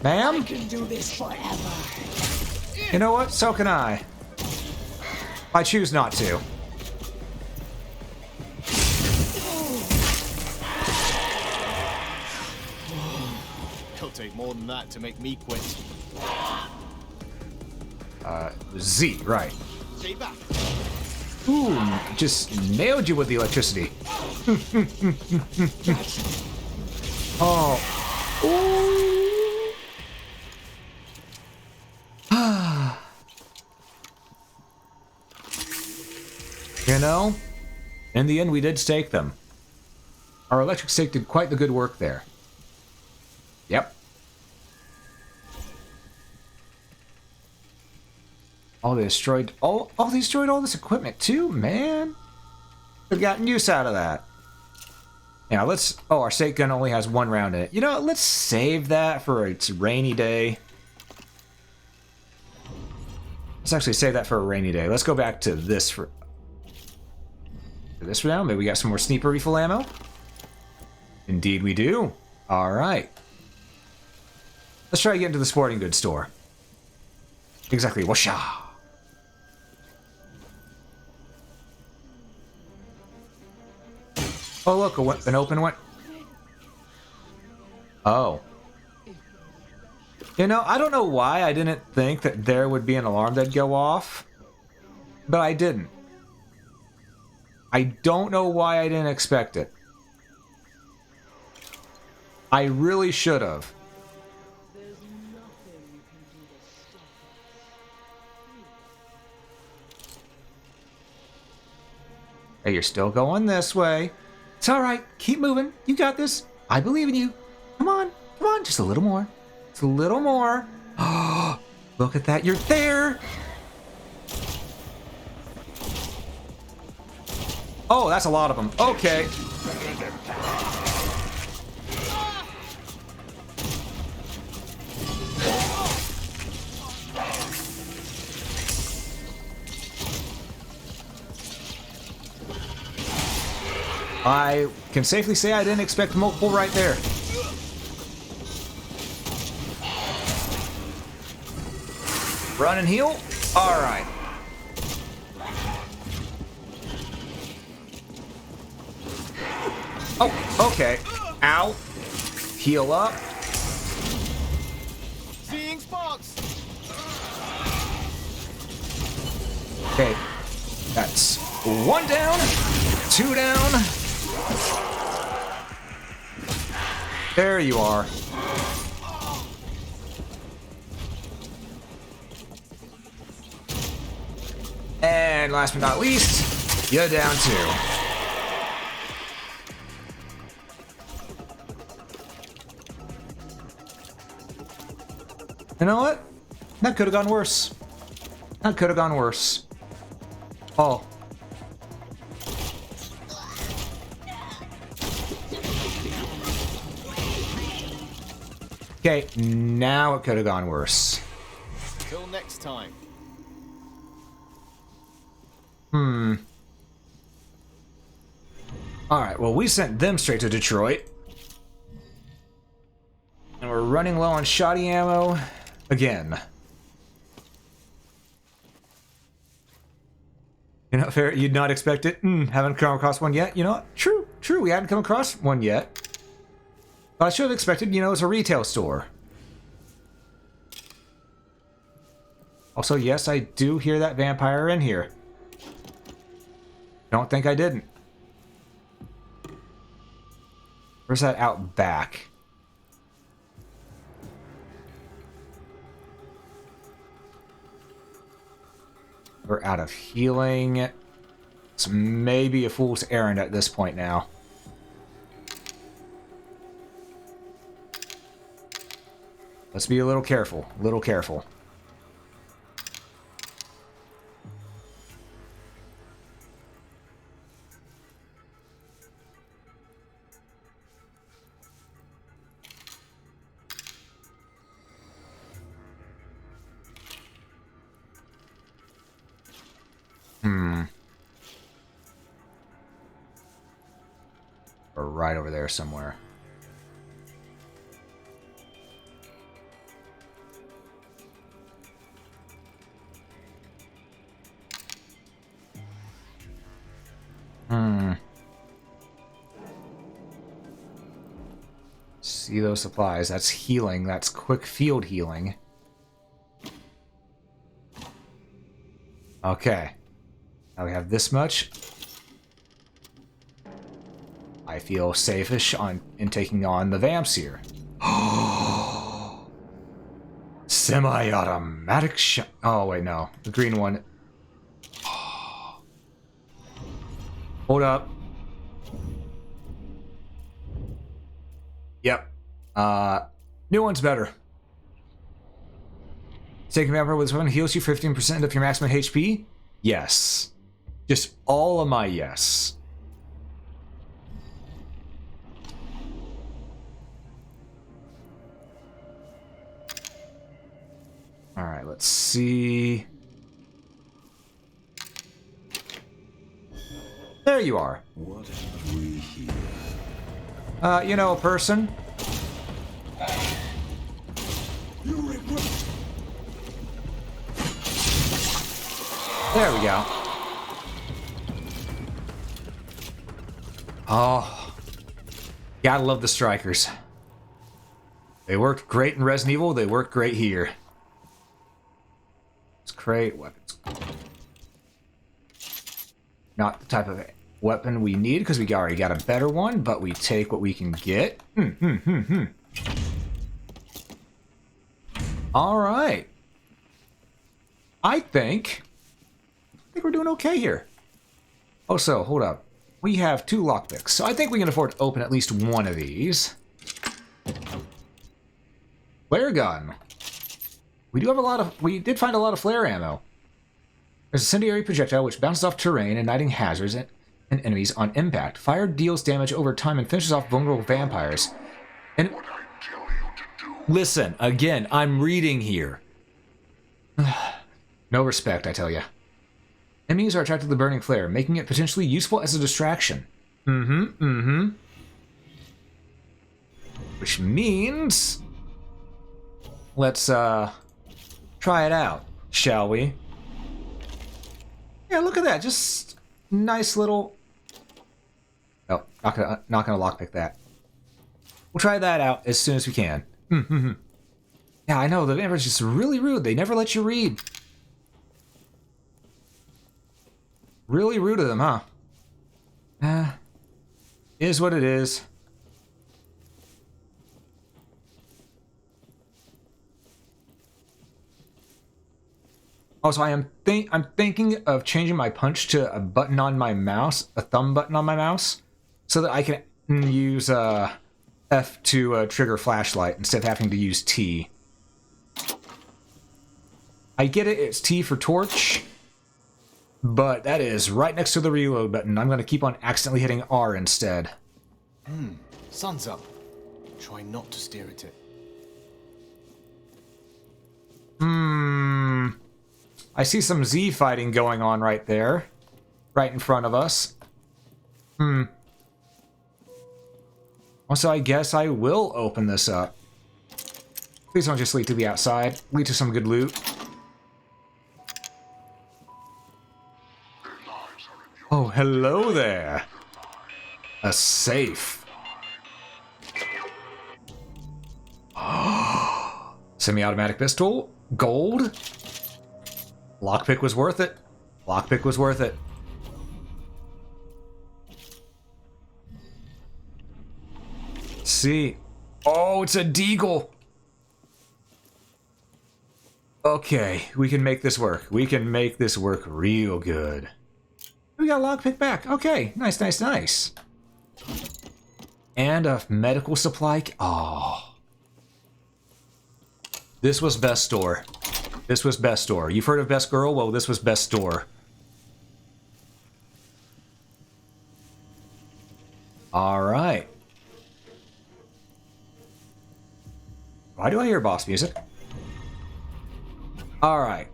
Ma'am? I can do this forever. You know what? So can I. I choose not to. take more than that to make me quit. Z, right. Stay back. Ooh, just nailed you with the electricity. Oh. Ooh. You know, in the end, we did stake them. Our electric stake did quite the good work there. Yep. Oh, they destroyed all this equipment too, man. They've gotten use out of that. Yeah, let's... Oh, our stake gun only has 1 round in it. You know, let's save that for its rainy day. Let's actually save that for a rainy day. Let's go back to this for... this for now. Maybe we got some more sniper rifle ammo. Indeed we do. Alright. Let's try to get into the sporting goods store. Exactly. Washa! Oh, look, an open one. Oh. You know, I don't know why I didn't think that there would be an alarm that'd go off. But I didn't. I don't know why I didn't expect it. I really should have. Hey, you're still going this way. It's alright. Keep moving. You got this. I believe in you. Come on. Come on. Just a little more. Just a little more. Oh, look at that. You're there. Oh, that's a lot of them. Okay. I can safely say I didn't expect multiple right there. Run and heal? Alright. Oh, okay. Ow. Heal up. Seeing sparks. Okay. That's 1 down. 2 down. There you are. And last but not least, you're down 2. You know what? That could have gone worse. That could have gone worse. Oh. Okay, now it could have gone worse. Till next time. Alright, well, we sent them straight to Detroit. And we're running low on shoddy ammo again. You know, fair, you'd not expect it. Haven't come across one yet. You know what? True, we hadn't come across one yet. But I should have expected, you know, it's a retail store. Also, yes, I do hear that vampire in here. Don't think I didn't. Where's that out back? We're out of healing. It's maybe a fool's errand at this point now. Let's be a little careful. A little careful. Or right over there somewhere. See those supplies. That's healing. That's quick field healing. Okay. Now we have this much. I feel safe-ish in taking on the vamps here. Semi-automatic shot. Oh, wait, no. The green one. Hold up. Yep. New one's better. Taking vampire with this weapon heals you 15% of your maximum HP? Yes. Just all of my yes. Alright, let's see. There you are. What have we here? You know, a person. There we go. Oh. Gotta love the strikers. They worked great in Resident Evil, they work great here. Let's create weapons. Not the type of weapon we need, because we already got a better one, but we take what we can get. Alright. I think we're doing okay here. Oh, so, hold up. We have 2 lockpicks, so I think we can afford to open at least one of these. Flare gun. We did find a lot of flare ammo. There's a incendiary projectile which bounces off terrain, igniting hazards and enemies on impact. Fire deals damage over time and finishes off vulnerable vampires. And listen, again, I'm reading here. No respect, I tell ya. Enemies are attracted to the burning flare, making it potentially useful as a distraction. Which means... let's, try it out, shall we? Yeah, look at that. Just nice little... oh, not gonna lockpick that. We'll try that out as soon as we can. Yeah, I know, the vampires are just really rude. They never let you read. Really rude of them, huh? Is what it is. Also, I'm thinking of changing my punch to a button on my mouse, a thumb button on my mouse, so that I can use F to trigger flashlight instead of having to use T. I get it, it's T for torch, but that is right next to the reload button. I'm going to keep on accidentally hitting R instead. Sun's up. Try not to stare at it. I see some Z fighting going on right there. Right in front of us. Also, I guess I will open this up. Please don't just lead to the outside. Lead to some good loot. Oh, hello there. A safe. Semi-automatic pistol. Gold. Lockpick was worth it. Lockpick was worth it. Let's see. Oh, it's a deagle. Okay, we can make this work. We can make this work real good. We got a lockpick back. Okay, nice, nice, nice. And a medical supply. Oh. This was best store. This was best store. You've heard of best girl? Well, this was best store. Alright. Why do I hear boss music? Alright.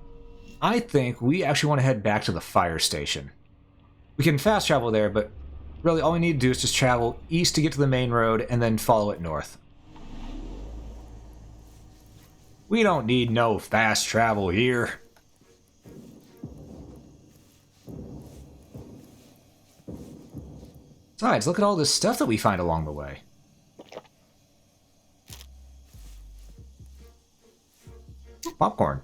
I think we actually want to head back to the fire station. We can fast travel there, but really all we need to do is just travel east to get to the main road and then follow it north. We don't need no fast travel here. Besides, look at all this stuff that we find along the way. popcorn.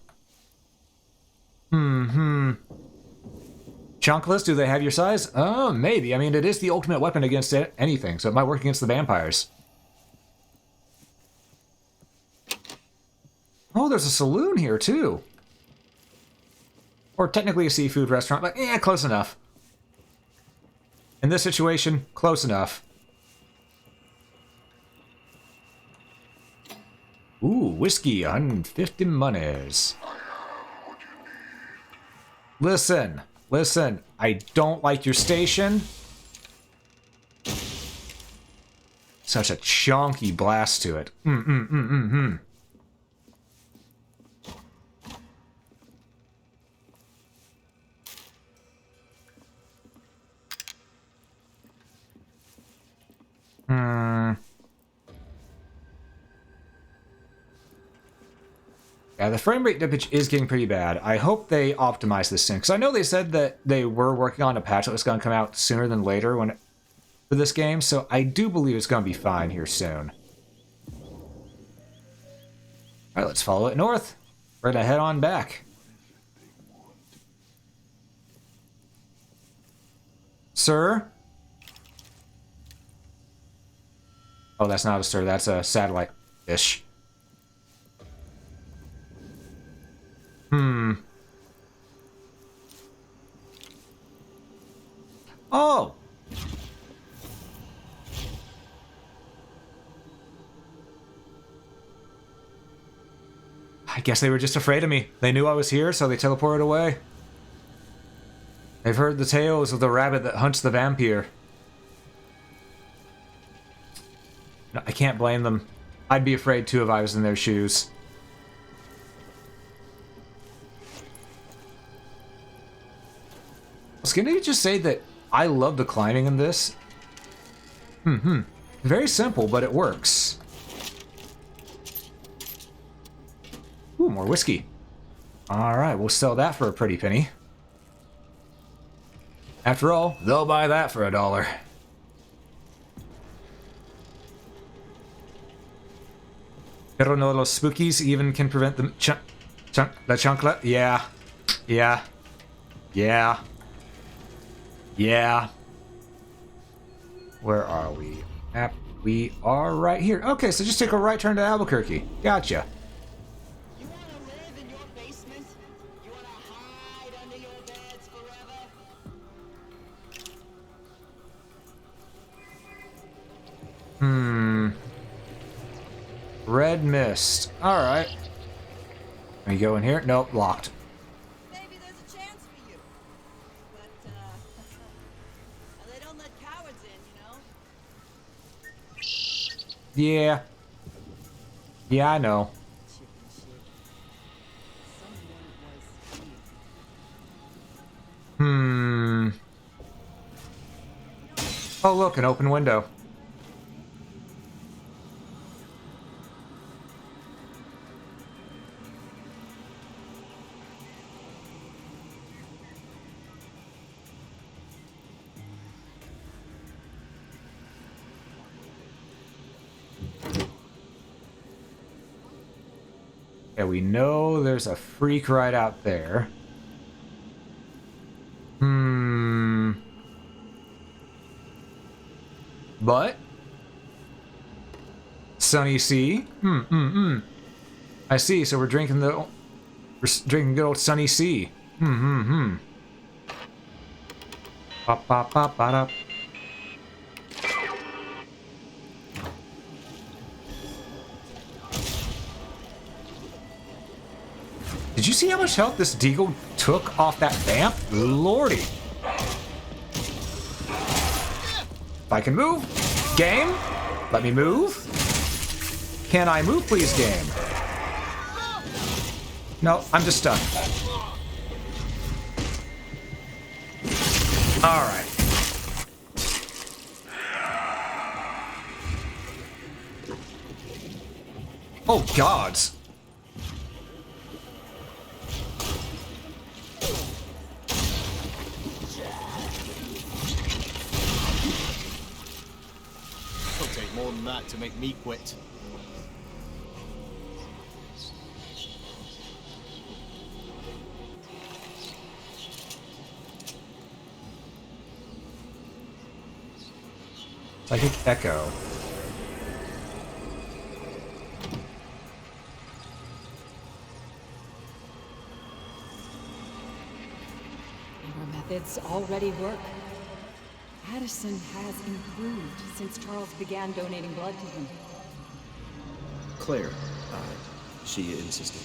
Chunkless, do they have your size? Oh, maybe. I mean, it is the ultimate weapon against anything, so it might work against the vampires. Oh, there's a saloon here, too. Or technically a seafood restaurant, but close enough. In this situation, close enough. Ooh, whiskey, 150 monies. Listen, I don't like your station. Such a chunky blast to it. Yeah, the frame rate dippage is getting pretty bad. I hope they optimize this soon, because I know they said that they were working on a patch that was going to come out sooner than later for this game, so I do believe it's going to be fine here soon. Alright, let's follow it north. We're going to head on back. Sir? Oh, that's not a sir, that's a satellite-ish. Oh! I guess they were just afraid of me. They knew I was here, so they teleported away. They've heard the tales of the rabbit that hunts the vampire. No, I can't blame them. I'd be afraid too if I was in their shoes. I was gonna just say that I love the climbing in this. Very simple, but it works. Ooh, more whiskey. Alright, we'll sell that for a pretty penny. After all, they'll buy that for $1. Pero no los spookies even can prevent the la chancla? Yeah. Yeah. Yeah. Yeah. Where are we? We are right here. Okay, so just take a right turn to Albuquerque. Gotcha. You want to live in your basement? You want to hide under your beds forever? Red mist. Alright. Can we go in here? Nope, locked. Maybe there's a chance for you. But, they don't let cowards in, you know? Yeah. Yeah, I know. Oh, look, an open window. Yeah, we know there's a freak right out there. But Sunny Sea. I see. So we're drinking good old Sunny Sea. Pop pop pop pop up. Did you see how much health this Deagle took off that vamp? Lordy. If I can move. Game? Let me move. Can I move, please, game? No, I'm just stuck. Alright. Oh, gods. More than that to make me quit. Psychic Echo. Our methods already work. Addison has improved since Charles began donating blood to him. Claire, she insisted.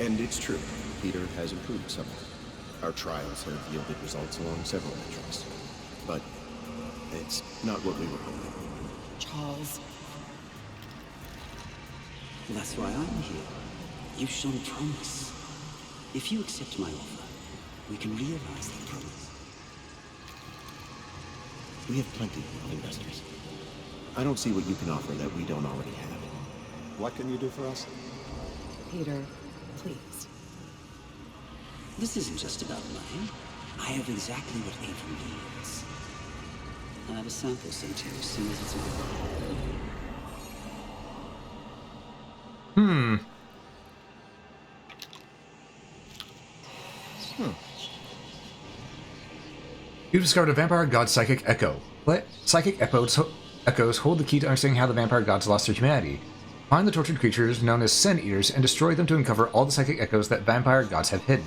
And it's true, Peter has improved somewhat. Our trials have yielded results along several metrics. But it's not what we were hoping. Charles. That's why I'm here. You've shown promise. If you accept my offer, we can realize that promise. We have plenty of investors. I don't see what you can offer that we don't already have. What can you do for us? Peter, please. This isn't just about money. I have exactly what Ava needs. I'll have a sample sent to you as soon as it's available. You've discovered a vampire god psychic echo. Let psychic echoes hold the key to understanding how the vampire gods lost their humanity. Find the tortured creatures known as Sin Eaters and destroy them to uncover all the psychic echoes that vampire gods have hidden.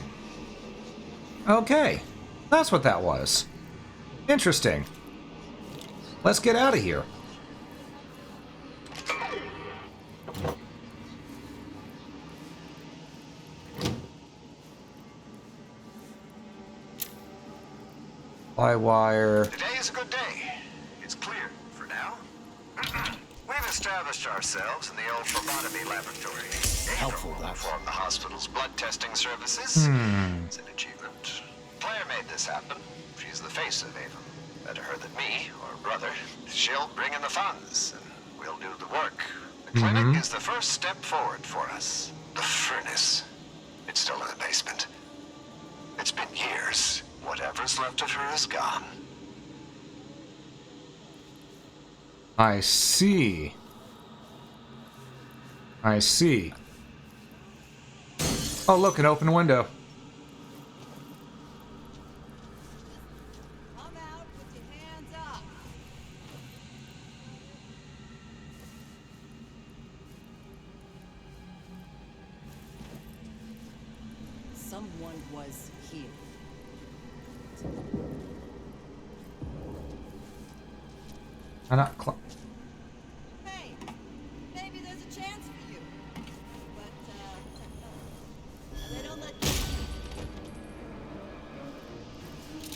Okay, that's what that was. Interesting. Let's get out of here. Wire. Today is a good day. It's clear for now. We've established ourselves in the old phlebotomy laboratory. Helpful, that. Perform the hospital's blood testing services. It's an achievement. Claire made this happen. She's the face of Avon. Better her than me, or brother. She'll bring in the funds, and we'll do the work. The clinic is the first step forward for us. The furnace. It's still in the basement. It's been years. Whatever's left of her is gone. I see. I see. Oh, look, an open window. Come out with your hands up. Someone was here. I'm not. Hey, maybe there's a chance for you. But, they don't let you.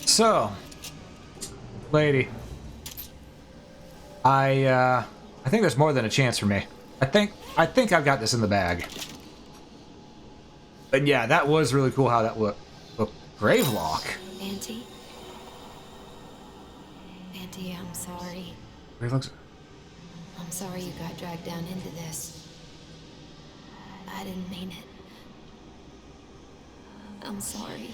So, lady, I think there's more than a chance for me. I think I've got this in the bag. But yeah, that was really cool how that looked. Look, Gravelock. Auntie? Auntie, I'm sorry. Gravelock's. I'm sorry you got dragged down into this. I didn't mean it. I'm sorry.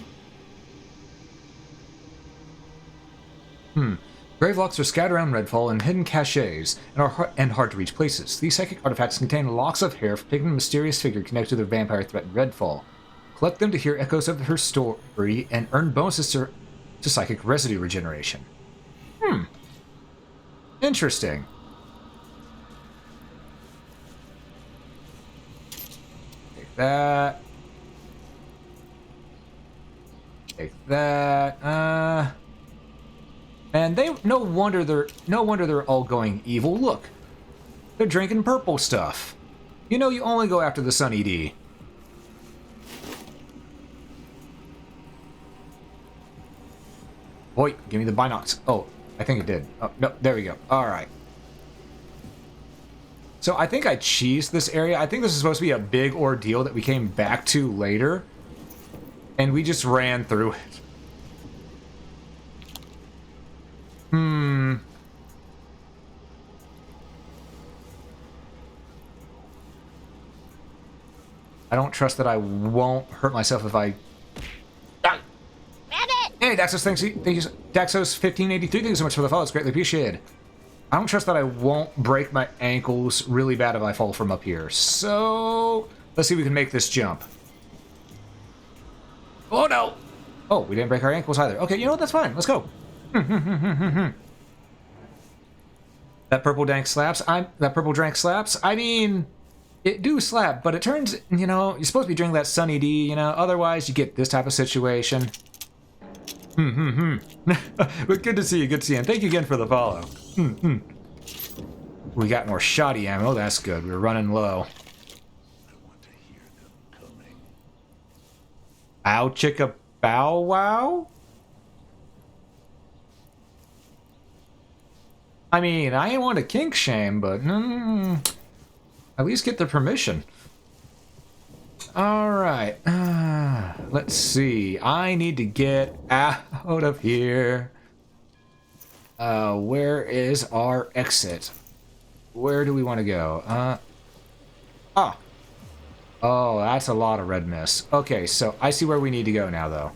Gravelocks are scattered around Redfall in hidden caches and hard to reach places. These psychic artifacts contain locks of hair taken from a mysterious figure connected to the vampire threat in Redfall. Collect them to hear echoes of her story and earn bonuses to psychic residue regeneration. Interesting. Take that. Take that. And no wonder they're all going evil. Look, they're drinking purple stuff. You know, you only go after the Sunny D. Boy, give me the binocs. Oh, I think it did. Oh, no, there we go. All right. So I think I cheesed this area. I think this is supposed to be a big ordeal that we came back to later, and we just ran through it. I don't trust that I won't hurt myself if I... Hey, Daxos, thank you. Daxos1583, thank you so much for the follow. It's greatly appreciated. I don't trust that I won't break my ankles really bad if I fall from up here. So, let's see if we can make this jump. Oh, no! Oh, we didn't break our ankles either. Okay, you know what? That's fine. Let's go. That purple dank slaps. That purple drank slaps. I mean, it do slap, but it turns, you know, you're supposed to be drinking that Sunny D, you know, otherwise you get this type of situation. But good to see you, good to see you, and thank you again for the follow. We got more shoddy ammo, that's good. We're running low. Ow chicka bow wow? I mean, I ain't want to kink shame, but at least get the permission. Alright, let's see. I need to get out of here. Where is our exit? Where do we want to go? Oh, that's a lot of red mist. Okay, so I see where we need to go now, though.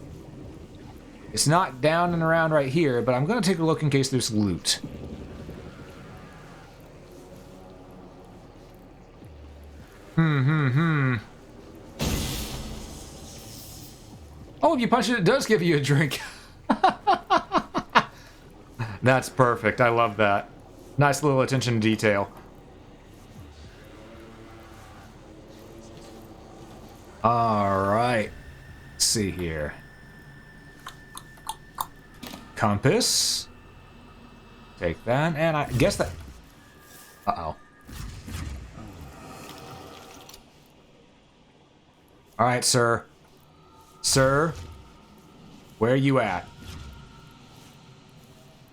It's not down and around right here, but I'm going to take a look in case there's loot. Oh, if you punch it, it does give you a drink. That's perfect. I love that. Nice little attention to detail. Alright. Let's see here. Compass. Take that, and I guess that... Uh-oh. Alright, sir. Sir? Where are you at?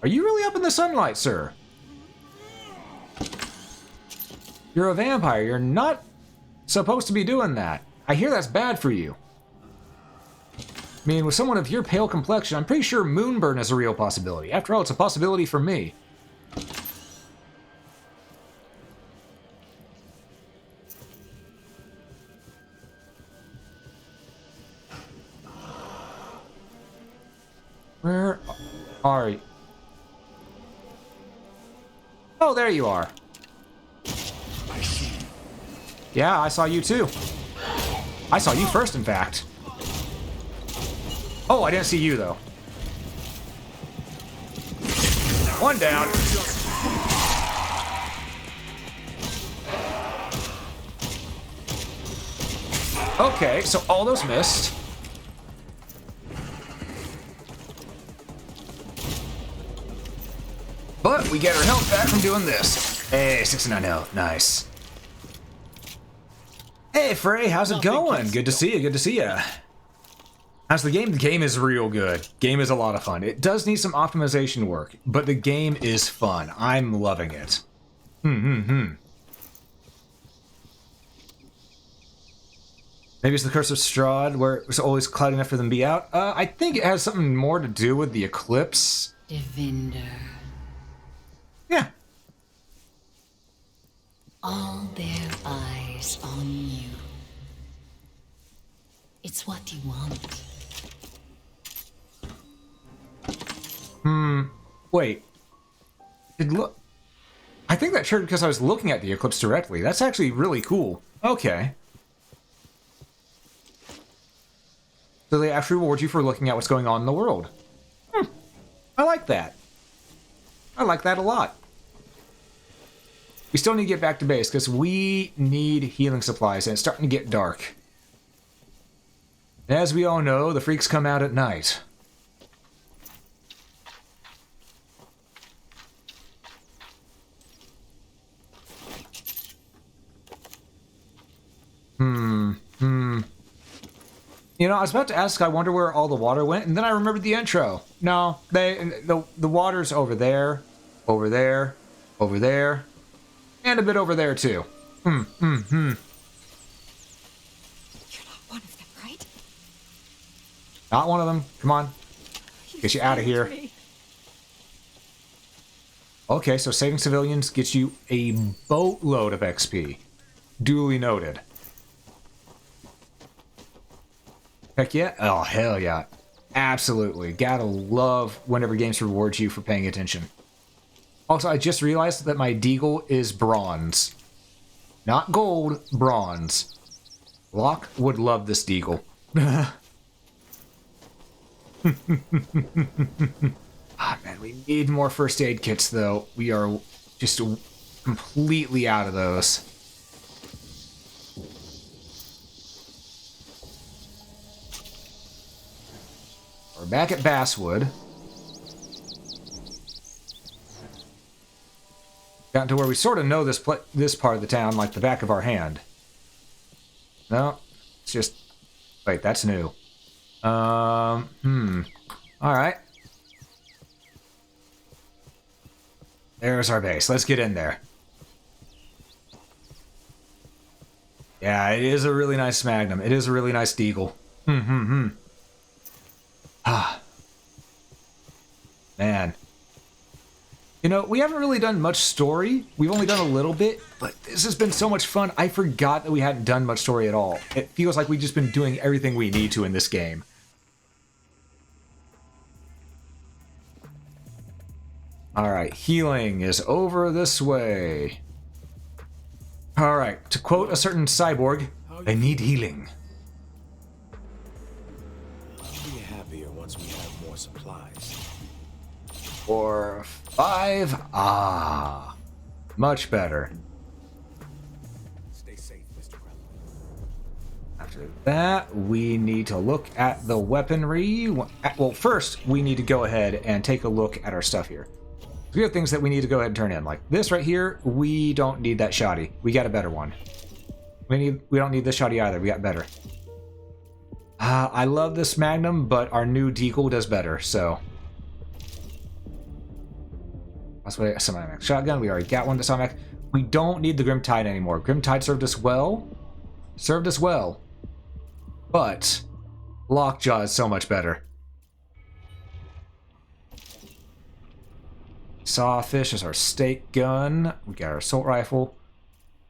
Are you really up in the sunlight, sir? You're a vampire. You're not supposed to be doing that. I hear that's bad for you. I mean, with someone of your pale complexion, I'm pretty sure moonburn is a real possibility. After all, it's a possibility for me. Where are you? Oh, there you are. Yeah, I saw you too. I saw you first, in fact. Oh, I didn't see you, though. One down. Okay, so all those missed. But we get our health back from doing this. Hey, 69 health. Nice. Hey, Frey, how's it going? Good to see you, good to see you. How's the game? The game is real good. Game is a lot of fun. It does need some optimization work, but the game is fun. I'm loving it. Maybe it's the Curse of Strahd, where it was always cloudy enough for them to be out. I think it has something more to do with the eclipse. Devinder. Yeah. All their eyes on you. It's what you want. Wait. I think that triggered because I was looking at the eclipse directly. That's actually really cool. Okay. So they actually reward you for looking at what's going on in the world. I like that. I like that a lot. We still need to get back to base because we need healing supplies and it's starting to get dark. As we all know, the freaks come out at night. You know, I was about to ask, I wonder where all the water went, and then I remembered the intro. No, the water's over there, over there, over there, and a bit over there too. You're not one of them, right? Not one of them. Come on. Get you out of here. Okay, so saving civilians gets you a boatload of XP. Duly noted. Heck yeah. Oh, hell yeah. Absolutely. Gotta love whenever games reward you for paying attention. Also, I just realized that my deagle is bronze. Not gold, bronze. Locke would love this deagle. Ah, man, we need more first aid kits, though. We are just completely out of those. We're back at Basswood. Gotten to where we sort of know this part of the town like the back of our hand. No, it's just... Wait, that's new. Alright. There's our base. Let's get in there. Yeah, it is a really nice Magnum. It is a really nice Deagle. Ah. Man. You know, we haven't really done much story. We've only done a little bit, but this has been so much fun. I forgot that we hadn't done much story at all. It feels like we've just been doing everything we need to in this game. Alright, healing is over this way. Alright, to quote a certain cyborg, I need healing. I'll be happier once we have more supplies. Or 5. Ah, much better. Stay safe, Mr. Krell. After that, we need to look at the weaponry. Well, first, we need to go ahead and take a look at our stuff here. We have things that we need to go ahead and turn in. Like this right here, we don't need that shoddy. We got a better one. We don't need this shoddy either. We got better. I love this Magnum, but our new Deagle does better, so... That's why semi-max shotgun. We already got one to semi-max. We don't need the Grimtide anymore. Grimtide served us well. But Lockjaw is so much better. Sawfish is our stake gun. We got our assault rifle.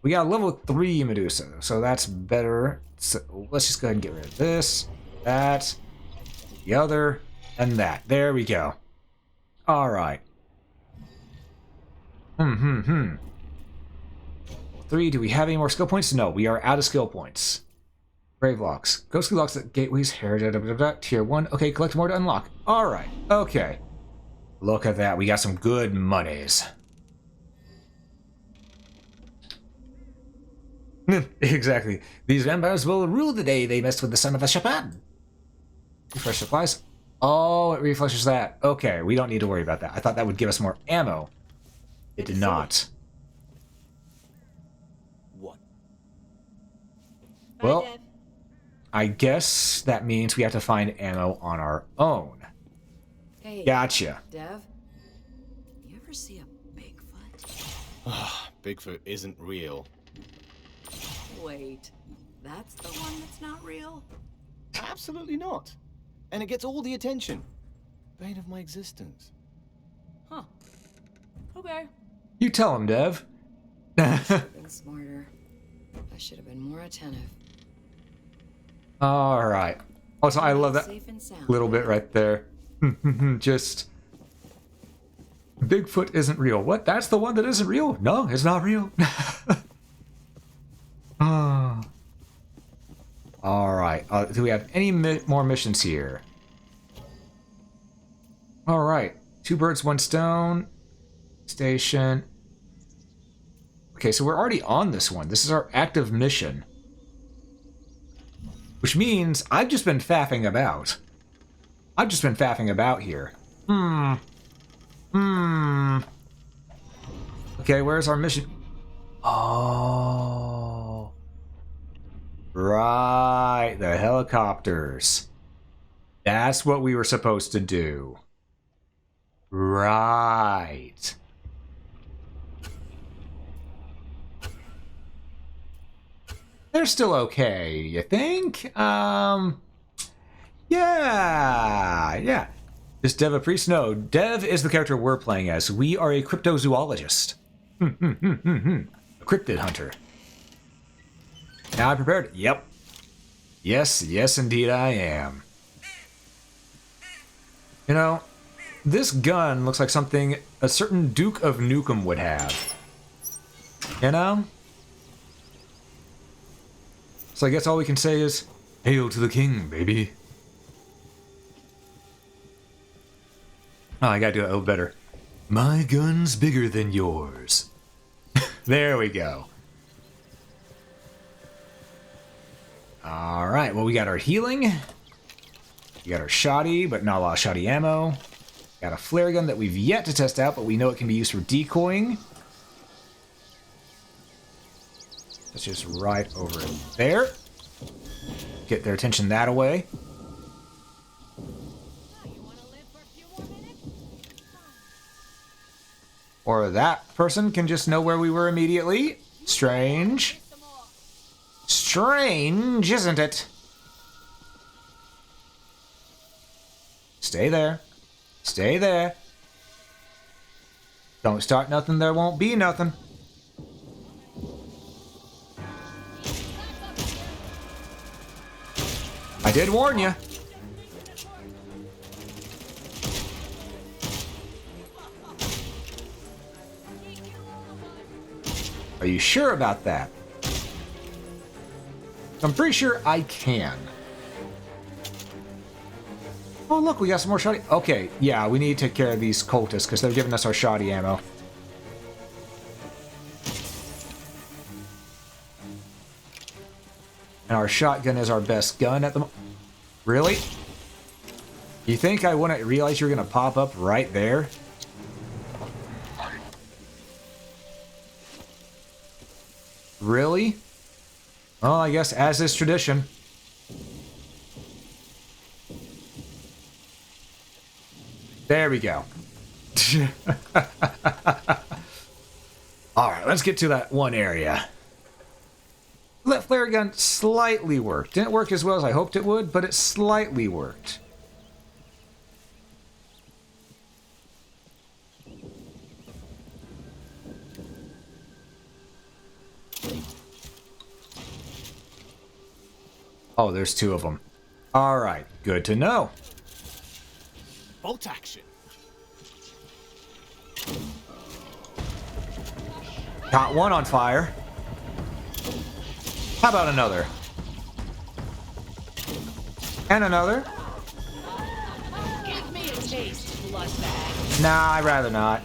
We got a level 3 Medusa, so that's better. So let's just go ahead and get rid of this, that, the other, and that. There we go. All right. 3, do we have any more skill points? No, we are out of skill points. Brave locks. Ghostly locks at gateways, tier 1. Okay, collect more to unlock. All right, okay. Look at that, we got some good monies. Exactly. These vampires will rule the day they mess with the son of a Shapan. Refresh supplies. Oh, it refreshes that. Okay, we don't need to worry about that. I thought that would give us more ammo. It did not. What? Well, I guess that means we have to find ammo on our own. Hey, gotcha. Dev, you ever see a Bigfoot? Bigfoot isn't real. Wait, that's the one that's not real? Absolutely not. And it gets all the attention. Bane of my existence. Huh. Okay. You tell him, Dev. I should have been smarter. I should have been more attentive. All right. Also, I love that little bit right there. Just... Bigfoot isn't real. What? That's the one that isn't real? No, it's not real. Oh. All right. Do we have any more missions here? All right. 2 birds, 1 stone. Station. Okay, so we're already on this one. This is our active mission. Which means I've just been faffing about. I've just been faffing about here. Okay, where's our mission? Oh. Right, the helicopters. That's what we were supposed to do. Right. They're still okay, you think? Yeah. Is Dev a priest? No, Dev is the character we're playing as. We are a cryptozoologist. A cryptid hunter. Now I'm prepared. Yep. Yes, indeed I am. You know, this gun looks like something a certain Duke of Nukem would have. You know? So I guess all we can say is, hail to the king, baby. Oh, I gotta do it a little better. My gun's bigger than yours. There we go. Alright, well, we got our healing. We got our shoddy, but not a lot of shoddy ammo. Got a flare gun that we've yet to test out, but we know it can be used for decoying. That's just right over there. Get their attention that way. Or that person can just know where we were immediately. Strange. Strange, isn't it? Stay there. Stay there. Don't start nothing, there won't be nothing. I did warn you. Are you sure about that? I'm pretty sure I can. Oh, look, we got some more shoddy. Okay, yeah, we need to take care of these cultists because they're giving us our shoddy ammo. And our shotgun is our best gun at the moment. Really? You think I wouldn't realize you're going to pop up right there? Really? Well, I guess as is tradition. There we go. Alright, let's get to that one area. That flare gun slightly worked. Didn't work as well as I hoped it would, but it slightly worked. Oh, there's two of them. Alright, good to know. Bolt action. Got one on fire. How about another? And another? Give me a taste, bloodbag. Nah, I'd rather not.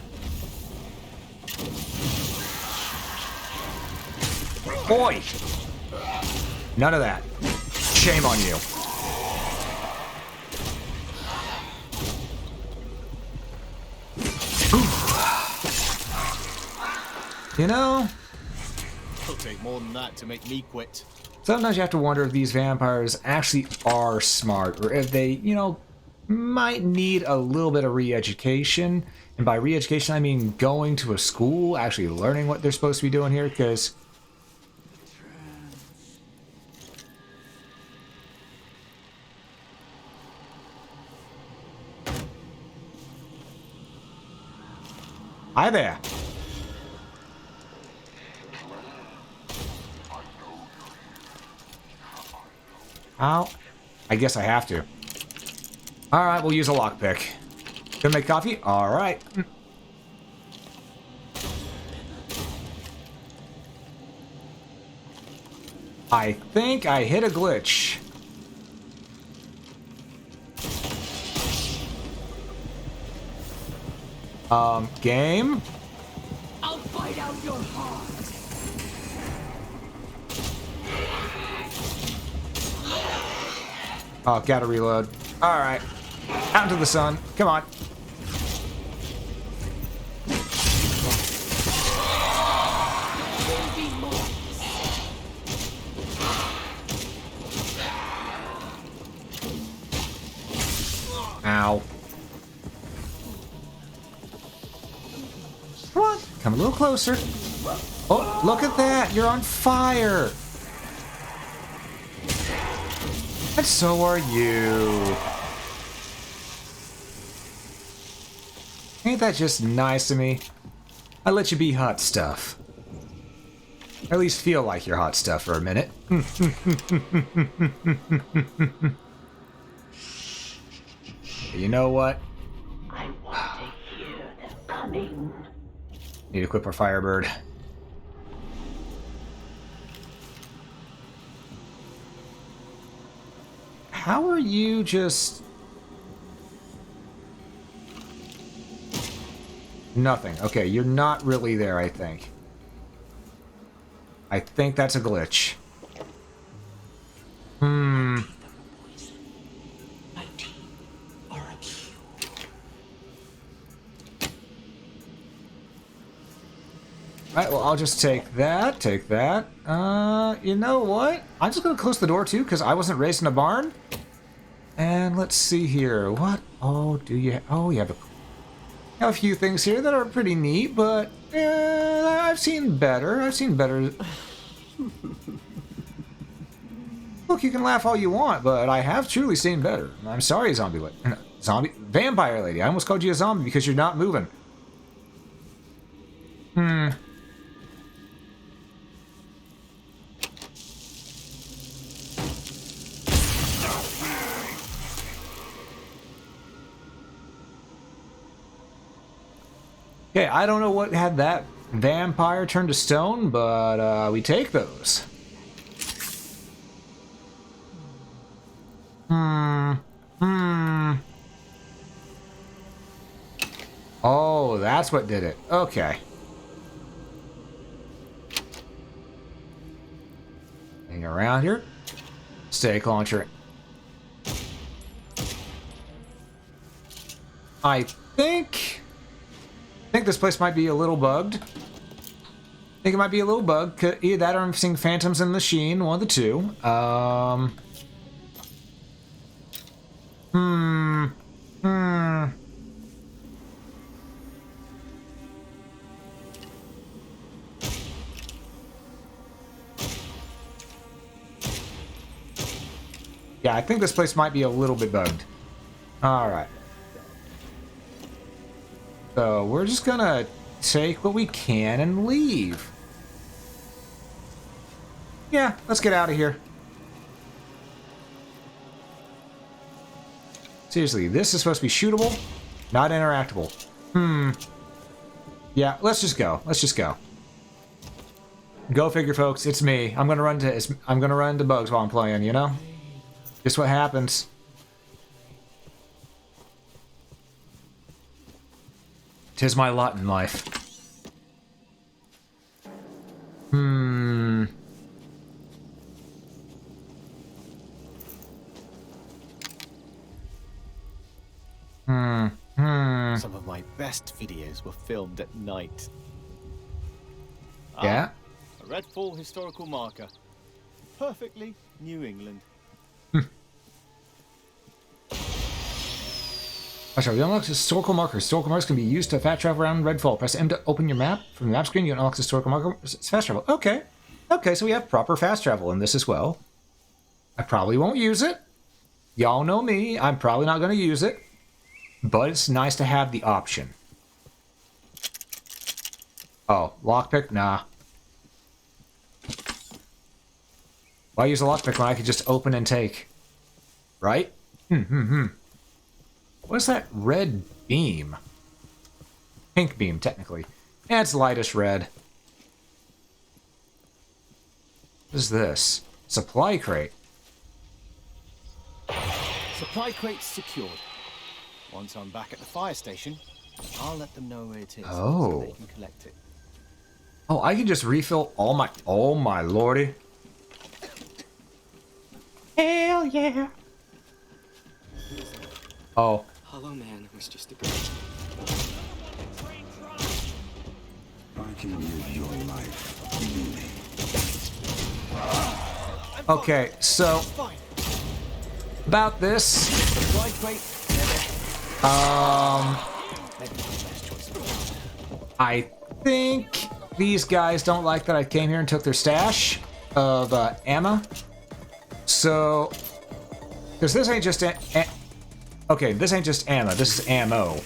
Boy! None of that. Shame on you. You know, It'll take more than that to make me quit. sometimes you have to wonder if these vampires actually are smart, or if they, you know, might need a little bit of re-education. And by re-education, I mean going to a school, actually learning what they're supposed to be doing here, because... Hi there. Oh, I guess I have to. Alright, we'll use a lockpick. Gonna make coffee? Alright. I think I hit a glitch. Game? I'll bite out your heart. Oh, gotta reload. Alright. Out into the sun. Come on. Ow. Come on. Come a little closer. Oh, look at that. You're on fire. And so are you. Ain't that just nice of me? I let you be hot stuff. Or at least feel like you're hot stuff for a minute. You know what? I want to hear them coming. Need to equip our Firebird. How are you just... Nothing. Okay, you're not really there, I think. I think that's a glitch. Hmm. Alright, well, I'll just take that, you know what? I'm just gonna close the door, too, because I wasn't raised in a barn. And let's see here. What? Oh, do you... Oh, you have a few things here that are pretty neat, but... I've seen better. Look, you can laugh all you want, but I have truly seen better. I'm sorry, vampire lady. I almost called you a zombie because you're not moving. Hmm. Okay, I don't know what had that vampire turn to stone, but we take those. Oh, that's what did it. Okay. Hang around here. Stake launcher. I think this place might be a little bugged. I think it might be a little bugged. Either that or I'm seeing phantoms in the sheen. One of the two. Yeah, I think this place might be a little bit bugged. Alright. So, we're just gonna take what we can and leave. Yeah, let's get out of here. Seriously, this is supposed to be shootable, not interactable. Yeah, let's just go. Let's just go. Go figure, folks. It's me. I'm gonna run into bugs while I'm playing, you know? Just what happens. Tis my lot in life. Some of my best videos were filmed at night. Yeah? A Redfall historical marker. Perfectly New England. Actually, we unlock historical markers. Historical markers can be used to fast travel around Redfall. Press M to open your map. From the map screen, you unlock historical marker. It's fast travel. Okay. Okay, so we have proper fast travel in this as well. I probably won't use it. Y'all know me. I'm probably not going to use it. But it's nice to have the option. Oh, lockpick? Nah. Why use a lockpick when I could just open and take? Right? What's that red beam? Pink beam, technically. Yeah, it's lightish red. What is this? Supply crate. Supply crate secured. Once I'm back at the fire station, I'll let them know where it is so they can collect it. Oh, I can just refill all my... Oh my lordy. Hell yeah. Oh. Hello, man. It was just a girl. I can live your life. Okay, so... About this... I think these guys don't like that I came here and took their stash of ammo. So, because this ain't just okay, this ain't just ammo. This is ammo.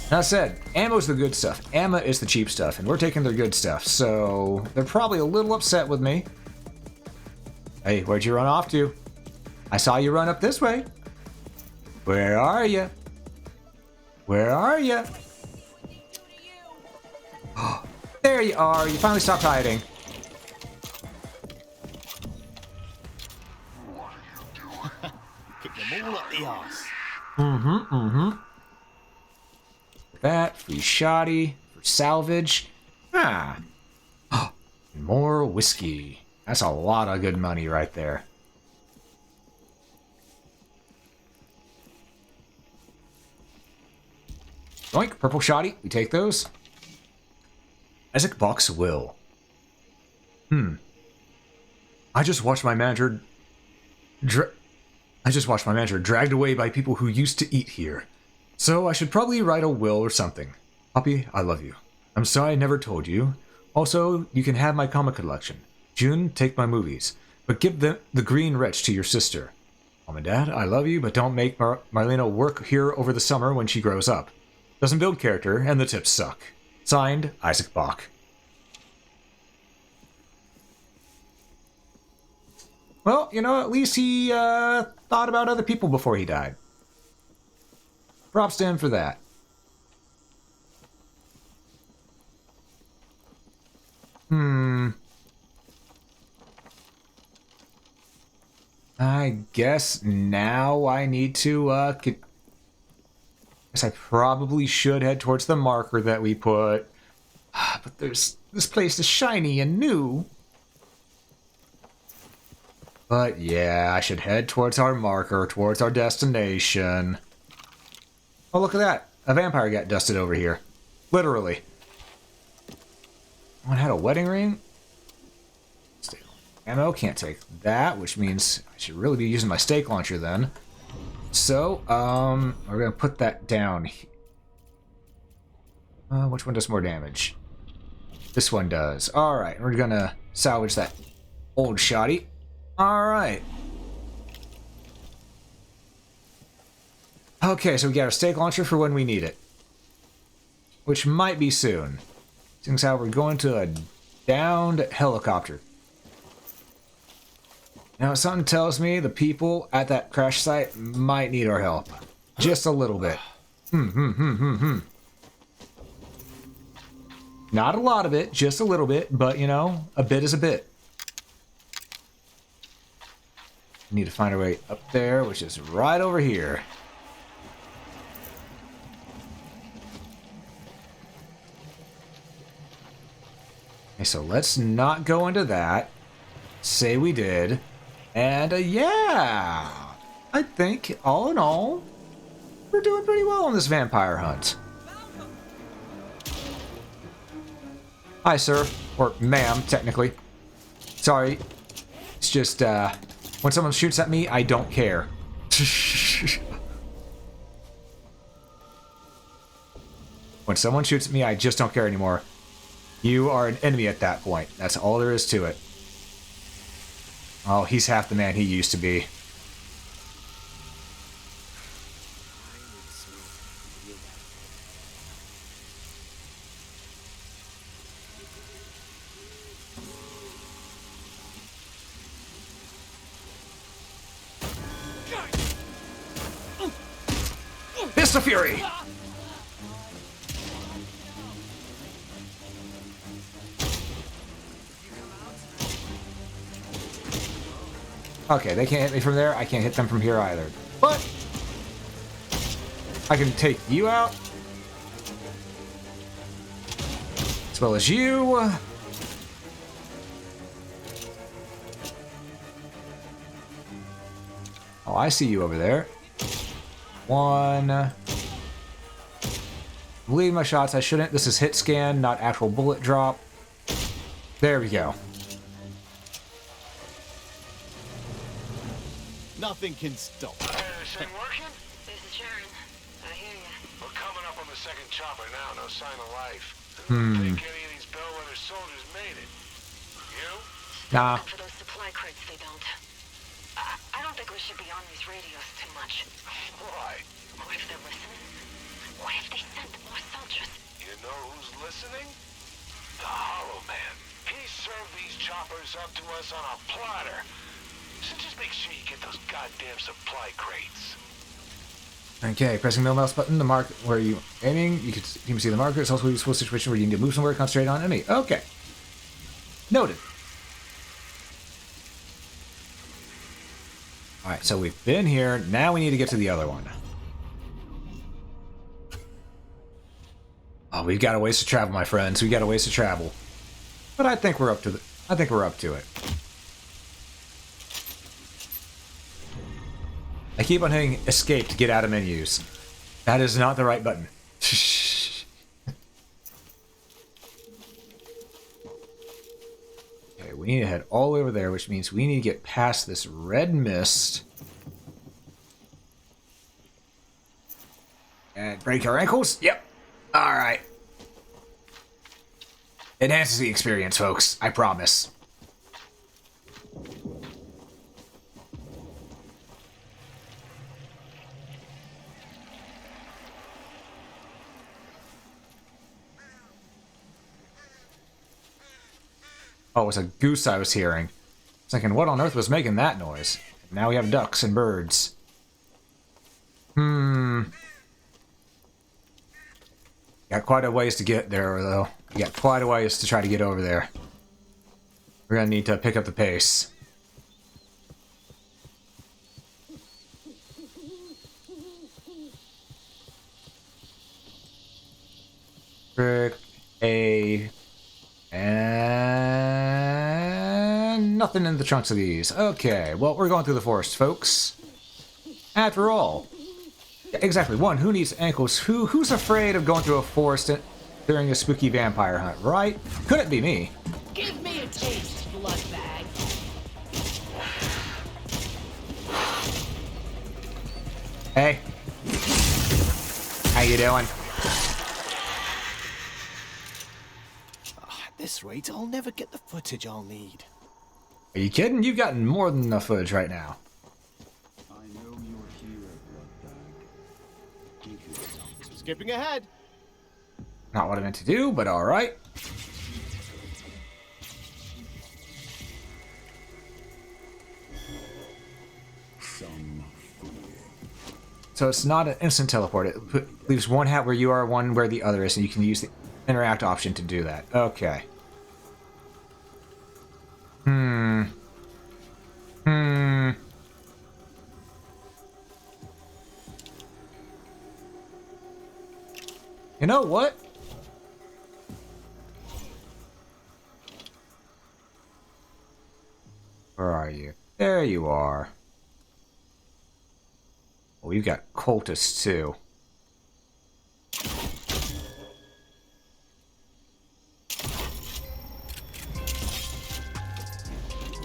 That said, ammo's the good stuff. Ammo is the cheap stuff, and we're taking their good stuff. So they're probably a little upset with me. Hey, where'd you run off to? I saw you run up this way. Where are you? Where are you? There you are. You finally stopped hiding. Kick them all up the arse. that. Free shoddy for salvage. Ah. More whiskey. That's a lot of good money right there. Doink, purple shoddy. We take those. Isaac Bach's will. I just watched my manager dragged away by people who used to eat here. So I should probably write a will or something. Poppy, I love you. I'm sorry I never told you. Also, you can have my comic collection. June, take my movies. But give the Green Wretch to your sister. Mom and Dad, I love you, but don't make Marlena work here over the summer when she grows up. Doesn't build character, and the tips suck. Signed, Isaac Bach. Well, you know, at least he thought about other people before he died. Props to him for that. I guess now I need to, guess I probably should head towards the marker that we put. But this place is shiny and new. But yeah, I should head towards our marker, towards our destination. Oh, look at that. A vampire got dusted over here. Literally. One had a wedding ring? Ammo, can't take that, which means I should really be using my stake launcher then. So, we're gonna put that down. Which one does more damage? This one does. Alright, we're gonna salvage that old shoddy. Alright. Okay, so we got our stake launcher for when we need it. Which might be soon. Seeing how we're going to a downed helicopter. Now, something tells me the people at that crash site might need our help. Just a little bit. Not a lot of it, just a little bit, but, you know, a bit is a bit. We need to find our way up there, which is right over here. Okay, so let's not go into that. Say we did. And, yeah, I think, all in all, we're doing pretty well on this vampire hunt. Hi, sir. Or ma'am, technically. Sorry. It's just, when someone shoots at me, I don't care. When someone shoots at me, I just don't care anymore. You are an enemy at that point. That's all there is to it. Oh, he's half the man he used to be. Fist of Fury! Okay, they can't hit me from there. I can't hit them from here either. But I can take you out. As well as you. Oh, I see you over there. One. I'm leading my shots. I shouldn't. This is hit scan, not actual bullet drop. There we go. Nothing can stop. This thing working? This is Sharon. I hear you. We're coming up on the second chopper now. No sign of life. I Hmm. don't think any of these bellwether soldiers made it. You? Nah. For those supply crates, they don't. I don't think we should be on these radios too much. Why? What if they're listening? What if they sent more soldiers? You know who's listening? The Hollow Man. He served these choppers up to us on a platter. So just make sure you get those goddamn supply crates. Okay, pressing the mouse button to mark where you aiming. You can see the marker. It's also a useful situation where you need to move somewhere, concentrate on enemy. Okay. Noted. Alright, so we've been here. Now we need to get to the other one. Oh, we've got a ways to travel, my friends. We got a ways to travel. But I think we're up to it. I keep on hitting escape to get out of menus. That is not the right button. Okay, we need to head all over there, which means we need to get past this red mist. And break our ankles? Yep. Alright. Enhances the experience, folks. I promise. Oh, it was a goose I was hearing. I was thinking, what on earth was making that noise? Now we have ducks and birds. Got quite a ways to get there, though. We got quite a ways to try to get over there. We're gonna need to pick up the pace. Frick, and nothing in the trunks of these. Okay, well, we're going through the forest, folks. After all. Exactly. One, who needs ankles? Who's afraid of going through a forest during a spooky vampire hunt, right? Couldn't be me. Give me a taste, blood bag. Hey. How you doing? At this rate, I'll never get the footage I'll need. Are you kidding? You've gotten more than enough footage right now. I know you're here, Bloodbag. Skipping ahead. Not what I meant to do, but alright. So it's not an instant teleport. It leaves one hat where you are, one where the other is, and you can use the interact option to do that. Okay. You know what? Where are you? There you are. Oh, we've got cultists too.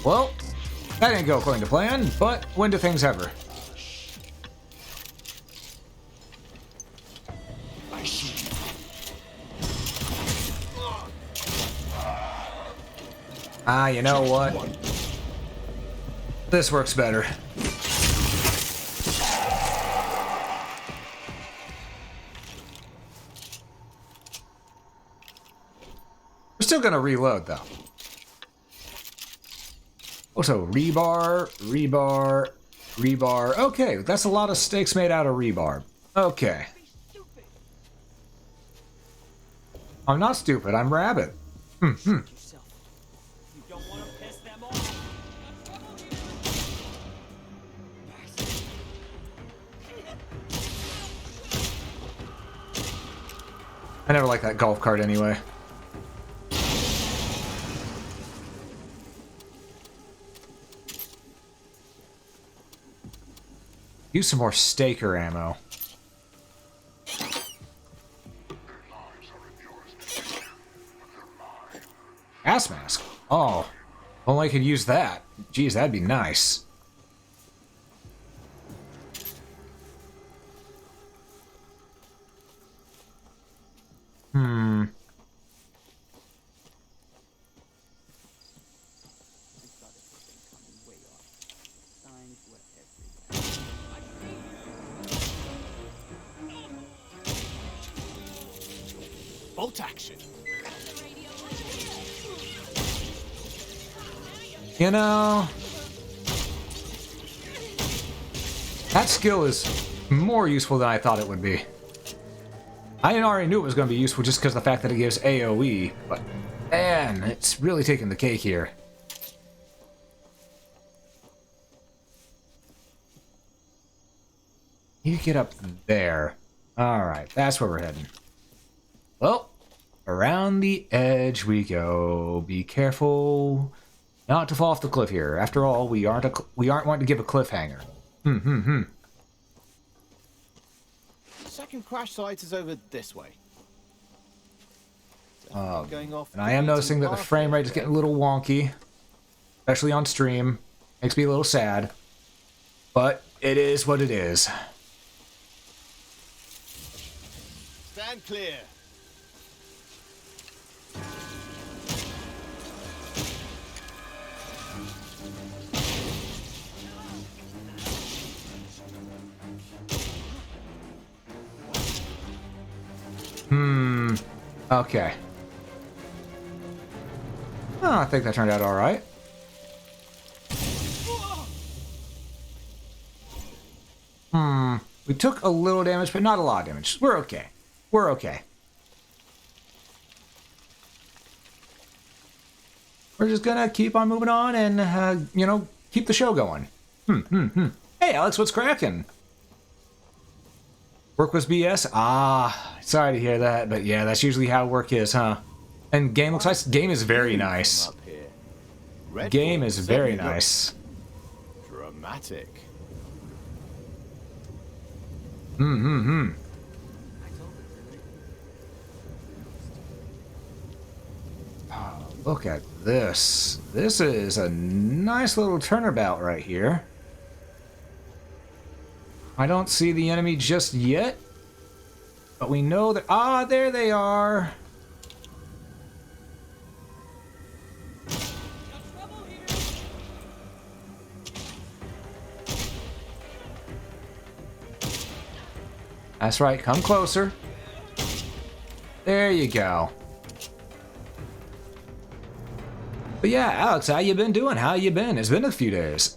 Well, that didn't go according to plan, but when do things ever? Ah, you know what? This works better. We're still gonna reload, though. Also, rebar, rebar, rebar. Okay, that's a lot of stakes made out of rebar. Okay. I'm not stupid, I'm rabbit. I never liked that golf cart anyway. Use some more staker ammo. Gas mask? Oh. Only I could use that. Geez, that'd be nice. Bolt action. You know, that skill is more useful than I thought it would be. I already knew it was going to be useful just because of the fact that it gives AoE, but man, it's really taking the cake here. You get up there. Alright, that's where we're heading. Well, around the edge we go. Be careful not to fall off the cliff here. After all, we aren't wanting to give a cliffhanger. Second crash site is over this way. Going off And I am noticing that the frame rate is getting a little wonky, especially on stream. Makes me a little sad, but it is what it is. Stand clear. Okay. Oh, I think that turned out all right. We took a little damage, but not a lot of damage. We're okay. We're okay. We're just gonna keep on moving on and, you know, keep the show going. Hey, Alex, what's cracking? Work was BS? Ah, sorry to hear that, but yeah, that's usually how work is, huh? And game looks nice. Game is very nice. Game is very nice. Dramatic. Oh, look at this. This is a nice little turnabout right here. I don't see the enemy just yet, but we know that... Ah, there they are. That's right, come closer. There you go. But yeah, Alex, how you been doing? How you been? It's been a few days.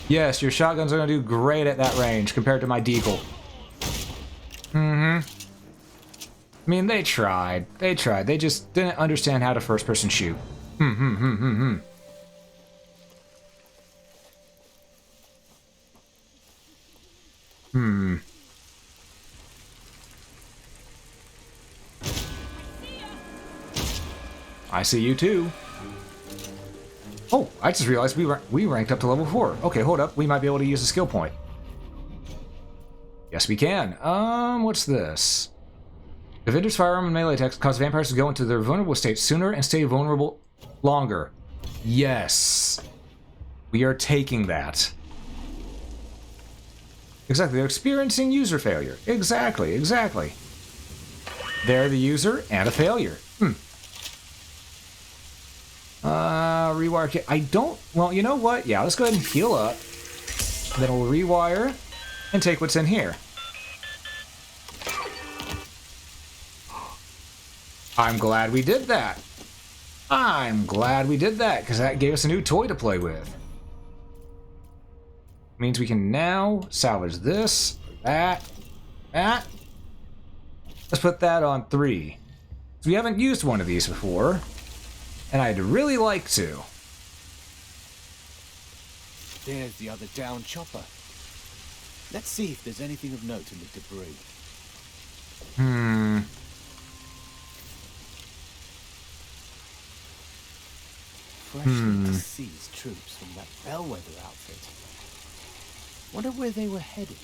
Yes, your shotguns are gonna do great at that range compared to my deagle. I mean, they tried. They tried. They just didn't understand how to first-person shoot. I see you too. Oh, I just realized we ranked up to level 4. Okay, hold up. We might be able to use a skill point. Yes, we can. What's this? Defenders' firearm and melee attacks cause vampires to go into their vulnerable state sooner and stay vulnerable longer. Yes. We are taking that. Exactly. They're experiencing user failure. Exactly, exactly. They're the user and a failure. Rewire kit. I don't... Well, you know what? Yeah, let's go ahead and heal up. Then we'll rewire and take what's in here. I'm glad we did that. I'm glad we did that, because that gave us a new toy to play with. Means we can now salvage this, that. Let's put that on 3. So we haven't used one of these before, and I'd really like to. There's the other down chopper. Let's see if there's anything of note in the debris. Freshly deceased troops from that bellwether outfit. Wonder where they were headed.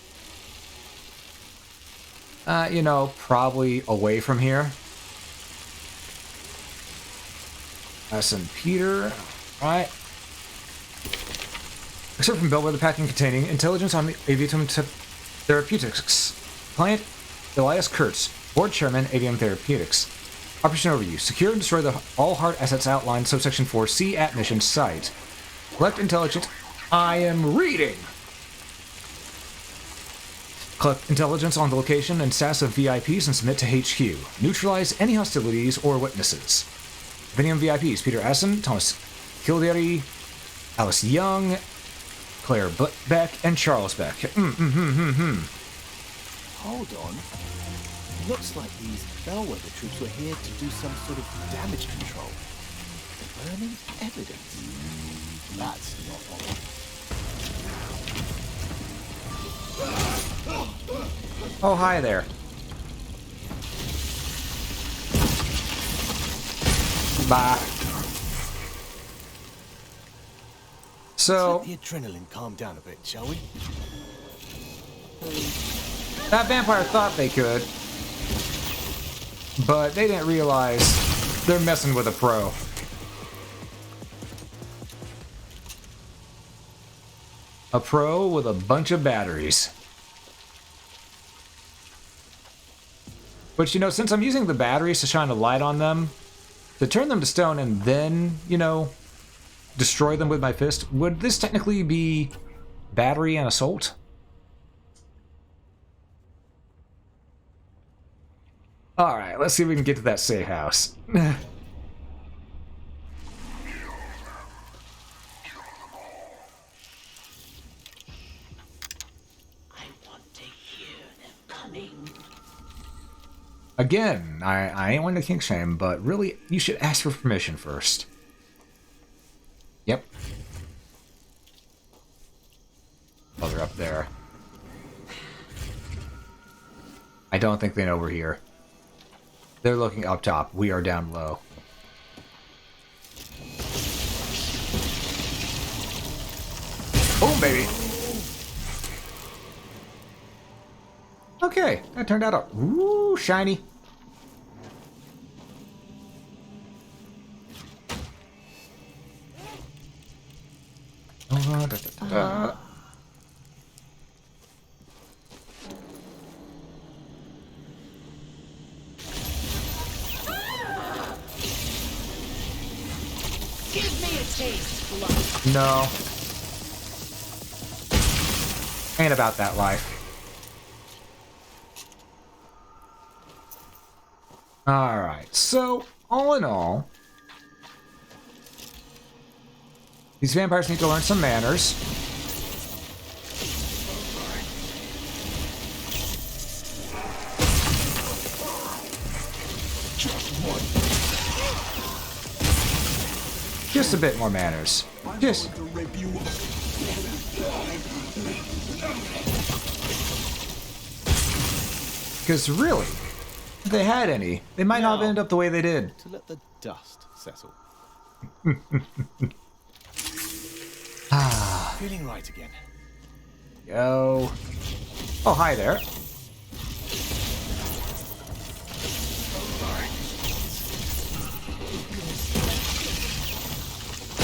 You know, probably away from here. And Peter, right? Except from bellwether packing containing intelligence on the Avium Therapeutics. Client Elias Kurtz, Board Chairman, Avium Therapeutics. Operation Overview. Secure and destroy all hard assets outlined subsection 4C at mission site. Collect intelligence. I am reading! Collect intelligence on the location and status of VIPs and submit to HQ. Neutralize any hostilities or witnesses. Vinium VIPs. Peter Essen, Thomas Kildare, Alice Young, Claire Beck, and Charles Beck. Hold on. Looks like these bellwether troops were here to do some sort of damage control. They're burning evidence. That's not all. Oh, hi there. Bye. So, Let the adrenaline calm down a bit, shall we? that vampire thought they could, but they didn't realize they're messing with a pro. A pro with a bunch of batteries. But, you know, since I'm using the batteries to shine a light on them, to turn them to stone and then, you know, destroy them with my fist, would this technically be battery and assault? Alright, let's see if we can get to that safe house. Again, I ain't one to kink shame, but really, you should ask for permission first. Yep. Oh, they're up there. I don't think they know we're here. They're looking up top. We are down low. Boom, baby! Okay, that turned out ooh, shiny. Give me a taste, blood. No. Ain't about that life. Alright, so, all in all, these vampires need to learn some manners. Just a bit more manners. Just. Because really, if they had any, they might not have ended up the way they did. To let the dust settle. Feeling right again. Yo. Oh, hi there.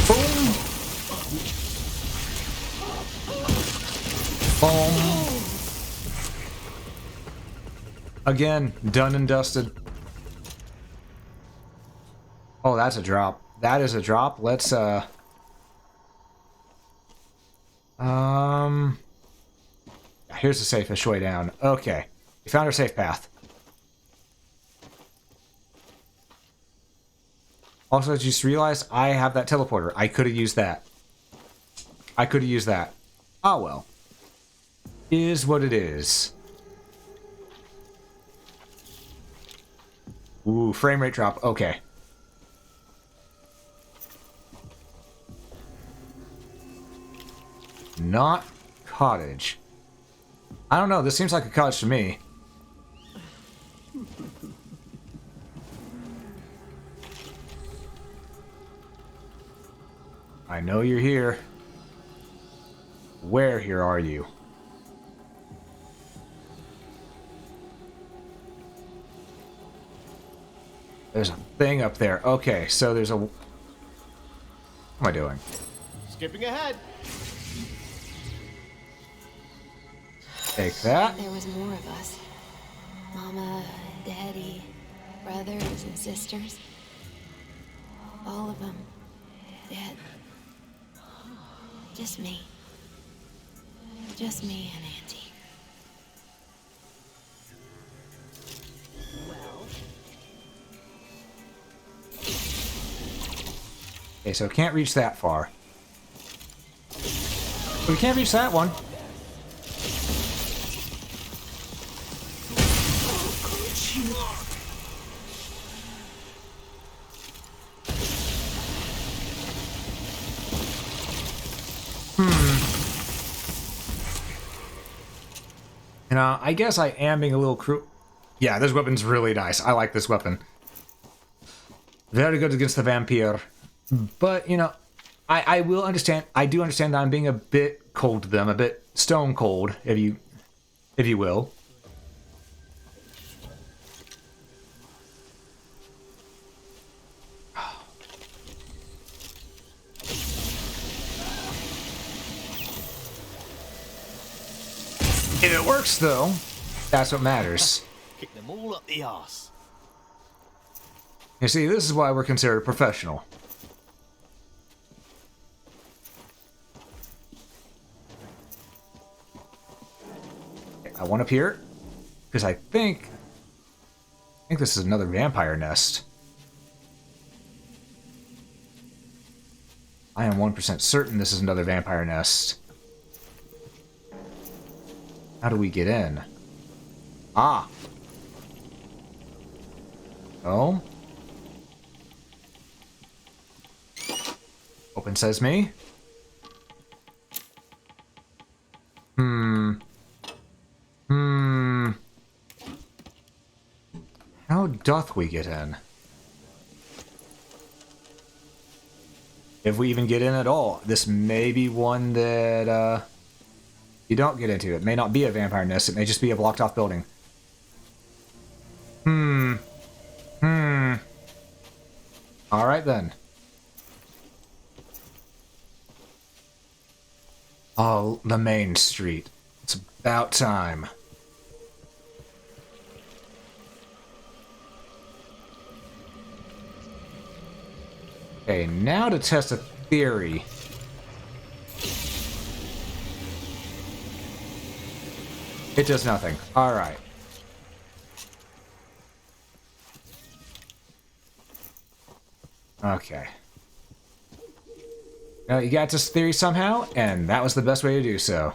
Boom. Boom. Again, done and dusted. Oh, that's a drop. That is a drop. Let's, here's the safest way down. Okay. We found our safe path. Also, I just realized I have that teleporter. I could have used that. I could have used that. Ah, well. Is what it is. Ooh, frame rate drop. Okay. Not cottage. I don't know. This seems like a cottage to me. I know you're here. Where here are you? There's a thing up there. Okay, so there's a... What am I doing? Skipping ahead. Take that. There was more of us. Mama, Daddy, brothers and sisters. All of them dead. Just me. Just me and Auntie. Okay, so can't reach that far. But we can't reach that one. You know, I guess I am being a little cruel. Yeah, this weapon's really nice. I like this weapon. Very good against the vampire. But, you know, I will understand. I do understand that I'm being a bit cold to them, a bit stone cold, if you will. If it works, though, that's what matters. Kick them all up the arse. You see, this is why we're considered professional. I want up here, because I think this is another vampire nest. I am 1% certain this is another vampire nest. How do we get in? Ah. Oh. Open sesame. How doth we get in? If we even get in at all. This may be one that, you don't get into. It may not be a vampire nest. It may just be a blocked off building. Alright then. Oh, the main street. It's about time. Okay, now to test a theory. It does nothing. Alright. Okay. Now, you got this theory somehow, and that was the best way to do so.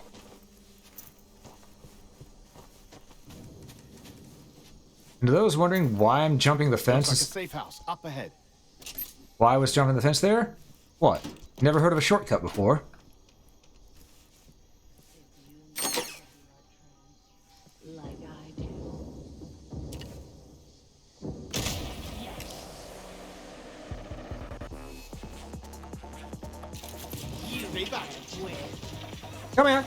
And to those wondering why I'm jumping the fence... Looks like a safe house, up ahead. Why I was jumping the fence there? What? Never heard of a shortcut before? Come here.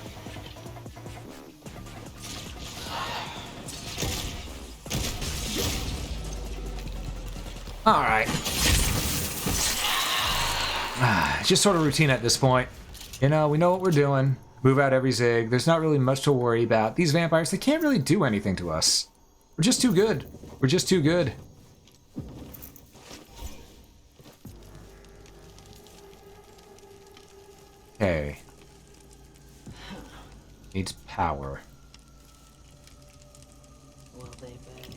All right. It's just sort of routine at this point. You know, we know what we're doing. Move out every zig. There's not really much to worry about. These vampires, they can't really do anything to us. We're just too good. We're just too good. Okay. Needs power. Will they beg?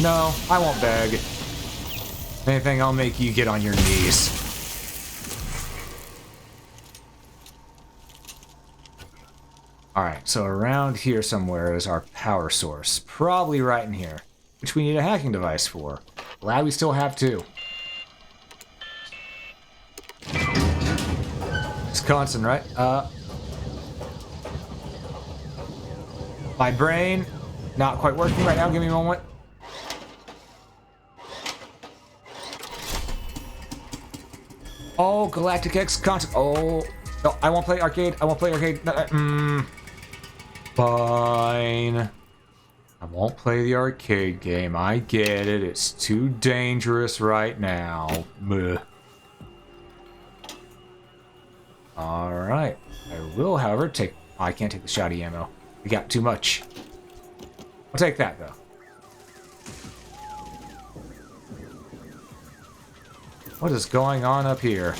No, I won't beg. If anything, I'll make you get on your knees. Alright, so around here somewhere is our power source. Probably right in here. Which we need a hacking device for. Glad we still have two. Wisconsin, right? My brain, not quite working right now. Give me a moment. Oh, Galactic X concept. Oh, no, I won't play arcade. I won't play arcade. Fine. I won't play the arcade game. I get it. It's too dangerous right now. Bleh. Alright. I will, however, take... Oh, I can't take the shoddy ammo. We got too much. I'll take that, though. What is going on up here?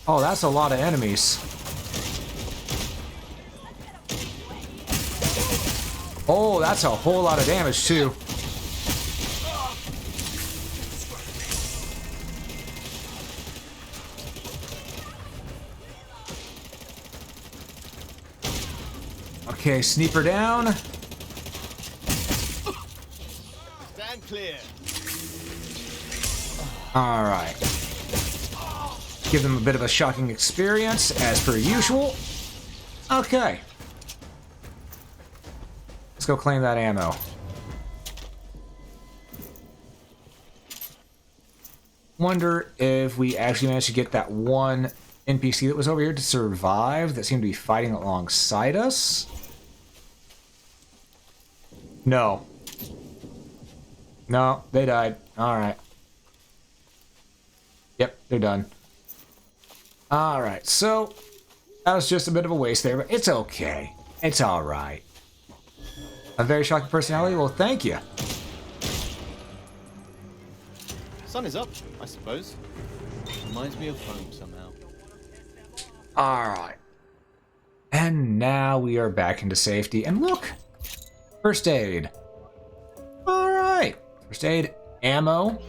Oh, that's a lot of enemies. Oh, that's a whole lot of damage, too. Okay, sniper down. Stand clear. All right. Give them a bit of a shocking experience, as per usual. Okay. Let's go claim that ammo. Wonder if we actually managed to get that one NPC that was over here to survive that seemed to be fighting alongside us. No. No, they died. Alright. Yep, they're done. Alright, so that was just a bit of a waste there, but it's okay. It's alright. A very shocking personality? Well, thank you. Sun is up, I suppose. Reminds me of home somehow. Alright. And now we are back into safety. And look! First aid. Alright. First aid. Ammo.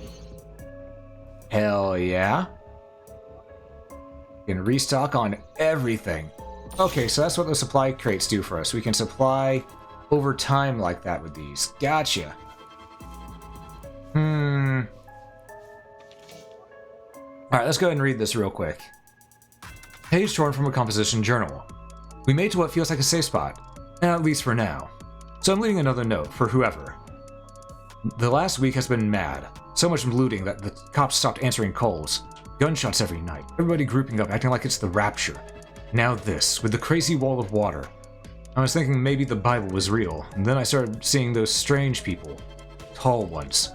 Hell yeah. We can restock on everything. Okay, so that's what the supply crates do for us. We can supply over time like that with these. Gotcha. Alright, let's go ahead and read this real quick. Page torn from a composition journal. We made to what feels like a safe spot, at least for now. So I'm leaving another note for whoever. The last week has been mad. So much looting that the cops stopped answering calls. Gunshots every night. Everybody grouping up, acting like it's the rapture. Now this, with the crazy wall of water. I was thinking maybe the Bible was real, and then I started seeing those strange people. Tall ones.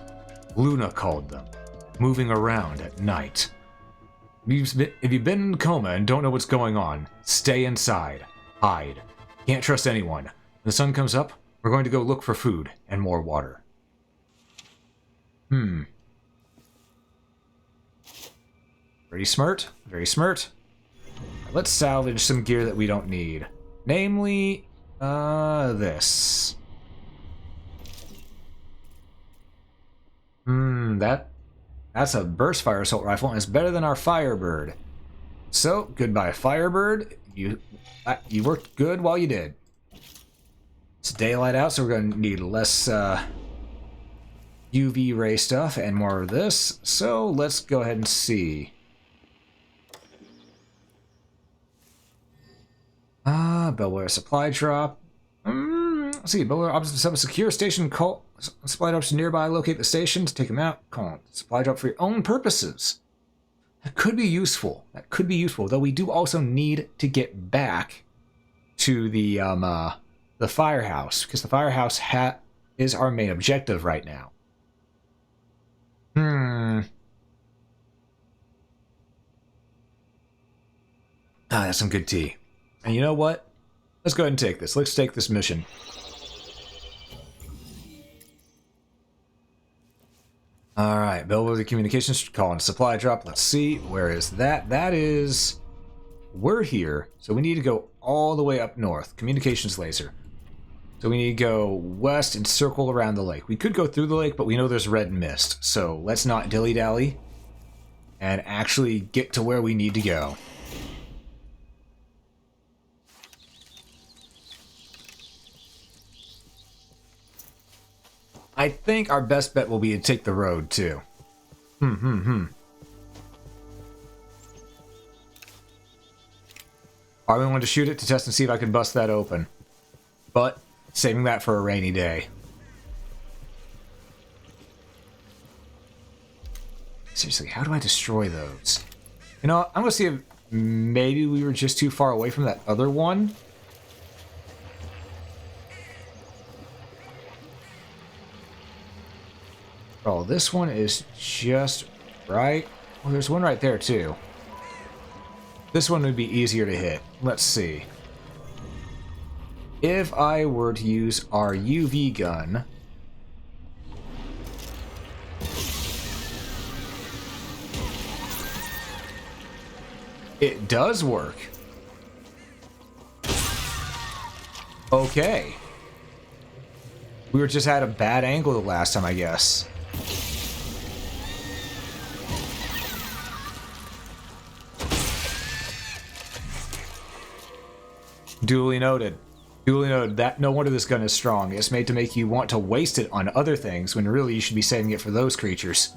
Luna called them. Moving around at night. If you've been in a coma and don't know what's going on, stay inside. Hide. Can't trust anyone. When the sun comes up, we're going to go look for food and more water. Pretty smart. Very smart. Let's salvage some gear that we don't need. Namely, this. That's a burst fire assault rifle, and it's better than our Firebird. So, goodbye, Firebird. You worked good while you did. It's daylight out, so we're going to need less UV ray stuff and more of this. So, let's go ahead and see. Bellware supply drop. Let's see, Bellware opposite set a secure station, call supply drops nearby, locate the stations, take them out, call it supply drop for your own purposes. That could be useful. That could be useful, though we do also need to get back to the firehouse, because the firehouse is our main objective right now. That's some good tea. And you know what? Let's go ahead and take this. Let's take this mission. Alright, Bellwether Communications calling supply drop. Let's see. Where is that? That is... We're here, so we need to go all the way up north. Communications laser. So we need to go west and circle around the lake. We could go through the lake, but we know there's red mist. So let's not dilly-dally and actually get to where we need to go. I think our best bet will be to take the road, too. I wanted to shoot it to test and see if I could bust that open. But, saving that for a rainy day. Seriously, how do I destroy those? You know, I'm gonna see if maybe we were just too far away from that other one. Oh, this one is just right. Well, there's one right there, too. This one would be easier to hit. Let's see. If I were to use our UV gun... It does work. Okay. We were just at a bad angle the last time, I guess. Duly noted. Duly noted. That no wonder this gun is strong. It's made to make you want to waste it on other things when really you should be saving it for those creatures.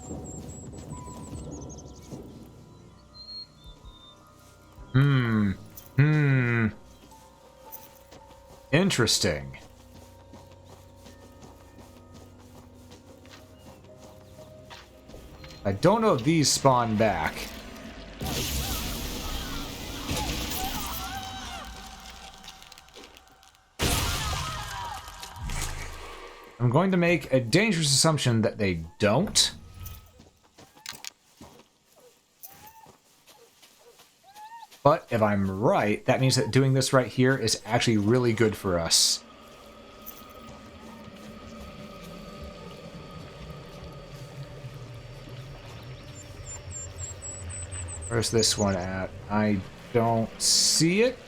Interesting. I don't know if these spawn back. I'm going to make a dangerous assumption that they don't. But if I'm right, that means that doing this right here is actually really good for us. Where's this one at? I don't see it.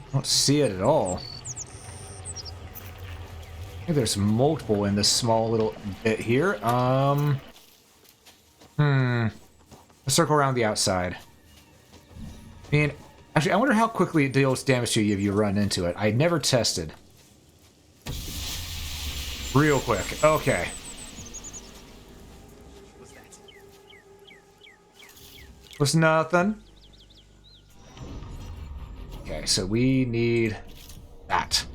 I don't see it at all. I think there's multiple in this small little bit here. Let's circle around the outside. I mean, actually, I wonder how quickly it deals damage to you if you run into it. I never tested. Real quick. Okay. Was nothing. Okay, so we need that.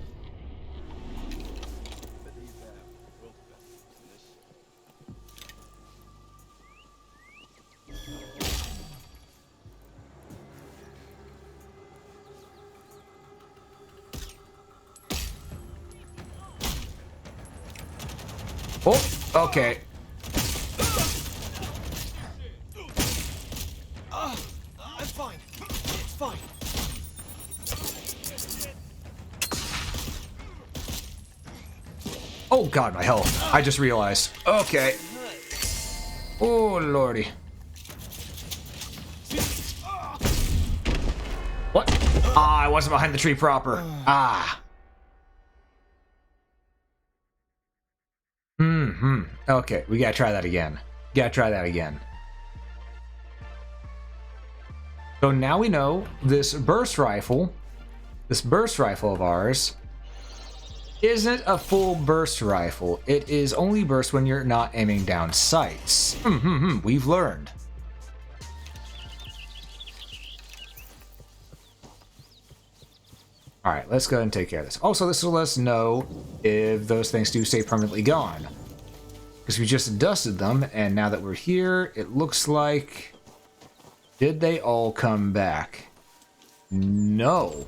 Oh, okay. I'm fine. It's fine. Oh god, my health. I just realized. Okay. Oh lordy. What? Ah, I wasn't behind the tree proper. Ah. Okay, we gotta try that again. Gotta try that again. So now we know this burst rifle of ours, isn't a full burst rifle. It is only burst when you're not aiming down sights. We've learned. Alright, let's go ahead and take care of this. Also, this will let us know if those things do stay permanently gone. Because we just dusted them, and now that we're here, it looks like... Did they all come back? No.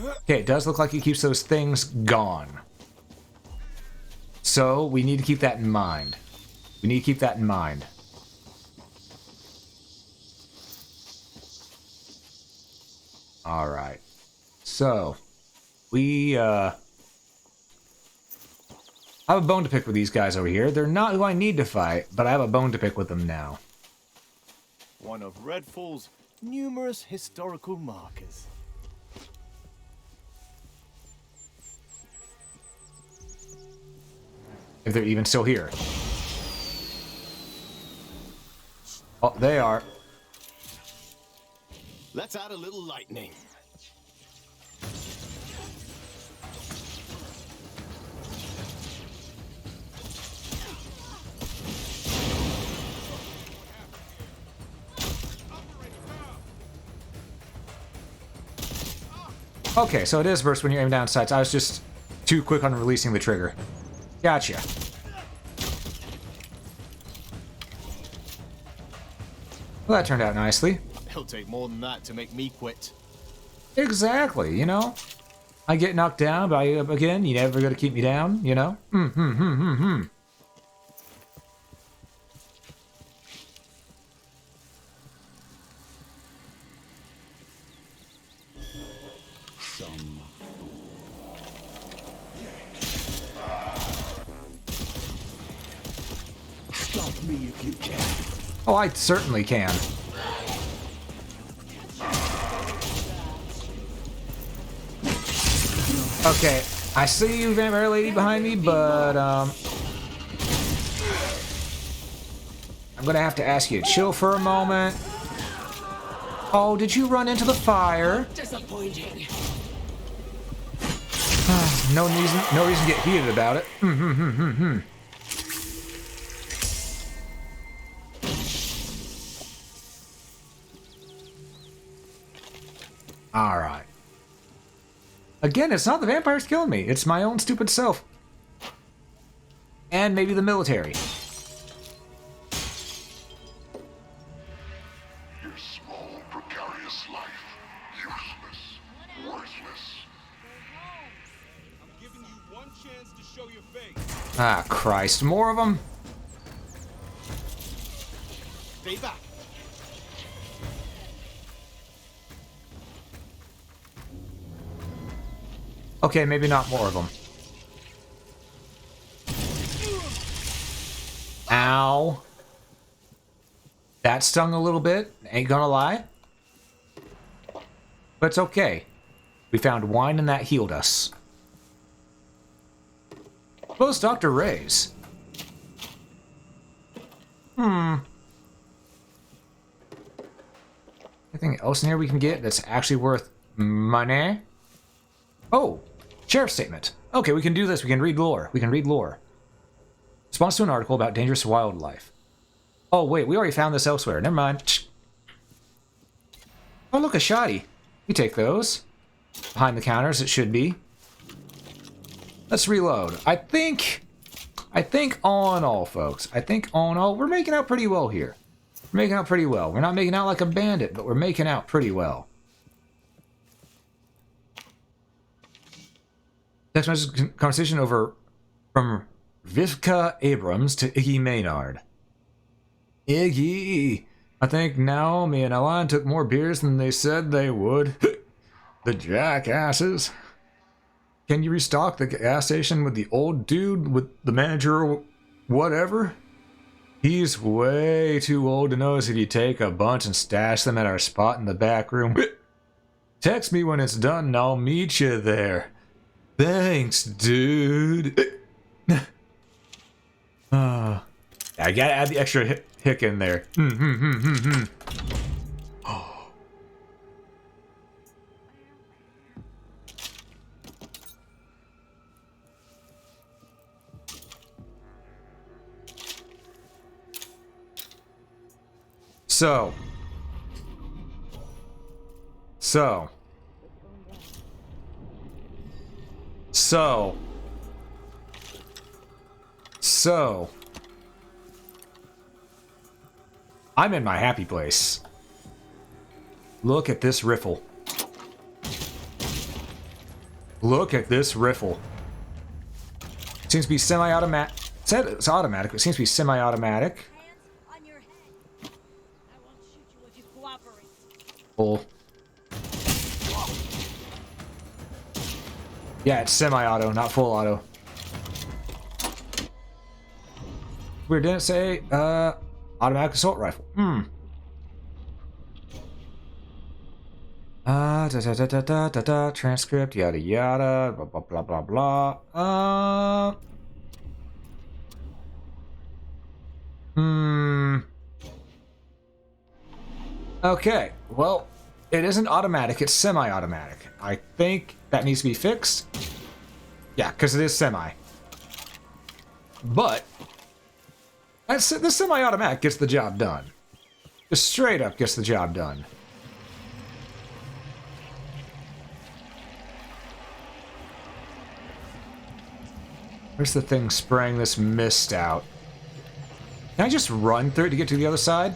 Okay, it does look like it keeps those things gone. So, we need to keep that in mind. We need to keep that in mind. Alright. So, we, I have a bone to pick with these guys over here. They're not who I need to fight, but I have a bone to pick with them now. One of Redfall's numerous historical markers. If they're even still here. Oh, they are. Let's add a little lightning. Okay, so it is burst when you're aiming down sights. I was just too quick on releasing the trigger. Gotcha. Well, that turned out nicely. It'll take more than that to make me quit. Exactly, you know? I get knocked down, but I get up again. You never gonna keep me down, you know? Stop me if you can. Oh, I certainly can. Okay, I see you, vampire lady, behind me, but, I'm gonna have to ask you to chill for a moment. Oh, did you run into the fire? Disappointing. No reason to get heated about it. Alright. Again, it's not the vampires killing me. It's my own stupid self. And maybe the military. Your small, precarious life. Useless. Worthless. I'm giving you one chance to show your face. Ah, Christ. More of them? Stay back. Okay, maybe not more of them. Ow. That stung a little bit, ain't gonna lie. But it's okay. We found wine and that healed us. Close Dr. Ray's. Anything else in here we can get that's actually worth money? Oh, sheriff's statement. Okay, we can do this. We can read lore. We can read lore. Response to an article about dangerous wildlife. Oh, wait, we already found this elsewhere. Never mind. Oh, look, a shoddy. We take those. Behind the counters, it should be. Let's reload. I think all in all, folks, I think all in all, we're making out pretty well here. We're making out pretty well. We're not making out like a bandit, but we're making out pretty well. Text message conversation over from Vivka Abrams to Iggy Maynard. Iggy, I think Naomi and Alan took more beers than they said they would. The jackasses. Can you restock the gas station with the old dude, with the manager or whatever? He's way too old to notice if you take a bunch and stash them at our spot in the back room. Text me when it's done and I'll meet you there. Thanks, dude. I gotta add the extra hick in there. So. I'm in my happy place. Look at this riffle. Look at this riffle. Seems to be semi-automatic. It said it's automatic, but it seems to be semi-automatic. Full. Yeah, it's semi-auto, not full auto. Weird, didn't say automatic assault rifle. Transcript, yada yada, blah blah blah blah blah. Okay, well, it isn't automatic, it's semi-automatic. I think that needs to be fixed. Yeah, because it is semi. But the semi-automatic gets the job done. Just straight up gets the job done. Where's the thing spraying this mist out? Can I just run through it to get to the other side?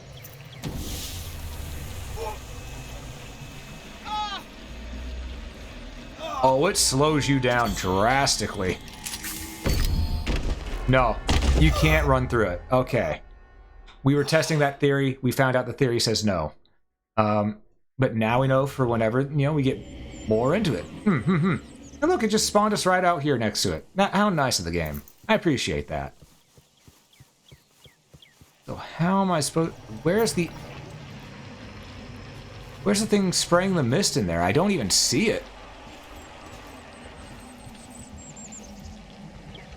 Oh, it slows you down drastically. No, you can't run through it. Okay. We were testing that theory. We found out the theory says no. But now we know for whenever, you know, we get more into it. And look, it just spawned us right out here next to it. Now, how nice of the game. I appreciate that. So how am I supposed... Where's the thing spraying the mist in there? I don't even see it.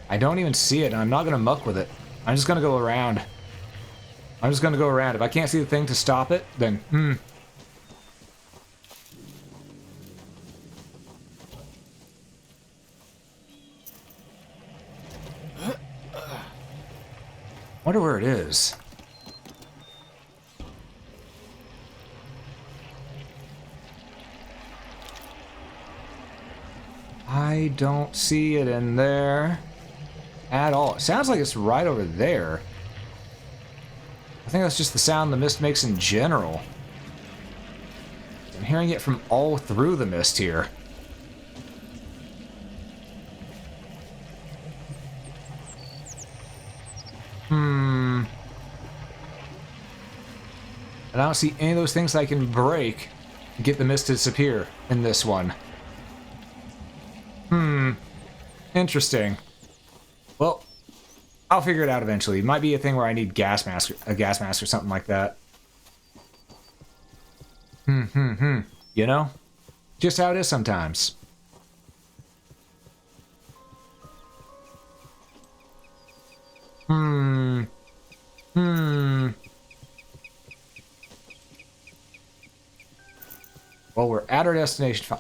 I don't even see it, and I'm not going to muck with it. I'm just going to go around. I'm just going to go around. If I can't see the thing to stop it, then, Wonder where it is. I don't see it in there at all. It sounds like it's right over there. I think that's just the sound the mist makes in general. I'm hearing it from all through the mist here. I don't see any of those things I can break to get the mist to disappear in this one. Interesting. Well, I'll figure it out eventually. It might be a thing where I need a gas mask or something like that. You know? Just how it is sometimes. Well, we're at our destination.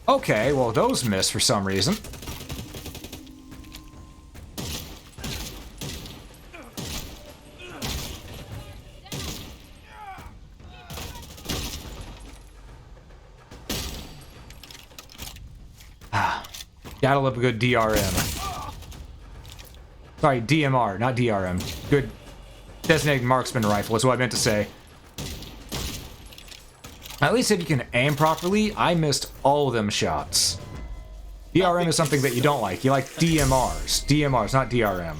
Okay, well, those missed for some reason. Gotta love a good DRM. Sorry, DMR, not DRM. Good designated marksman rifle is what I meant to say. At least if you can aim properly, I missed all of them shots. DRM is something that you don't like. You like DMRs. DMRs, not DRM.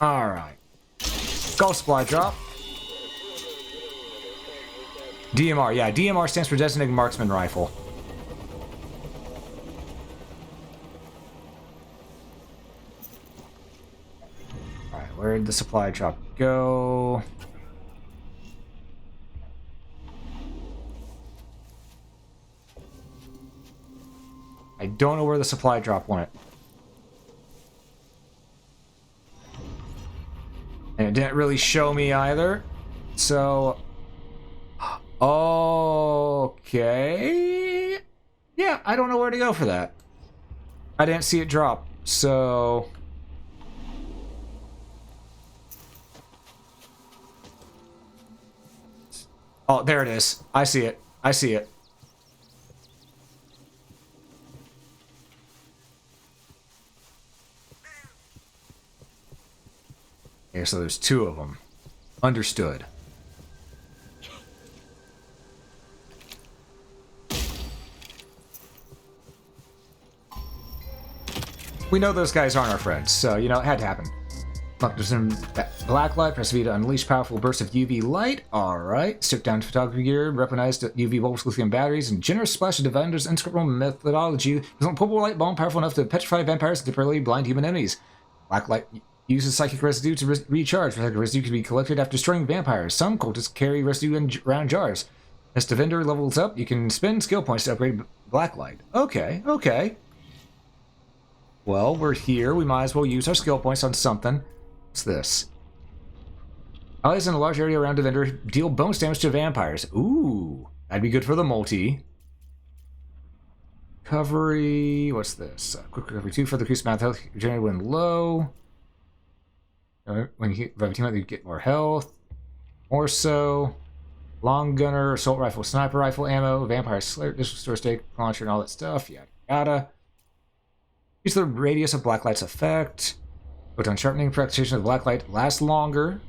Alright. Golf supply drop. DMR, yeah, DMR stands for Designated Marksman Rifle. Alright, where did the supply drop go? I don't know where the supply drop went. And it didn't really show me either. So... Okay... Yeah, I don't know where to go for that. I didn't see it drop, so... Oh, there it is. I see it. I see it. Okay, so there's two of them. Understood. We know those guys aren't our friends, so, you know, it had to happen. Look, there's some black light. Press V to unleash powerful bursts of UV light. Alright. Stripped down photography gear. Weaponized UV bulbs, lithium batteries, and generous splash of Defender's inscrutable methodology. There's a purple light bomb powerful enough to petrify vampires and temporarily blind human enemies. Black light uses psychic residue to recharge. Psychic residue can be collected after destroying vampires. Some cultists carry residue in round jars. As Defender levels up, you can spend skill points to upgrade black light. Okay, okay. Well, we're here. We might as well use our skill points on something. What's this? Allies in a large area around Defender deal bonus damage to vampires. Ooh, that'd be good for the multi. Recovery. What's this? Quick recovery 2 for the increased amount of health generated when low. When you have a team, you get more health. More so. Long gunner, assault rifle, sniper rifle ammo, vampire slayer, restore stake launcher, and all that stuff. Yada yada. Use the radius of blacklight's effect. Photon sharpening, practitioner of blacklight lasts longer.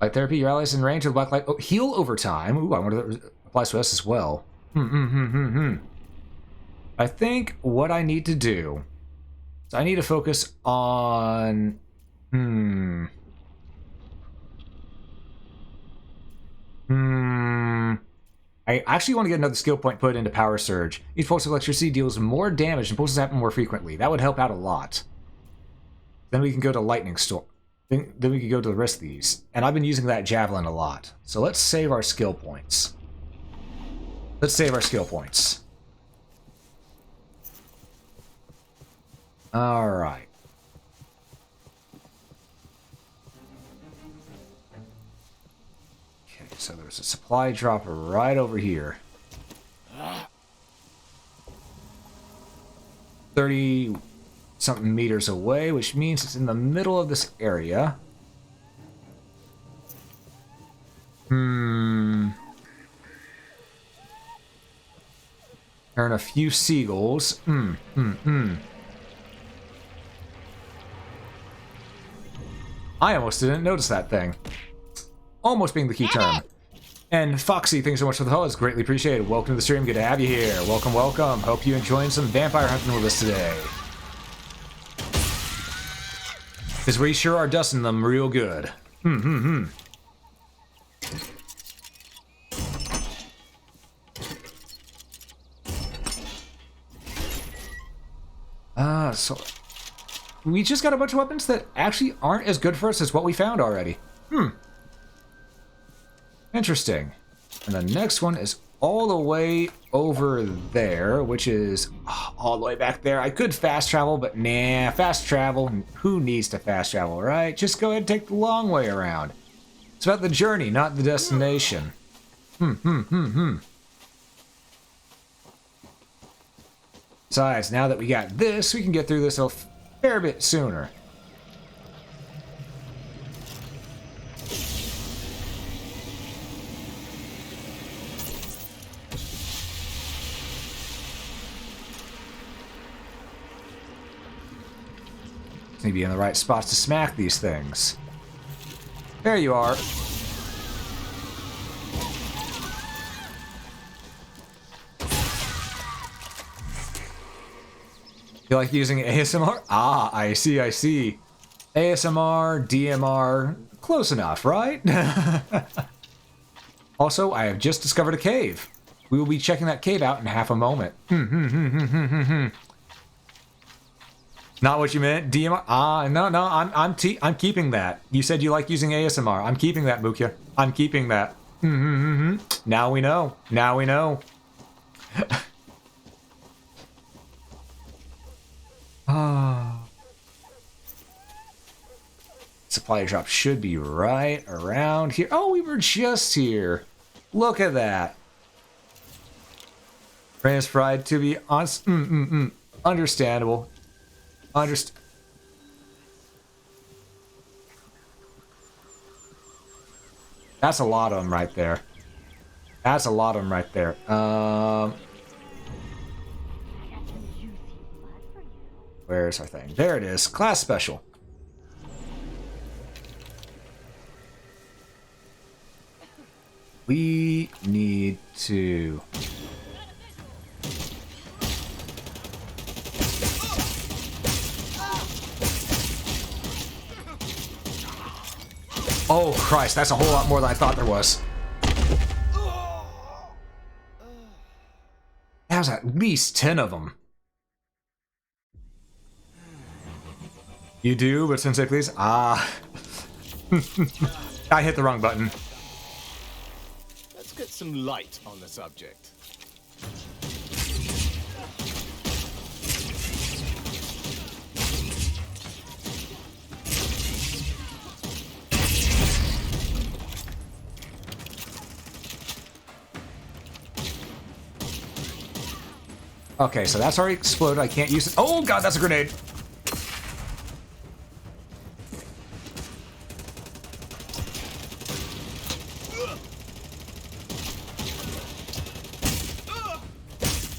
Light therapy, your allies in range of blacklight. Oh, heal over time. Ooh, I wonder if that applies to us as well. I think what I need to do is I need to focus on... I actually want to get another skill point put into Power Surge. Each pulse of electricity deals more damage and pulses happen more frequently. That would help out a lot. Then we can go to Lightning Storm. Then we can go to the rest of these. And I've been using that Javelin a lot. So let's save our skill points. Let's save our skill points. Alright. So there's a supply drop right over here. 30-something meters away, which means it's in the middle of this area. Turn a few seagulls. I almost didn't notice that thing. Almost being the key term. And Foxy, thanks so much for the follow. It's greatly appreciated. Welcome to the stream. Good to have you here. Welcome, welcome. Hope you're enjoying some vampire hunting with us today. Because we sure are dusting them real good. So we just got a bunch of weapons that actually aren't as good for us as what we found already. Interesting. And the next one is all the way over there, which is all the way back there. I could fast travel, but nah, fast travel. Who needs to fast travel, right? Just go ahead and take the long way around. It's about the journey, not the destination. Besides, now that we got this, we can get through this a fair bit sooner. Need to be in the right spots to smack these things. There you are. You like using ASMR? Ah, I see, I see. ASMR, DMR, close enough, right? Also, I have just discovered a cave. We will be checking that cave out in half a moment. Not what you meant, DMR? Ah, no, I'm keeping that. You said you like using ASMR. I'm keeping that, Mukya. I'm keeping that. Now we know. Now we know. Supply drop should be right around here. Oh, we were just here. Look at that. Brain's fried to be honest. Understandable. That's a lot of them right there. That's a lot of them right there. Where's our thing? There it is. Class special. We need to... Oh, Christ, that's a whole lot more than I thought there was. That was at least 10 of them. You do, but Sensei, please? Ah. I hit the wrong button. Let's get some light on the subject. Okay, so that's already exploded. I can't use it. Oh, God, that's a grenade.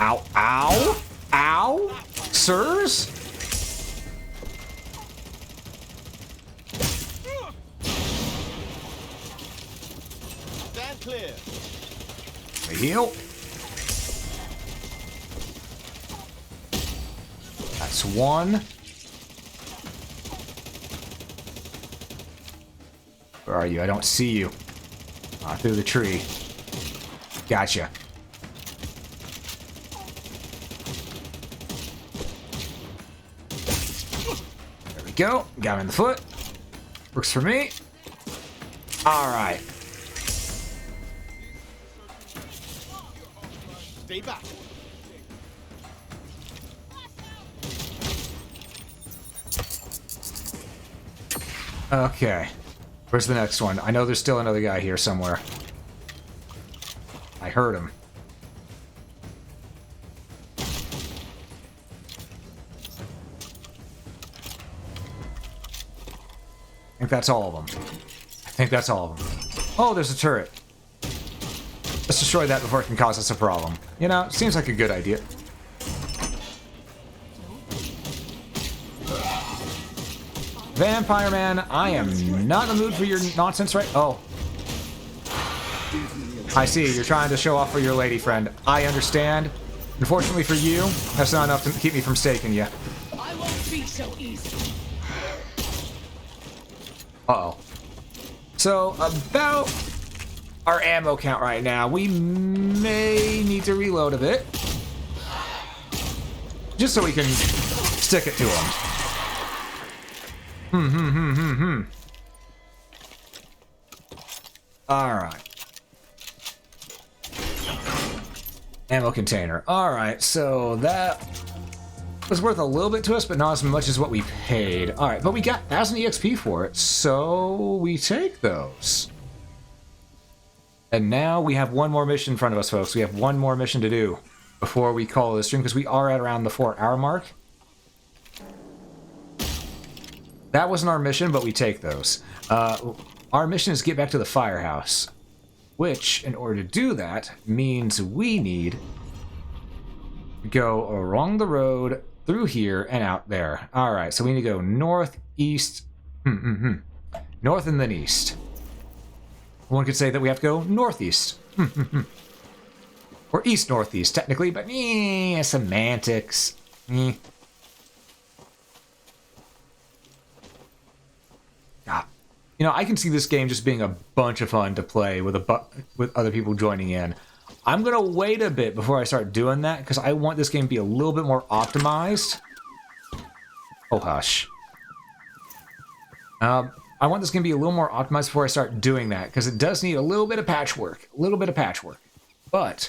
Ow, ow, ow, sirs? Stand clear. Heal. That's one. Where are you? I don't see you. Through the tree. Gotcha. There we go. Got him in the foot. Works for me. All right. Stay back. Okay. Where's the next one? I know there's still another guy here somewhere. hurt him. I think that's all of them. I think that's all of them. Oh, there's a turret. Let's destroy that before it can cause us a problem. You know, seems like a good idea. Vampire Man, I am not in the mood for your nonsense right... Oh. I see, you're trying to show off for your lady friend. I understand. Unfortunately for you, that's not enough to keep me from staking you. I won't be so easy. Uh-oh. So, about our ammo count right now, we may need to reload a bit. Just so we can stick it to him. Alright. Ammo container. Alright, so that was worth a little bit to us, but not as much as what we paid. Alright, but we got 1,000 EXP for it, so we take those. And now we have one more mission in front of us, folks. We have one more mission to do before we call this stream, because we are at around the 4-hour mark. That wasn't our mission, but we take those. Our mission is to get back to the firehouse, which, in order to do that, means we need to go along the road, through here, and out there. Alright, so we need to go north, east, north and then east. One could say that we have to go northeast. Or east-northeast, technically, but semantics. You know, I can see this game just being a bunch of fun to play with with other people joining in. I'm gonna wait a bit before I start doing that because I want this game to be a little bit more optimized. Oh hush. I want this game to be a little more optimized before I start doing that because it does need a little bit of patchwork. But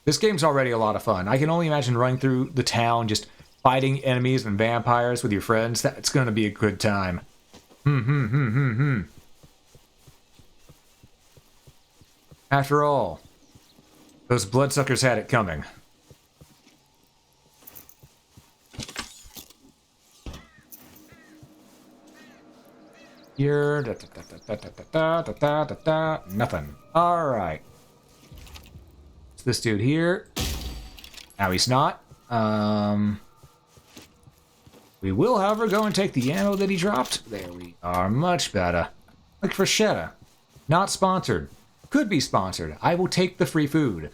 this game's already a lot of fun. I can only imagine running through the town just fighting enemies and vampires with your friends. That's gonna be a good time. After all, those bloodsuckers had it coming. Here, nothing. All right. It's this dude here. Now he's not. We will, however, go and take the ammo that he dropped. There we are. Much better. Like Freshetta. Not sponsored. Could be sponsored. I will take the free food.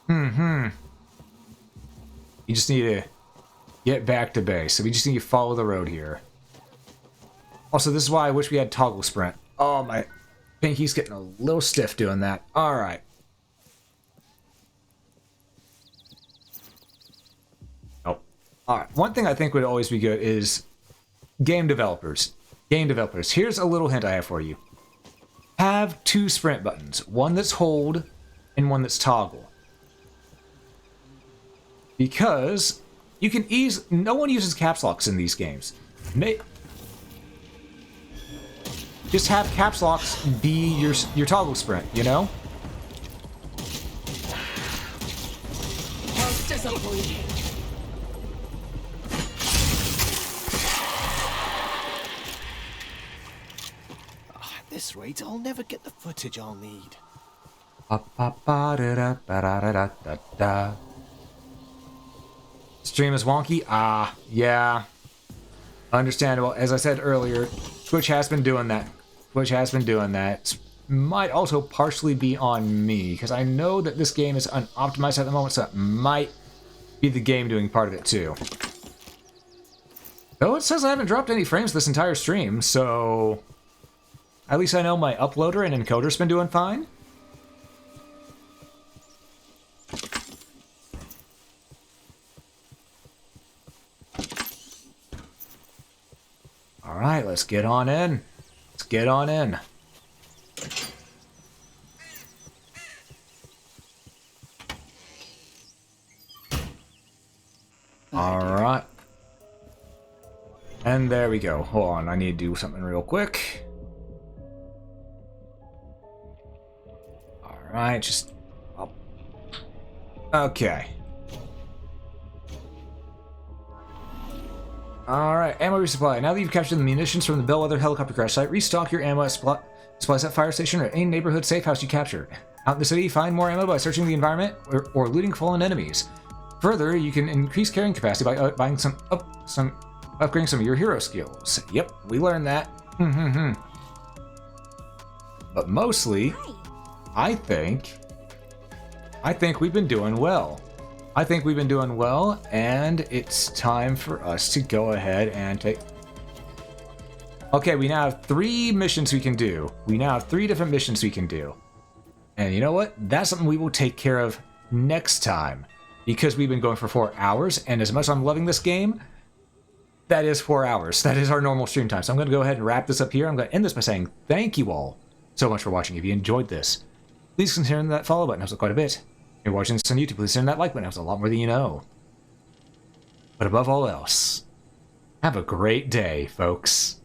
You just need to get back to base. So we just need to follow the road here. Also, this is why I wish we had toggle sprint. Oh, my pinky's getting a little stiff doing that. All right. Alright, one thing I think would always be good is game developers. Here's a little hint I have for you. Have 2 sprint buttons. One that's hold and one that's toggle. Because you can no one uses caps locks in these games. Just have caps locks be your toggle sprint, you know? Most disappointing. At this rate, I'll never get the footage I'll need. Stream is wonky? Yeah. Understandable. As I said earlier, Twitch has been doing that. Might also partially be on me, because I know that this game is unoptimized at the moment, so it might be the game doing part of it too. Though it says I haven't dropped any frames this entire stream, so at least I know my uploader and encoder's been doing fine. Alright, let's get on in. Alright. And there we go. Hold on, I need to do something real quick. Alright, just... Oh. Okay. Alright, ammo resupply. Now that you've captured the munitions from the Bellwether helicopter crash site, restock your ammo at supplies at fire station or any neighborhood safe house you capture. Out in the city, find more ammo by searching the environment or looting fallen enemies. Further, you can increase carrying capacity by buying upgrading some of your hero skills. Yep, we learned that. But mostly, I think we've been doing well. I think we've been doing well, and it's time for us to go ahead and take... Okay, we now have 3 missions we can do. We now have 3 different missions we can do. And you know what? That's something we will take care of next time. Because we've been going for 4 hours, and as much as I'm loving this game, that is 4 hours. That is our normal stream time. So I'm going to go ahead and wrap this up here. I'm going to end this by saying thank you all so much for watching. If you enjoyed this, please consider that follow button. It helps quite a bit. If you're watching this on YouTube, please consider that like button. It helps a lot more than you know. But above all else, have a great day, folks.